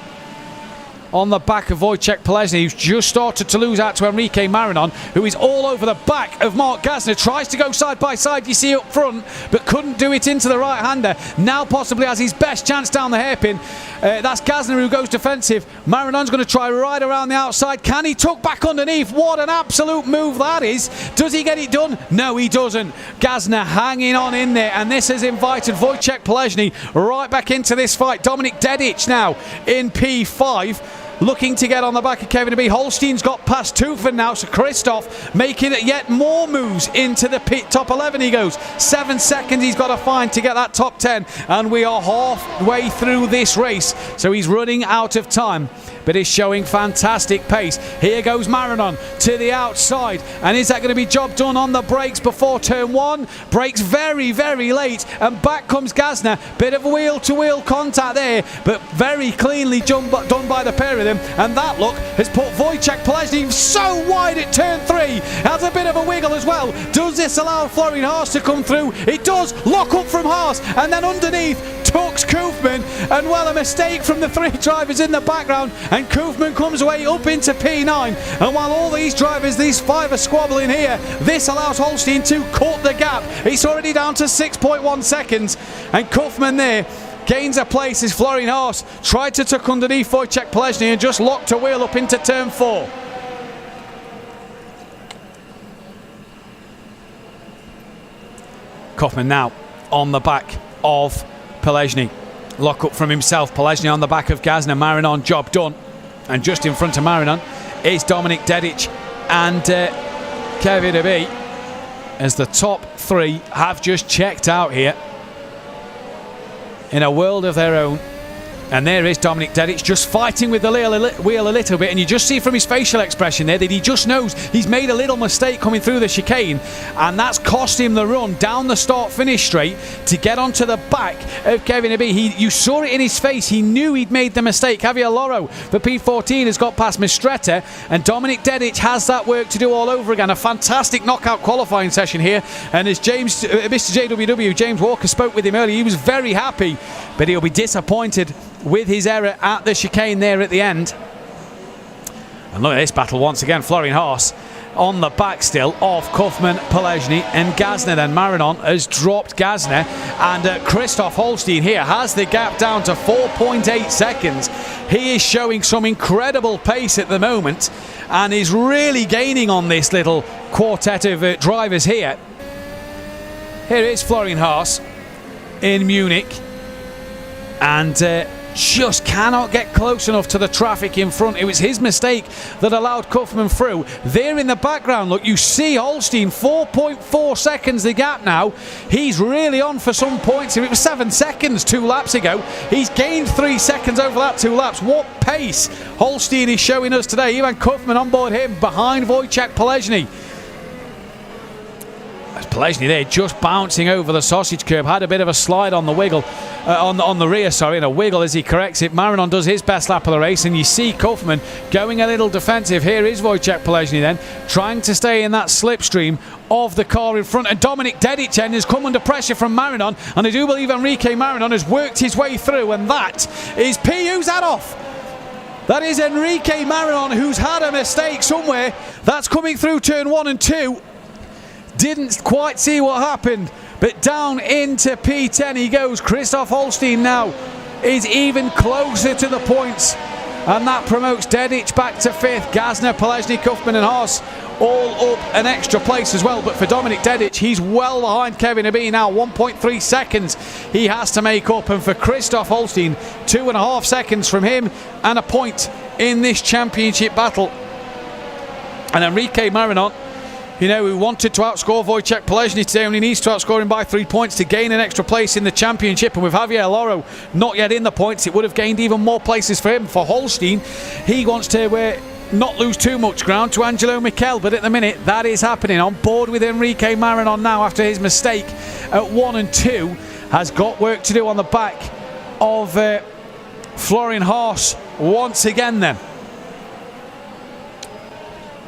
on the back of Wojciech Polezny, who's just started to lose out to Enrique Marinon, who is all over the back of Mark Gasner. Tries to go side by side, you see up front, but couldn't do it into the right-hander. Now possibly has his best chance down the hairpin. That's Gasner who goes defensive. Marinon's going to try right around the outside. Can he tuck back underneath? What an absolute move that is. Does he get it done? No, he doesn't. Gasner hanging on in there, and this has invited Wojciech Polezny right back into this fight. Dominic Dedic now in P5. Looking to get on the back of Kevin Abbey. Holstein's got past Tufen now, so Christoph making it yet more moves into the top 11 he goes. 7 seconds he's got to find to get that top 10, and we are halfway through this race, so he's running out of time. but is showing fantastic pace. Here goes Marinon to the outside, and is that going to be job done on the brakes before turn 1? Brakes very, very late, and back comes Gazner. Bit of wheel-to-wheel contact there, but very cleanly done by the pair of them, and that look has put Wojciech Polezny so wide at turn 3. Has a bit of a wiggle as well. Does this allow Florian Haas to come through? It does. Lock up from Haas, and then underneath tucks Koofman, and well, a mistake from the 3 drivers in the background, and Koofman comes away up into P9. And while all these drivers, these 5 are squabbling here, this allows Holstein to cut the gap. It's already down to 6.1 seconds, and Koofman there gains a place as Florian Haas tried to tuck underneath Wojciech Polezny and just locked a wheel up into turn 4. Koofman now on the back of Polezny. Lock up from himself. Polezny on the back of Gazner. Marinon, job done. And just in front of Marinon is Dominik Dedic and Kevin Abbey, as the top 3 have just checked out here in a world of their own. And there is Dominik Dedic just fighting with the wheel a little bit, and you just see from his facial expression there that he just knows he's made a little mistake coming through the chicane, and that's cost him the run down the start-finish straight to get onto the back of Kevin Abbey. You saw it in his face. He knew he'd made the mistake. Javier Loro for P14 has got past Mistretta, and Dominik Dedic has that work to do all over again. A fantastic knockout qualifying session here, and as Mr. JWW, James Walker, spoke with him earlier, he was very happy, but he'll be disappointed with his error at the chicane there at the end. And look at this battle once again. Florian Haas on the back still of Koofman, Polezny and Gazner. Then Marinon has dropped Gazner, and Christoph Holstein here has the gap down to 4.8 seconds. He is showing some incredible pace at the moment and is really gaining on this little quartet of drivers here. Here is Florian Haas in Munich, and just cannot get close enough to the traffic in front. It was his mistake that allowed Koofman through. There in the background, look, you see Holstein 4.4 seconds the gap now. He's really on for some points here. It was 7 seconds 2 laps ago. He's gained 3 seconds over that 2 laps. What pace Holstein is showing us today. Ivan Koofman on board him behind Wojciech Polezny. Polezny there just bouncing over the sausage curb, had a bit of a slide on the wiggle, on the rear, sorry, and a wiggle as he corrects it. Marinon does his best lap of the race, and you see Koofman going a little defensive. Here is Wojciech Polezny then, trying to stay in that slipstream of the car in front, and Dominik Dedic has come under pressure from Marinon, and I do believe Enrique Marinon has worked his way through, and that is P.U. Zadov. That is Enrique Marinon, who's had a mistake somewhere. That's coming through turn 1 and 2. Didn't quite see what happened, but down into P10 he goes. Christoph Holstein now is even closer to the points, and that promotes Dedic back to 5th. Gazner, Polezny, Koofman and Haas all up an extra place as well, but for Dominik Dedic, he's well behind Kevin Abbey now. 1.3 seconds he has to make up, and for Christoph Holstein, 2.5 seconds from him and a point in this championship battle. And Enrique Marinon, you know, who wanted to outscore Wojciech Polezny today, only needs to outscore him by 3 points to gain an extra place in the championship. And with Javier Loro not yet in the points, it would have gained even more places for him. For Holstein, he wants to not lose too much ground to Angelo Michel, but at the minute that is happening. On board with Enrique Marinon now after his mistake at 1 and 2, has got work to do on the back of Florian Haas once again then.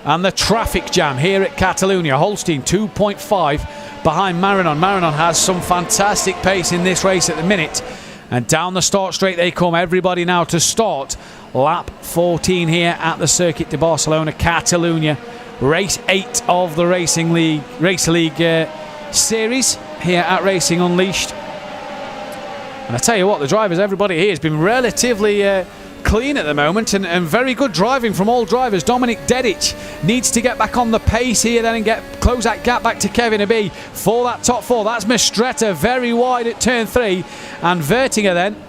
And the traffic jam here at Catalonia. Holstein 2.5 behind Marinon. Marinon has some fantastic pace in this race at the minute. And down the start straight they come. Everybody now to start lap 14 here at the Circuit de Barcelona, Catalonia. Race 8 of the Race League series here at Racing Unleashed. And I tell you what, the drivers, everybody here has been relatively clean at the moment, and very good driving from all drivers. Dominik Dedic needs to get back on the pace here then and close that gap back to Kevin Abbey for that top 4. That's Mistretta very wide at turn 3, and Vertinger then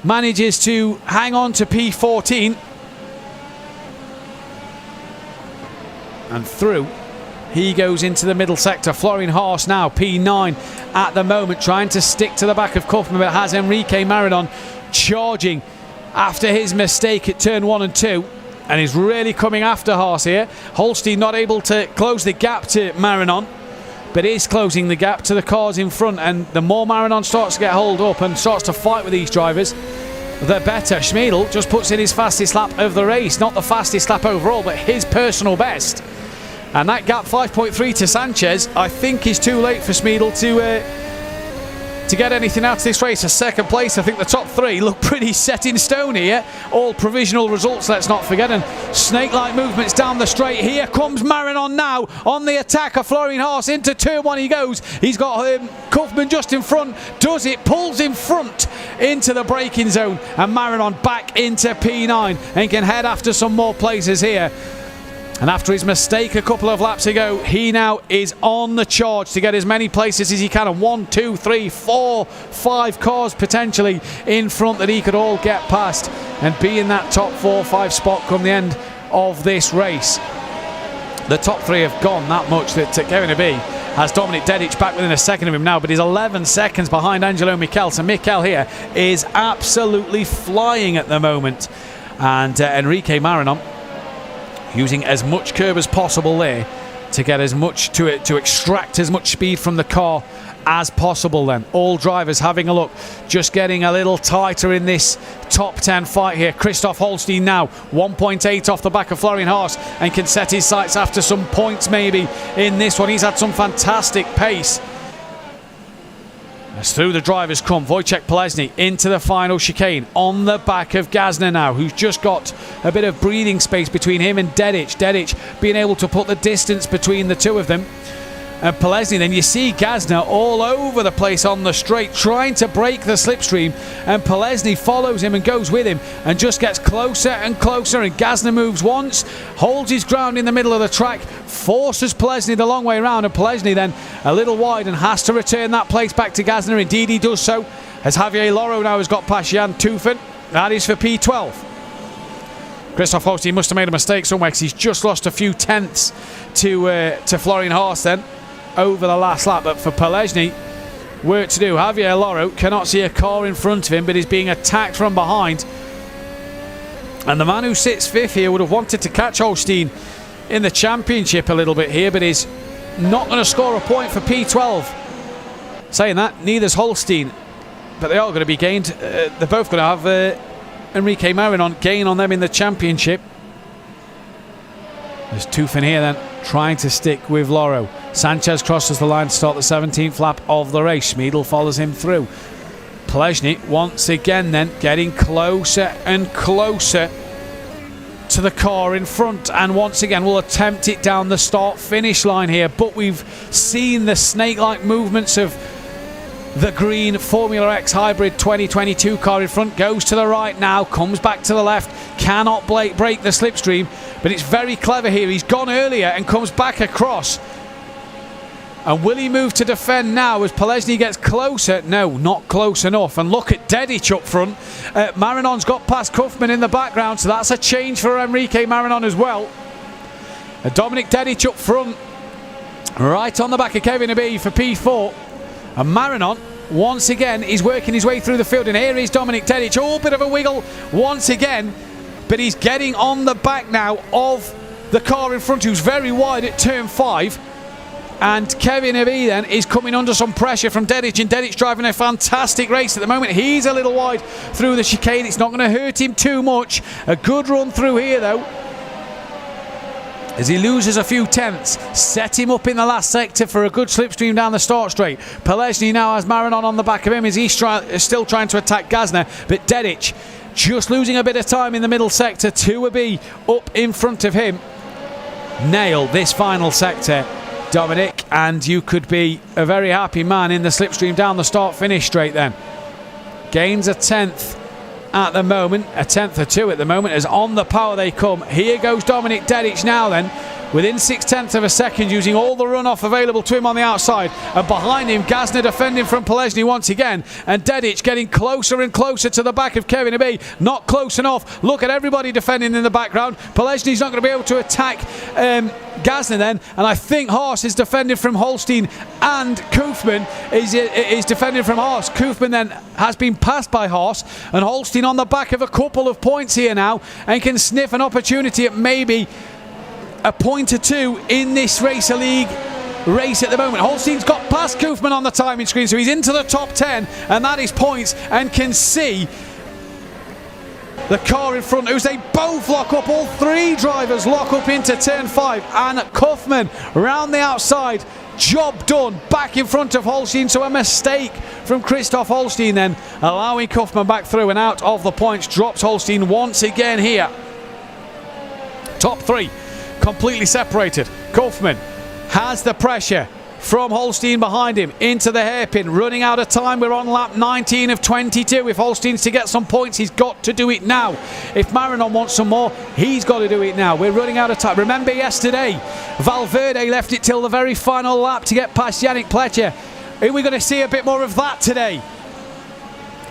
manages to hang on to P14 and through he goes into the middle sector. Florian Haas now P9 at the moment, trying to stick to the back of Koofman, but has Enrique Marinon charging after his mistake at turn 1 and 2, and is really coming after Haas here. Holstein not able to close the gap to Marinon, but is closing the gap to the cars in front, and the more Marinon starts to get hold up and starts to fight with these drivers, the better. Schmiedl just puts in his fastest lap of the race, not the fastest lap overall, but his personal best. And that gap 5.3 to Sanchez, I think is too late for Schmiedl to get anything out of this race. A second place, I think the top 3 look pretty set in stone here. All provisional results, let's not forget. And snake-like movements down the straight. Here comes Marinon now on the attack of Florian Haas. Into turn 1 he goes. He's got Kaufman just in front. Does it, pulls in front into the braking zone. And Marinon back into P9 and can head after some more places here. And after his mistake a couple of laps ago, he now is on the charge to get as many places as he can. And 1, 2, 3, 4, 5 cars potentially in front that he could all get past and be in that top 4 or 5 spot come the end of this race. The top 3 have gone that much that Kevin Abbey has Dominic Dedic back within a second of him now, but he's 11 seconds behind Angelo Mikel. So Mikel here is absolutely flying at the moment. And Enrique Marinon using as much curb as possible there to get as much to extract as much speed from the car as possible. Then all drivers having a look, just getting a little tighter in this top 10 fight here. Christoph Holstein now 1.8 off the back of Florian Haas and can set his sights after some points maybe in this one. He's had some fantastic pace. As through the drivers come, Wojciech Polesny into the final chicane on the back of Gazner now, who's just got a bit of breathing space between him and Dedic. Dedic being able to put the distance between the two of them. And Polesny, then you see Gazner all over the place on the straight trying to break the slipstream, and Polesny follows him and goes with him and just gets closer and closer, and Gazner moves once, holds his ground in the middle of the track, forces Polesny the long way around, and Polesny then a little wide and has to return that place back to Gazner. Indeed he does so, as Javier Loro now has got past Jan Tufen. That is for P12. Christoph Holstein must have made a mistake somewhere because he's just lost a few tenths to Florian Haas then over the last lap. But for Polesny, work to do. Javier Loro cannot see a car in front of him, but is being attacked from behind. And the man who sits 5th here would have wanted to catch Holstein in the championship a little bit here, but is not going to score a point for P12. Saying that, neither's Holstein, but they are going to be gained. They're both going to have Enrique Marinon gain on them in the championship. There's Tufen here then, trying to stick with Loro. Sanchez crosses the line to start the 17th lap of the race. Schmiedl follows him through. Polesny once again then getting closer and closer to the car in front, and once again will attempt it down the start-finish line here. But we've seen the snake-like movements of the green Formula X Hybrid 2022 car in front. Goes to the right now, comes back to the left, cannot break the slipstream, but it's very clever here. He's gone earlier and comes back across. And will he move to defend now as Polesny gets closer? No, not close enough. And look at Dedic up front. Marinon's got past Kaufman in the background, so that's a change for Enrique Marinon as well. Dominic Dedic up front, right on the back of Kevin Abbey for P4. And Marinon, once again, is working his way through the field. And here is Dominic Dedic. Oh, bit of a wiggle once again. But he's getting on the back now of the car in front, who's very wide at turn 5. And Kevin Abbey then is coming under some pressure from Dedic, and Dedic's driving a fantastic race at the moment. He's a little wide through the chicane. It's not going to hurt him too much. A good run through here though, as he loses a few tenths. Set him up in the last sector for a good slipstream down the start straight. Polesny now has Marinon on the back of him as he's still trying to attack Gazner, but Dedic just losing a bit of time in the middle sector. To Abbey up in front of him. Nail this final sector, Dominic, and you could be a very happy man in the slipstream down the start-finish straight then. Gains a tenth at the moment, a tenth or two at the moment, as on the power they come. Here goes Dominic Dedic now then, within 0.6 of a second, using all the runoff available to him on the outside. And behind him, Gazner defending from Polesny once again. And Dedic getting closer and closer to the back of Kevin Abbey. Not close enough. Look at everybody defending in the background. Polesny's not going to be able to attack Gazner then, and I think Haas is defending from Holstein, and Koofman is defending from Haas. Koofman then has been passed by Haas, and Holstein on the back of a couple of points here now, and can sniff an opportunity at maybe a point or two in this Racer League race at the moment. Holstein's got past Koofman on the timing screen, so he's into the top 10, and that is points, and can see the car in front, who's they both lock up. All three drivers lock up into turn 5, and Koofman round the outside. Job done back in front of Holstein, so a mistake from Christoph Holstein then, allowing Koofman back through and out of the points. Drops Holstein once again here. Top 3 completely separated. Koofman has the pressure from Holstein behind him into the hairpin, running out of time. We're on lap 19 of 22. If Holstein's to get some points, he's got to do it now. If Marinon wants some more, he's got to do it now. We're running out of time. Remember yesterday, Valverde left it till the very final lap to get past Yannick Pletcher. Are we going to see a bit more of that today?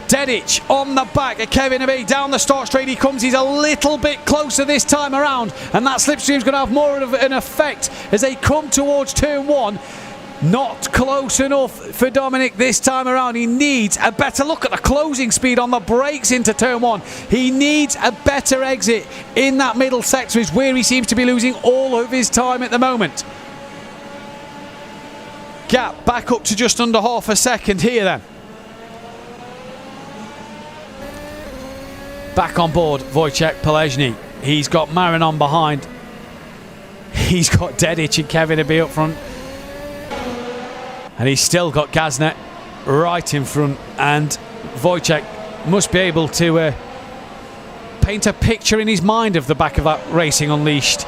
Dedic on the back of Kevin Abbey. Down the start straight he comes. He's a little bit closer this time around, and that slipstream's going to have more of an effect as they come towards turn 1. Not close enough for Dominic this time around. He needs a better look at the closing speed on the brakes into turn 1. He needs a better exit in that middle sector, is where he seems to be losing all of his time at the moment. Gap back up to just under half a second here then. Back on board, Wojciech Polezny. He's got Marinon behind. He's got Dedic and Kevin Abbey up front. And he's still got Gaznet right in front. And Wojciech must be able to paint a picture in his mind of the back of that Racing Unleashed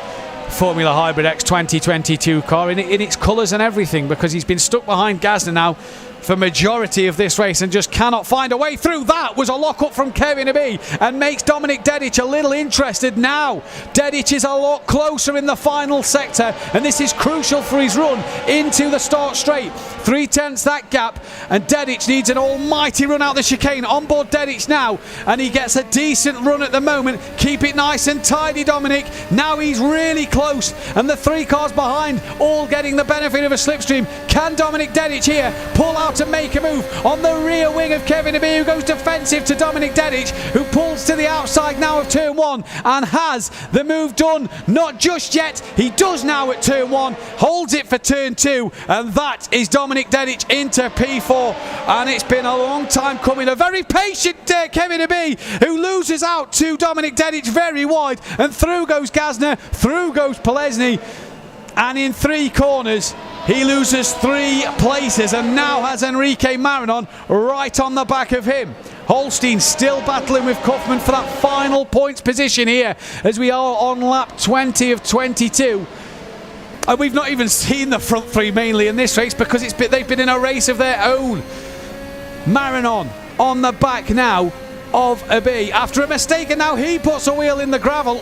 Formula Hybrid X 2022 car in its colours and everything, because he's been stuck behind Gaznet now for majority of this race and just cannot find a way through. That was a lock-up from Kevin Abbey and makes Dominic Dedic a little interested now. Dedic is a lot closer in the final sector, and this is crucial for his run into the start straight. 3/10 that gap, and Dedic needs an almighty run out the chicane. On board Dedic now, and he gets a decent run at the moment. Keep it nice and tidy, Dominic. Now he's really close, and the 3 cars behind all getting the benefit of a slipstream. Can Dominic Dedic here pull out to make a move on the rear wing of Kevin Abbey, who goes defensive to Dominic Dedic, who pulls to the outside now of turn 1 and has the move done? Not just yet, he does now at turn 1, holds it for turn 2, and that is Dominic Dedic into P4. And it's been a long time coming. A very patient Kevin Abbey, who loses out to Dominic Dedic very wide, and through goes Gazner, through goes Polezny, and in 3 corners he loses 3 places, and now has Enrique Marinon right on the back of him. Holstein still battling with Koofman for that final points position here, as we are on lap 20 of 22. And we've not even seen the front 3 mainly in this race, because they've been in a race of their own. Marinon on the back now of Abbey after a mistake, and now he puts a wheel in the gravel,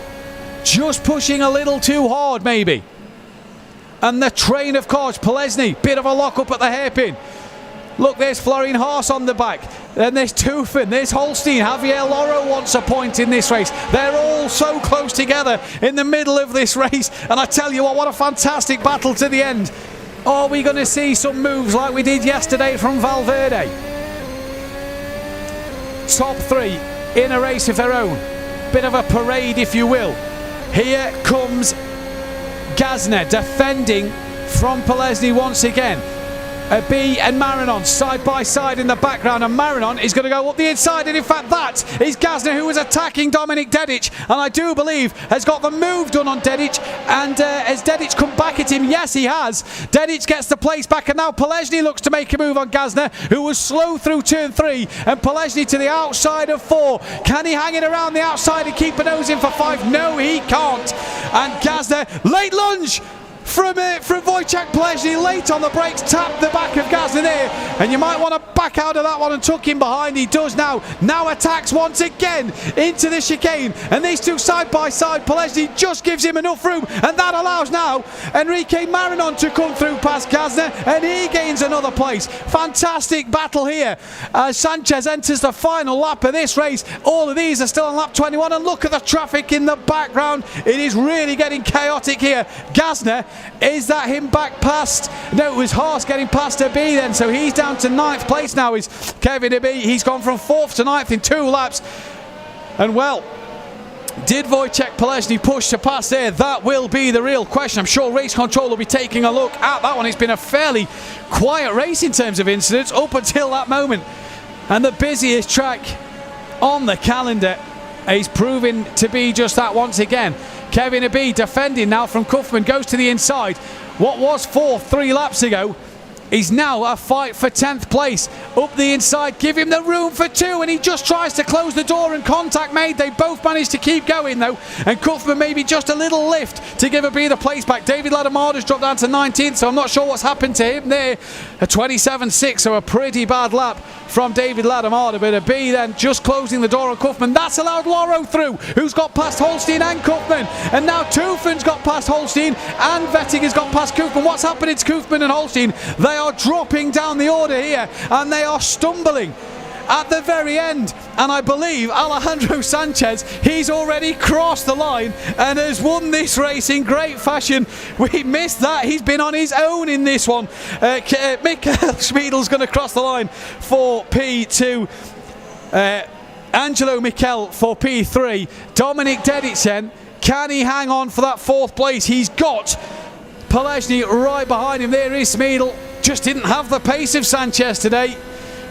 just pushing a little too hard maybe. And the train of cars, Polezny, bit of a lock-up at the hairpin. Look, there's Florian Haas on the back. Then there's Tufan, there's Holstein. Javier Loro wants a point in this race. They're all so close together in the middle of this race. And I tell you what a fantastic battle to the end. Are we going to see some moves like we did yesterday from Valverde? Top 3 in a race of their own. Bit of a parade, if you will. Here comes Gazner defending from Polezny once again. Abbey and Marinon side by side in the background, and Marinon is going to go up the inside, and in fact that is Gazner, who was attacking Dominic Dedic, and I do believe has got the move done on Dedic. And has Dedic come back at him? Yes, he has. Dedic gets the place back, and now Polezny looks to make a move on Gazner, who was slow through turn 3, and Polezny to the outside of 4. Can he hang it around the outside and keep a nose in for 5? No, he can't. And Gazner, late lunge from Wojciech Plesny late on the brakes, tapped the back of Gazna there, and you might want to back out of that one and tuck him behind. He does now attacks once again into the chicane, and these two side by side. Plesny just gives him enough room, and that allows now Enrique Marinon to come through past Gazna, and he gains another place. Fantastic battle here as Sanchez enters the final lap of this race. All of these are still on lap 21, and look at the traffic in the background. It is really getting chaotic here. Gazna, is that him back past? No, it was Haas getting past Abi then, so he's down to 9th place now. Is Kevin Abi. He's gone from 4th to 9th in 2 laps. And well, did Wojciech Plesny push to pass there? That will be the real question. I'm sure Race Control will be taking a look at that one. It's been a fairly quiet race in terms of incidents up until that moment. And the busiest track on the calendar is proving to be just that once again. Kevin Abi defending now from Kaufman, goes to the inside. What was 4th 3 laps ago is now a fight for 10th place. Up the inside, give him the room for 2, and he just tries to close the door, and contact made. They both managed to keep going though, and Kaufman maybe just a little lift to give Abi the place back. David Ladamada's dropped down to 19th, so I'm not sure what's happened to him there. A 27.6, so a pretty bad lap from David Ladamada, but Abi then just closing the door on Kaufman. That's allowed Loro through, who's got past Holstein and Kaufman, and now Tufen's got past Holstein, and Vetting has got past Kaufman. What's happening to Kaufman and Holstein? They are dropping down the order here, and they are stumbling at the very end, and I believe Alejandro Sanchez, he's already crossed the line and has won this race in great fashion. We missed that. He's been on his own in this one. Mikael Schmiedel's going to cross the line for P2. Angelo Mikel for P3. Dominic Dedicen, can he hang on for that 4th place? He's got Plesny right behind him. There is Schmiedel. Just didn't have the pace of Sanchez today,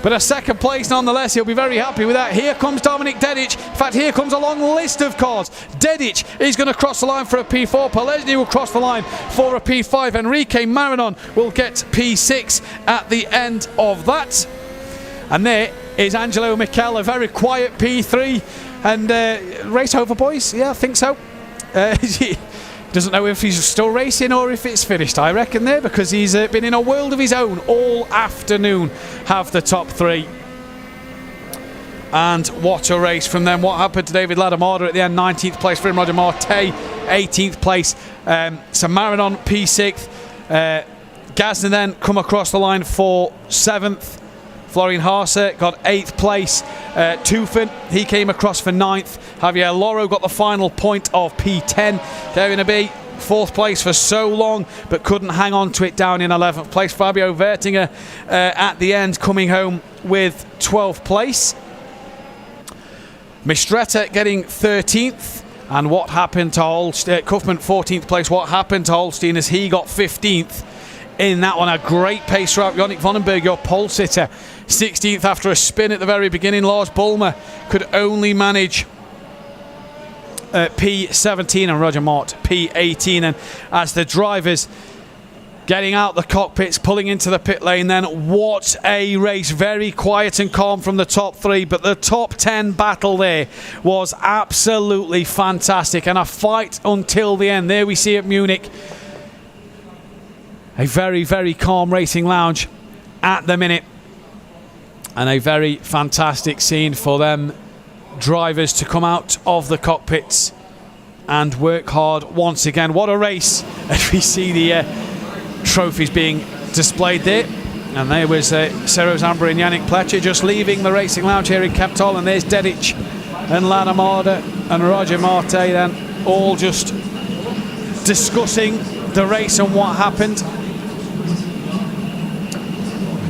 but a 2nd place nonetheless. He'll be very happy with that. Here comes Dominic Dedic. In fact, here comes a long list of cars. Dedic is going to cross the line for a P4. Plesny will cross the line for a P5. Enrique Marinon will get P6 at the end of that. And there is Angelo Mikel, a very quiet P3. And race over, boys? Yeah, I think so. Doesn't know if he's still racing or if it's finished, I reckon there, because he's been in a world of his own all afternoon. Have the top 3. And what a race from them. What happened to David Ladamada at the end? 19th place for him. Roger Marte, 18th place. So Marinon, P6th. Gazna then come across the line for 7th. Florian Haase got 8th place. Tufen, he came across for 9th. Javier Loro got the final point of P10. Kevin Abi, 4th place for so long, but couldn't hang on to it, down in 11th place. Fabio Vertinger at the end coming home with 12th place. Mistretta getting 13th. And what happened to Holstein? Kaufman 14th place. What happened to Holstein as he got 15th in that one? A great pace route. Yannick Vonenberg, your pole sitter, 16th after a spin at the very beginning. Lars Bulmer could only manage P17, and Roger Mort P18. And as the drivers getting out the cockpits, pulling into the pit lane, then what a race. Very quiet and calm from the top 3, but the top 10 battle there was absolutely fantastic, and a fight until the end. There we see at Munich a very, very calm racing lounge at the minute, and a very fantastic scene for them drivers to come out of the cockpits and work hard once again. What a race as we see the trophies being displayed there. And there was Sero Zambra and Yannick Pletcher just leaving the racing lounge here in Kemptol, and there's Dedic and Ladamada and Roger Marte then all just discussing the race and what happened.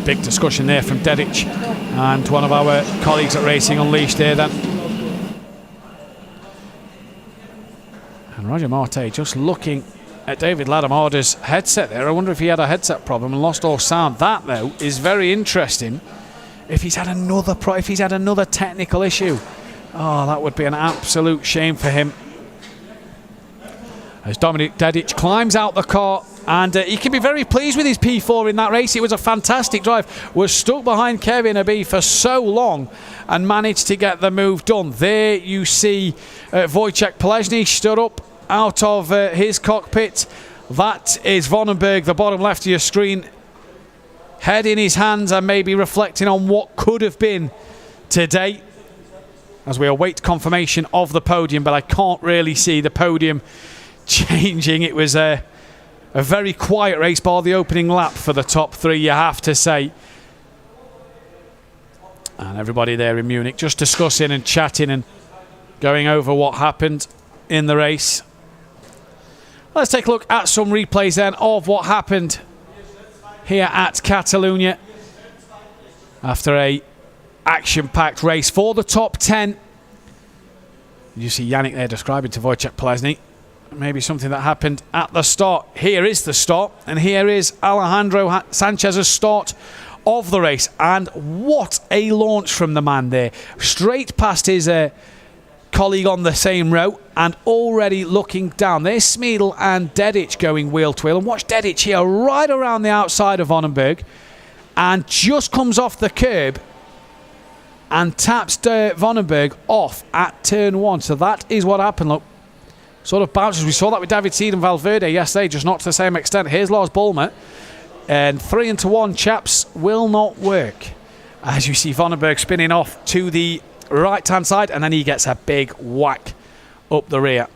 Big discussion there from Dedic and one of our colleagues at Racing Unleashed there then. And Roger Marte just looking at David Ladamada's headset there. I wonder if he had a headset problem and lost all sound. That though is very interesting. If he's had another technical issue, oh, that would be an absolute shame for him. As Dominic Dedic climbs out the car, and he can be very pleased with his P4 in that race. It was a fantastic drive. Was stuck behind Kevin Abi for so long and managed to get the move done. There you see Wojciech Plesny stood up out of his cockpit That is Vonenberg, the bottom left of your screen. Head in his hands and maybe reflecting on what could have been today as we await confirmation of the podium, but I can't really see the podium changing. It was a very quiet race bar the opening lap for the top three, you have to say. And everybody there in Munich just discussing and chatting and going over what happened in the race. Let's take a look at some replays then of what happened here at Catalonia after a action-packed race for the top 10. You see Yannick there describing to Wojciech Polesny maybe something that happened at the start. Here is the start, and here is Alejandro Sanchez's start of the race, and what a launch from the man there, straight past his colleague on the same row and already looking down. There's Smeedle and Dedic going wheel to wheel, and watch Dedic here right around the outside of Vonenberg and just comes off the curb and taps Vonenberg off at turn 1. So that is what happened. Look, sort of bounces. We saw that with David Seed and Valverde yesterday, just not to the same extent. Here's Lars Bulmer, and 3-1 chaps will not work. As you see Vonenberg spinning off to the right hand side, and then he gets a big whack up the rear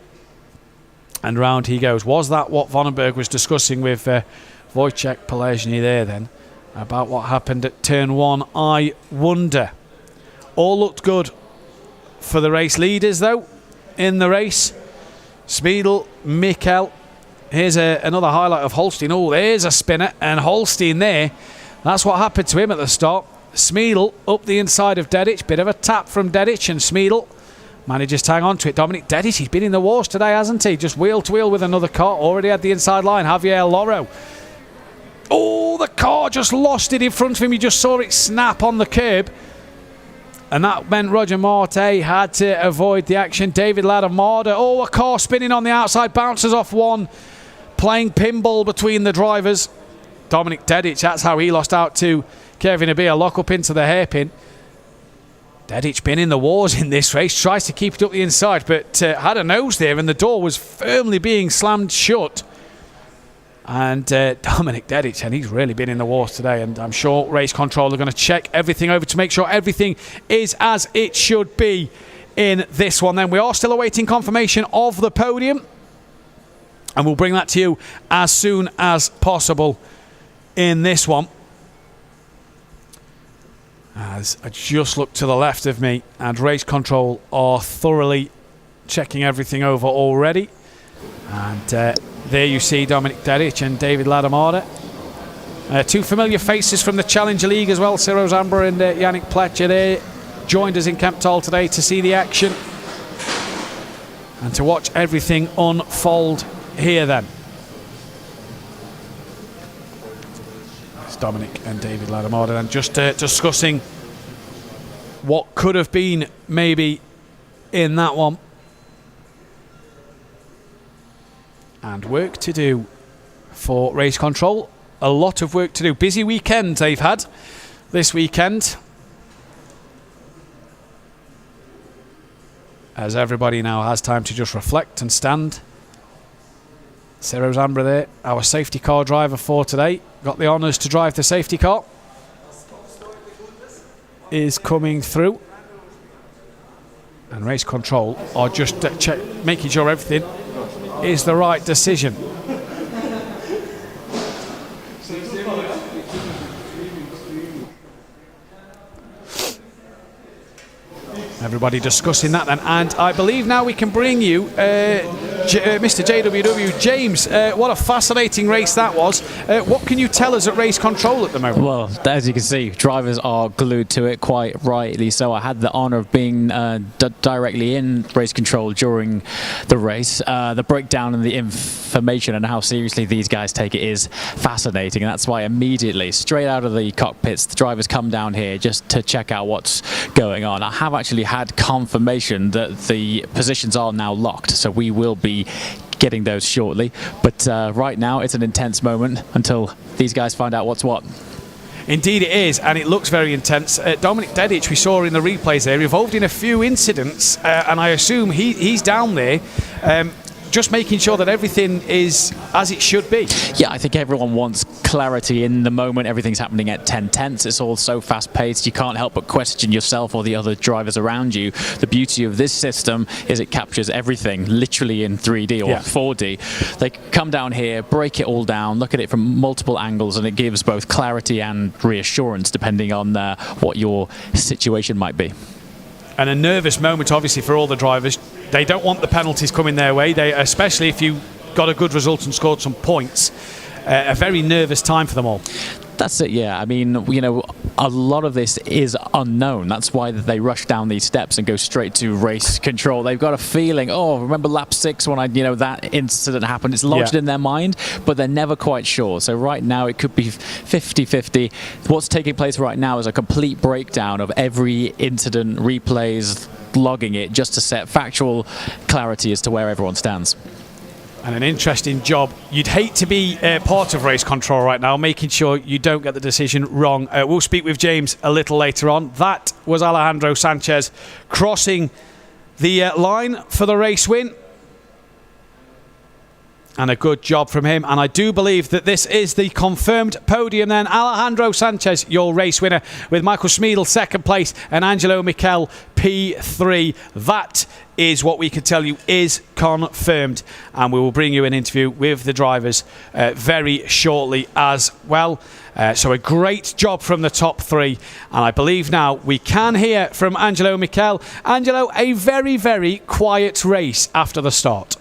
and round he goes. Was that what Vonenberg was discussing with Wojciech Polesny there then about what happened at turn 1? I wonder. All looked good for the race leaders though in the race. Smeedle, Mikkel. Here's another highlight of Holstein. Oh, there's a spinner, and Holstein there, that's what happened to him at the start. Smeedle up the inside of Dedic. Bit of a tap from Dedic, and Smeedle manages to hang on to it. Dominic Dedic, he's been in the wars today, hasn't he? Just wheel to wheel with another car. Already had the inside line. Javier Loro. Oh, the car just lost it in front of him. You just saw it snap on the curb. And that meant Roger Marte had to avoid the action. David Ladamada. Oh, a car spinning on the outside. Bounces off one. Playing pinball between the drivers. Dominic Dedic, that's how he lost out to Kevin Abia. Lock up into the hairpin. Dedic been in the wars in this race. Tries to keep it up the inside, but had a nose there, and the door was firmly being slammed shut. And Dominic Dedic, and he's really been in the wars today, and I'm sure race control are going to check everything over to make sure everything is as it should be in this one. Then we are still awaiting confirmation of the podium, and we'll bring that to you as soon as possible in this one. As I just look to the left of me, and race control are thoroughly checking everything over already. And there you see Dominic Dedic and David Ladamada. Two familiar faces from the Challenger League as well. Ciro Zambra and Yannick Pletcher there joined us in Kemptall today to see the action and to watch everything unfold here then. It's Dominic and David Ladamada, and just discussing what could have been maybe in that one. And work to do for race control. A lot of work to do. Busy weekend they've had this weekend, as everybody now has time to just reflect and stand. Ciro Zambra there, our safety car driver for today, got the honours to drive the safety car, is coming through. And race control are just making sure everything is the right decision. Everybody discussing that then, and I believe now we can bring you Mr. JWW. James, what a fascinating race that was. What can you tell us at race control at the moment? Well, as you can see, drivers are glued to it, quite rightly so. I had the honour of being directly in race control during the race. The breakdown and the information and how seriously these guys take it is fascinating, and that's why immediately, straight out of the cockpits, the drivers come down here just to check out what's going on. I have actually had confirmation that the positions are now locked, so we will be getting those shortly, but right now it's an intense moment until these guys find out what's what. Indeed it is, and it looks very intense. Dominic Dedic, we saw in the replays there, involved in a few incidents, and I assume he's down there. just making sure that everything is as it should be. Yeah, I think everyone wants clarity in the moment. Everything's happening at 10/10. It's all so fast-paced. You can't help but question yourself or the other drivers around you. The beauty of this system is it captures everything literally in 3D or 4D. They come down here, break it all down, look at it from multiple angles, and it gives both clarity and reassurance depending on what your situation might be. And a nervous moment, obviously, for all the drivers. They don't want the penalties coming their way, especially if you got a good result and scored some points. A very nervous time for them all. That's it, yeah. I mean, you know, a lot of this is unknown. That's why they rush down these steps and go straight to race control. They've got a feeling, oh, remember lap 6 when that incident happened? It's lodged in their mind, but they're never quite sure. So right now it could be 50-50. What's taking place right now is a complete breakdown of every incident, replays, logging it, just to set factual clarity as to where everyone stands. And an interesting job. You'd hate to be part of race control right now, making sure you don't get the decision wrong. We'll speak with James a little later on. That was Alejandro Sanchez crossing the line for the race win. And a good job from him. And I do believe that this is the confirmed podium then. Alejandro Sanchez, your race winner, with Michael Schmiedl second place and Angelo Michel P3. That is what we can tell you is confirmed. And we will bring you an interview with the drivers very shortly as well. So a great job from the top 3. And I believe now we can hear from Angelo Michel. Angelo, a very, very quiet race after the start.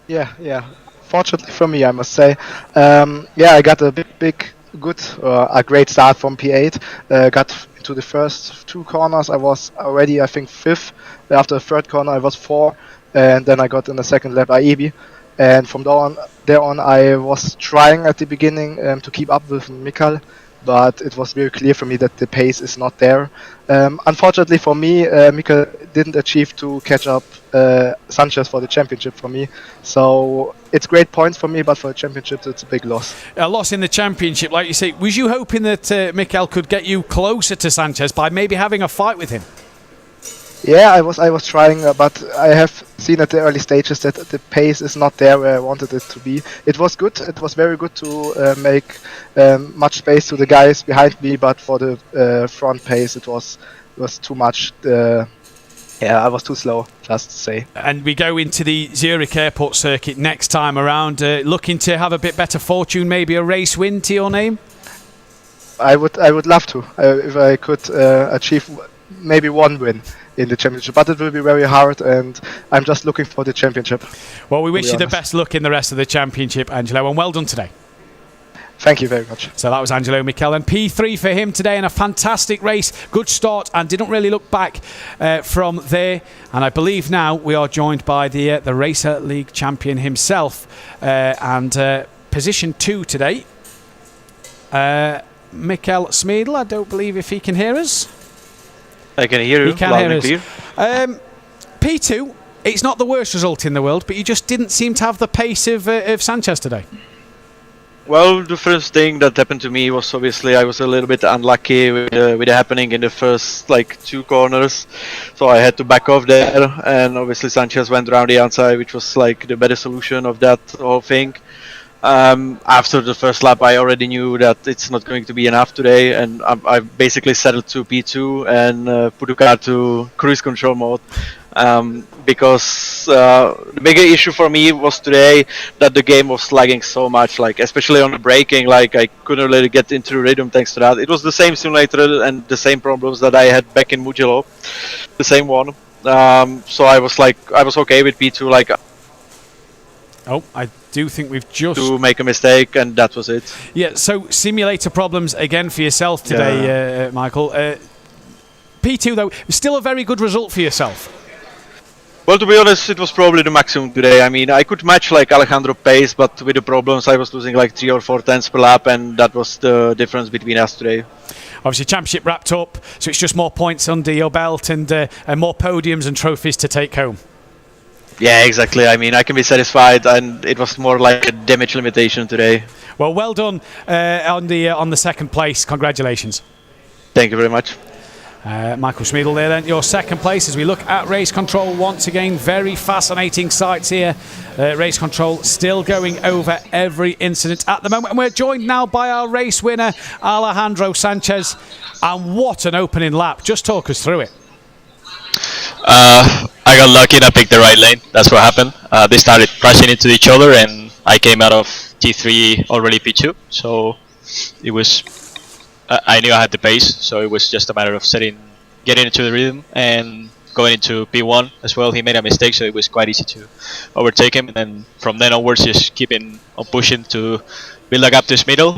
Yeah. Fortunately for me, I must say. I got a a great start from P8. Got into the first 2 corners. I was already, I think, 5th. After the 3rd corner, I was 4. And then I got in the second lap Aibi. And from there on, I was trying at the beginning to keep up with Mikael. But it was very clear for me that the pace is not there. Unfortunately for me, Mikael didn't achieve to catch up Sanchez for the championship for me. So it's great points for me, but for the championship, it's a big loss. A loss in the championship, like you say. Was you hoping that Mikael could get you closer to Sanchez by maybe having a fight with him? Yeah, I was trying, but I have seen at the early stages that the pace is not there where I wanted it to be. It was good. It was very good to make much space to the guys behind me, but for the front pace, it was too much. I was too slow, just to say. And we go into the Zurich airport circuit next time around, looking to have a bit better fortune, maybe a race win to your name? I would love to, if I could achieve maybe 1 win in the championship, but it will be very hard, and I'm just looking for the championship. Well, we wish you the best luck in the rest of the championship, Angelo, and well done today. Thank you very much. So that was Angelo Michel, and P3 for him today in a fantastic race. Good start, and didn't really look back from there. And I believe now we are joined by the Racer League champion himself, and position 2 today. Michael Schmiedl, I don't believe if he can hear us. I can hear you loud and clear. P2, it's not the worst result in the world, but you just didn't seem to have the pace of Sanchez today. Well, the first thing that happened to me was obviously I was a little bit unlucky with the happening in the first 2 corners, so I had to back off there, and obviously Sanchez went around the outside, which was the better solution of that whole thing. After the first lap, I already knew that it's not going to be enough today, and I basically settled to P2 and put the car to cruise control mode. Because the bigger issue for me was today that the game was lagging so much, especially on the braking, I couldn't really get into the rhythm thanks to that. It was the same simulator and the same problems that I had back in Mugello, the same one. So I was okay with P2. I do think we've just to make a mistake, and that was it. Yeah, so simulator problems again for yourself today, Michael. P2 though, still a very good result for yourself. Well, to be honest, it was probably the maximum today. I mean, I could match Alejandro pace, but with the problems, I was losing 3 or 4 tenths per lap, and that was the difference between us today. Obviously, championship wrapped up, so it's just more points under your belt and more podiums and trophies to take home. Yeah, exactly. I mean, I can be satisfied, and it was more like a damage limitation today. Well done on the second place. Congratulations. Thank you very much. Michael Schmiedel there then, your second place as we look at race control once again. Very fascinating sights here. Race control still going over every incident at the moment. And we're joined now by our race winner, Alejandro Sanchez. And what an opening lap. Just talk us through it. I got lucky and I picked the right lane. That's what happened. They started crashing into each other and I came out of T3 already P2. So it was... I knew I had the pace, so it was just a matter of getting into the rhythm and going into P1 as well. He made a mistake, so it was quite easy to overtake him. And then from then onwards, just keeping on pushing to build a gap to his middle.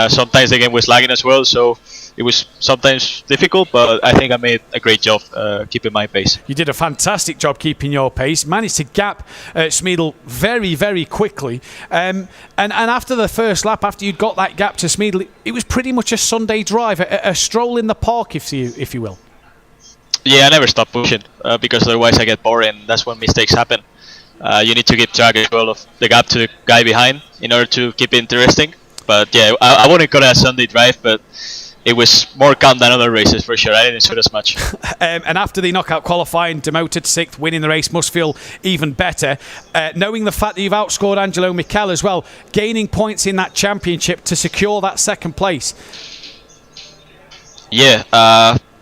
Sometimes the game was lagging as well, so it was sometimes difficult, but I think I made a great job keeping my pace. You did a fantastic job keeping your pace, managed to gap Schmiedel very, very quickly. And after the first lap, after you'd got that gap to Schmiedel, it was pretty much a Sunday drive, a stroll in the park, if you will. Yeah, I never stop pushing because otherwise I get boring. That's when mistakes happen. You need to keep track as well of the gap to the guy behind in order to keep it interesting. But yeah, I wouldn't call it a Sunday drive, but it was more calm than other races for sure. I didn't sweat as much. And after the knockout qualifying, demoted 6th, winning the race must feel even better. Knowing the fact that you've outscored Angelo Michel as well, gaining points in that championship to secure that second place. Yeah,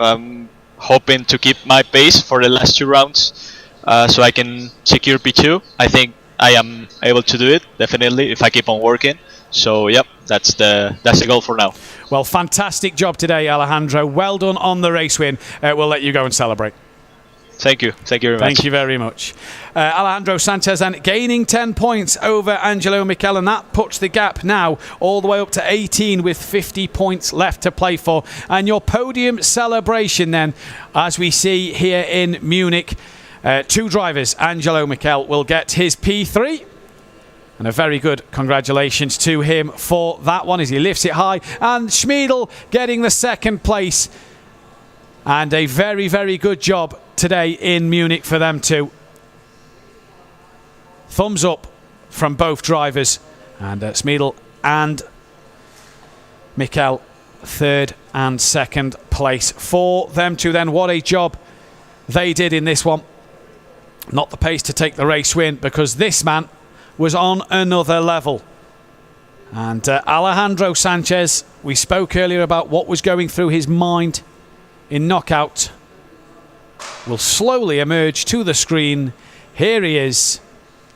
I'm hoping to keep my pace for the last 2 rounds so I can secure P2. I think I am able to do it, definitely, if I keep on working. So, yep, that's the goal for now. Well, fantastic job today, Alejandro. Well done on the race win. We'll let you go and celebrate. Thank you. Thank you very much. Thank you very much. Alejandro Sanchez and gaining 10 points over Angelo Michel, and that puts the gap now all the way up to 18 with 50 points left to play for. And your podium celebration then, as we see here in Munich, 2 drivers, Angelo Michel will get his P3. And a very good congratulations to him for that one as he lifts it high. And Schmiedel getting the second place. And a very, very good job today in Munich for them too. Thumbs up from both drivers. And Schmiedel and Michel, 3rd and 2nd place for them two then. What a job they did in this one. Not the pace to take the race win, because this man was on another level. And Alejandro Sanchez, we spoke earlier about what was going through his mind in knockout, will slowly emerge to the screen. Here he is.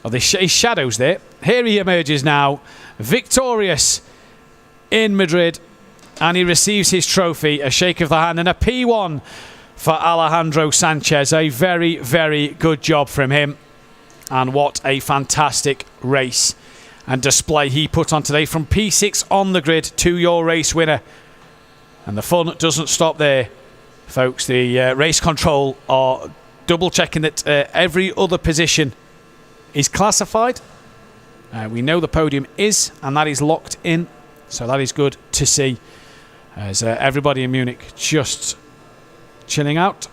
Oh, his shadows there. Here he emerges now, victorious in Madrid, and he receives his trophy, a shake of the hand and a P1 for Alejandro Sanchez. A very, very good job from him. And what a fantastic race and display he put on today, from P6 on the grid to your race winner. And the fun doesn't stop there, folks. The race control are double checking that every other position is classified. We know the podium is, and that is locked in. So that is good to see, as everybody in Munich just chilling out.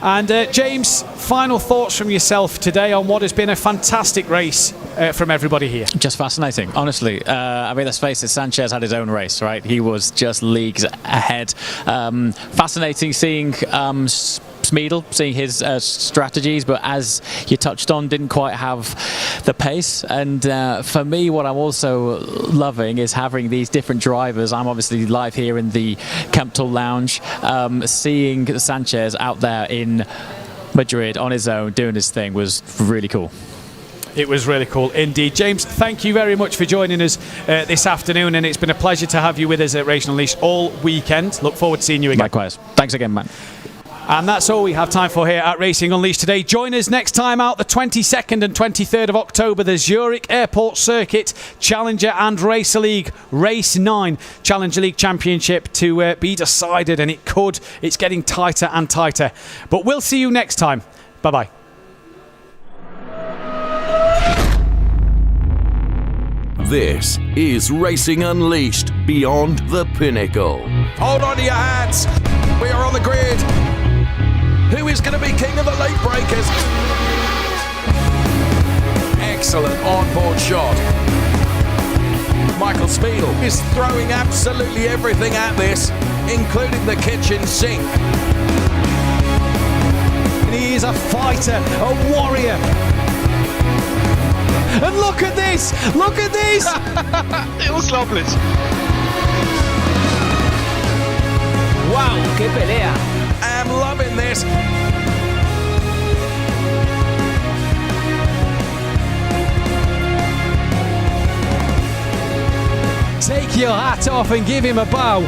And James, final thoughts from yourself today on what has been a fantastic race from everybody here. Just fascinating, honestly. I mean, let's face it, Sanchez had his own race, right? He was just leagues ahead. Fascinating seeing Schmiedel, seeing his strategies, but as you touched on, didn't quite have the pace. And for me, what I'm also loving is having these different drivers. I'm obviously live here in the Campbell Lounge, seeing Sanchez out there in Madrid on his own doing his thing was really cool. It was really cool indeed. James, thank you very much for joining us this afternoon, and it's been a pleasure to have you with us at Racing Unleashed all weekend. Look forward to seeing you again. Likewise. Thanks again, man. And that's all we have time for here at Racing Unleashed today. Join us next time out, the 22nd and 23rd of October, the Zurich Airport Circuit Challenger and Racer League Race 9 Challenger League Championship to be decided, and it's getting tighter and tighter. But we'll see you next time. Bye-bye. This is Racing Unleashed Beyond the Pinnacle. Hold on to your hats. We are on the grid. Who is going to be king of the late breakers? Excellent onboard shot. Michael Speedle is throwing absolutely everything at this, including the kitchen sink. He is a fighter, a warrior. And look at this! Look at this! Unglaublich! ¡Wow! ¡Qué pelea! I'm loving this. Take your hat off and give him a bow.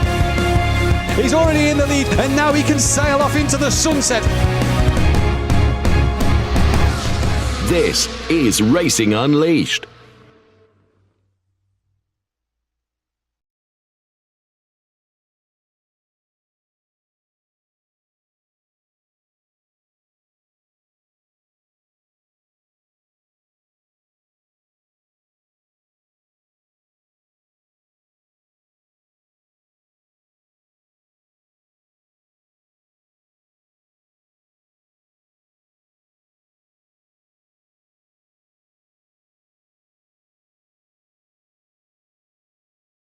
He's already in the lead and now he can sail off into the sunset. This is Racing Unleashed.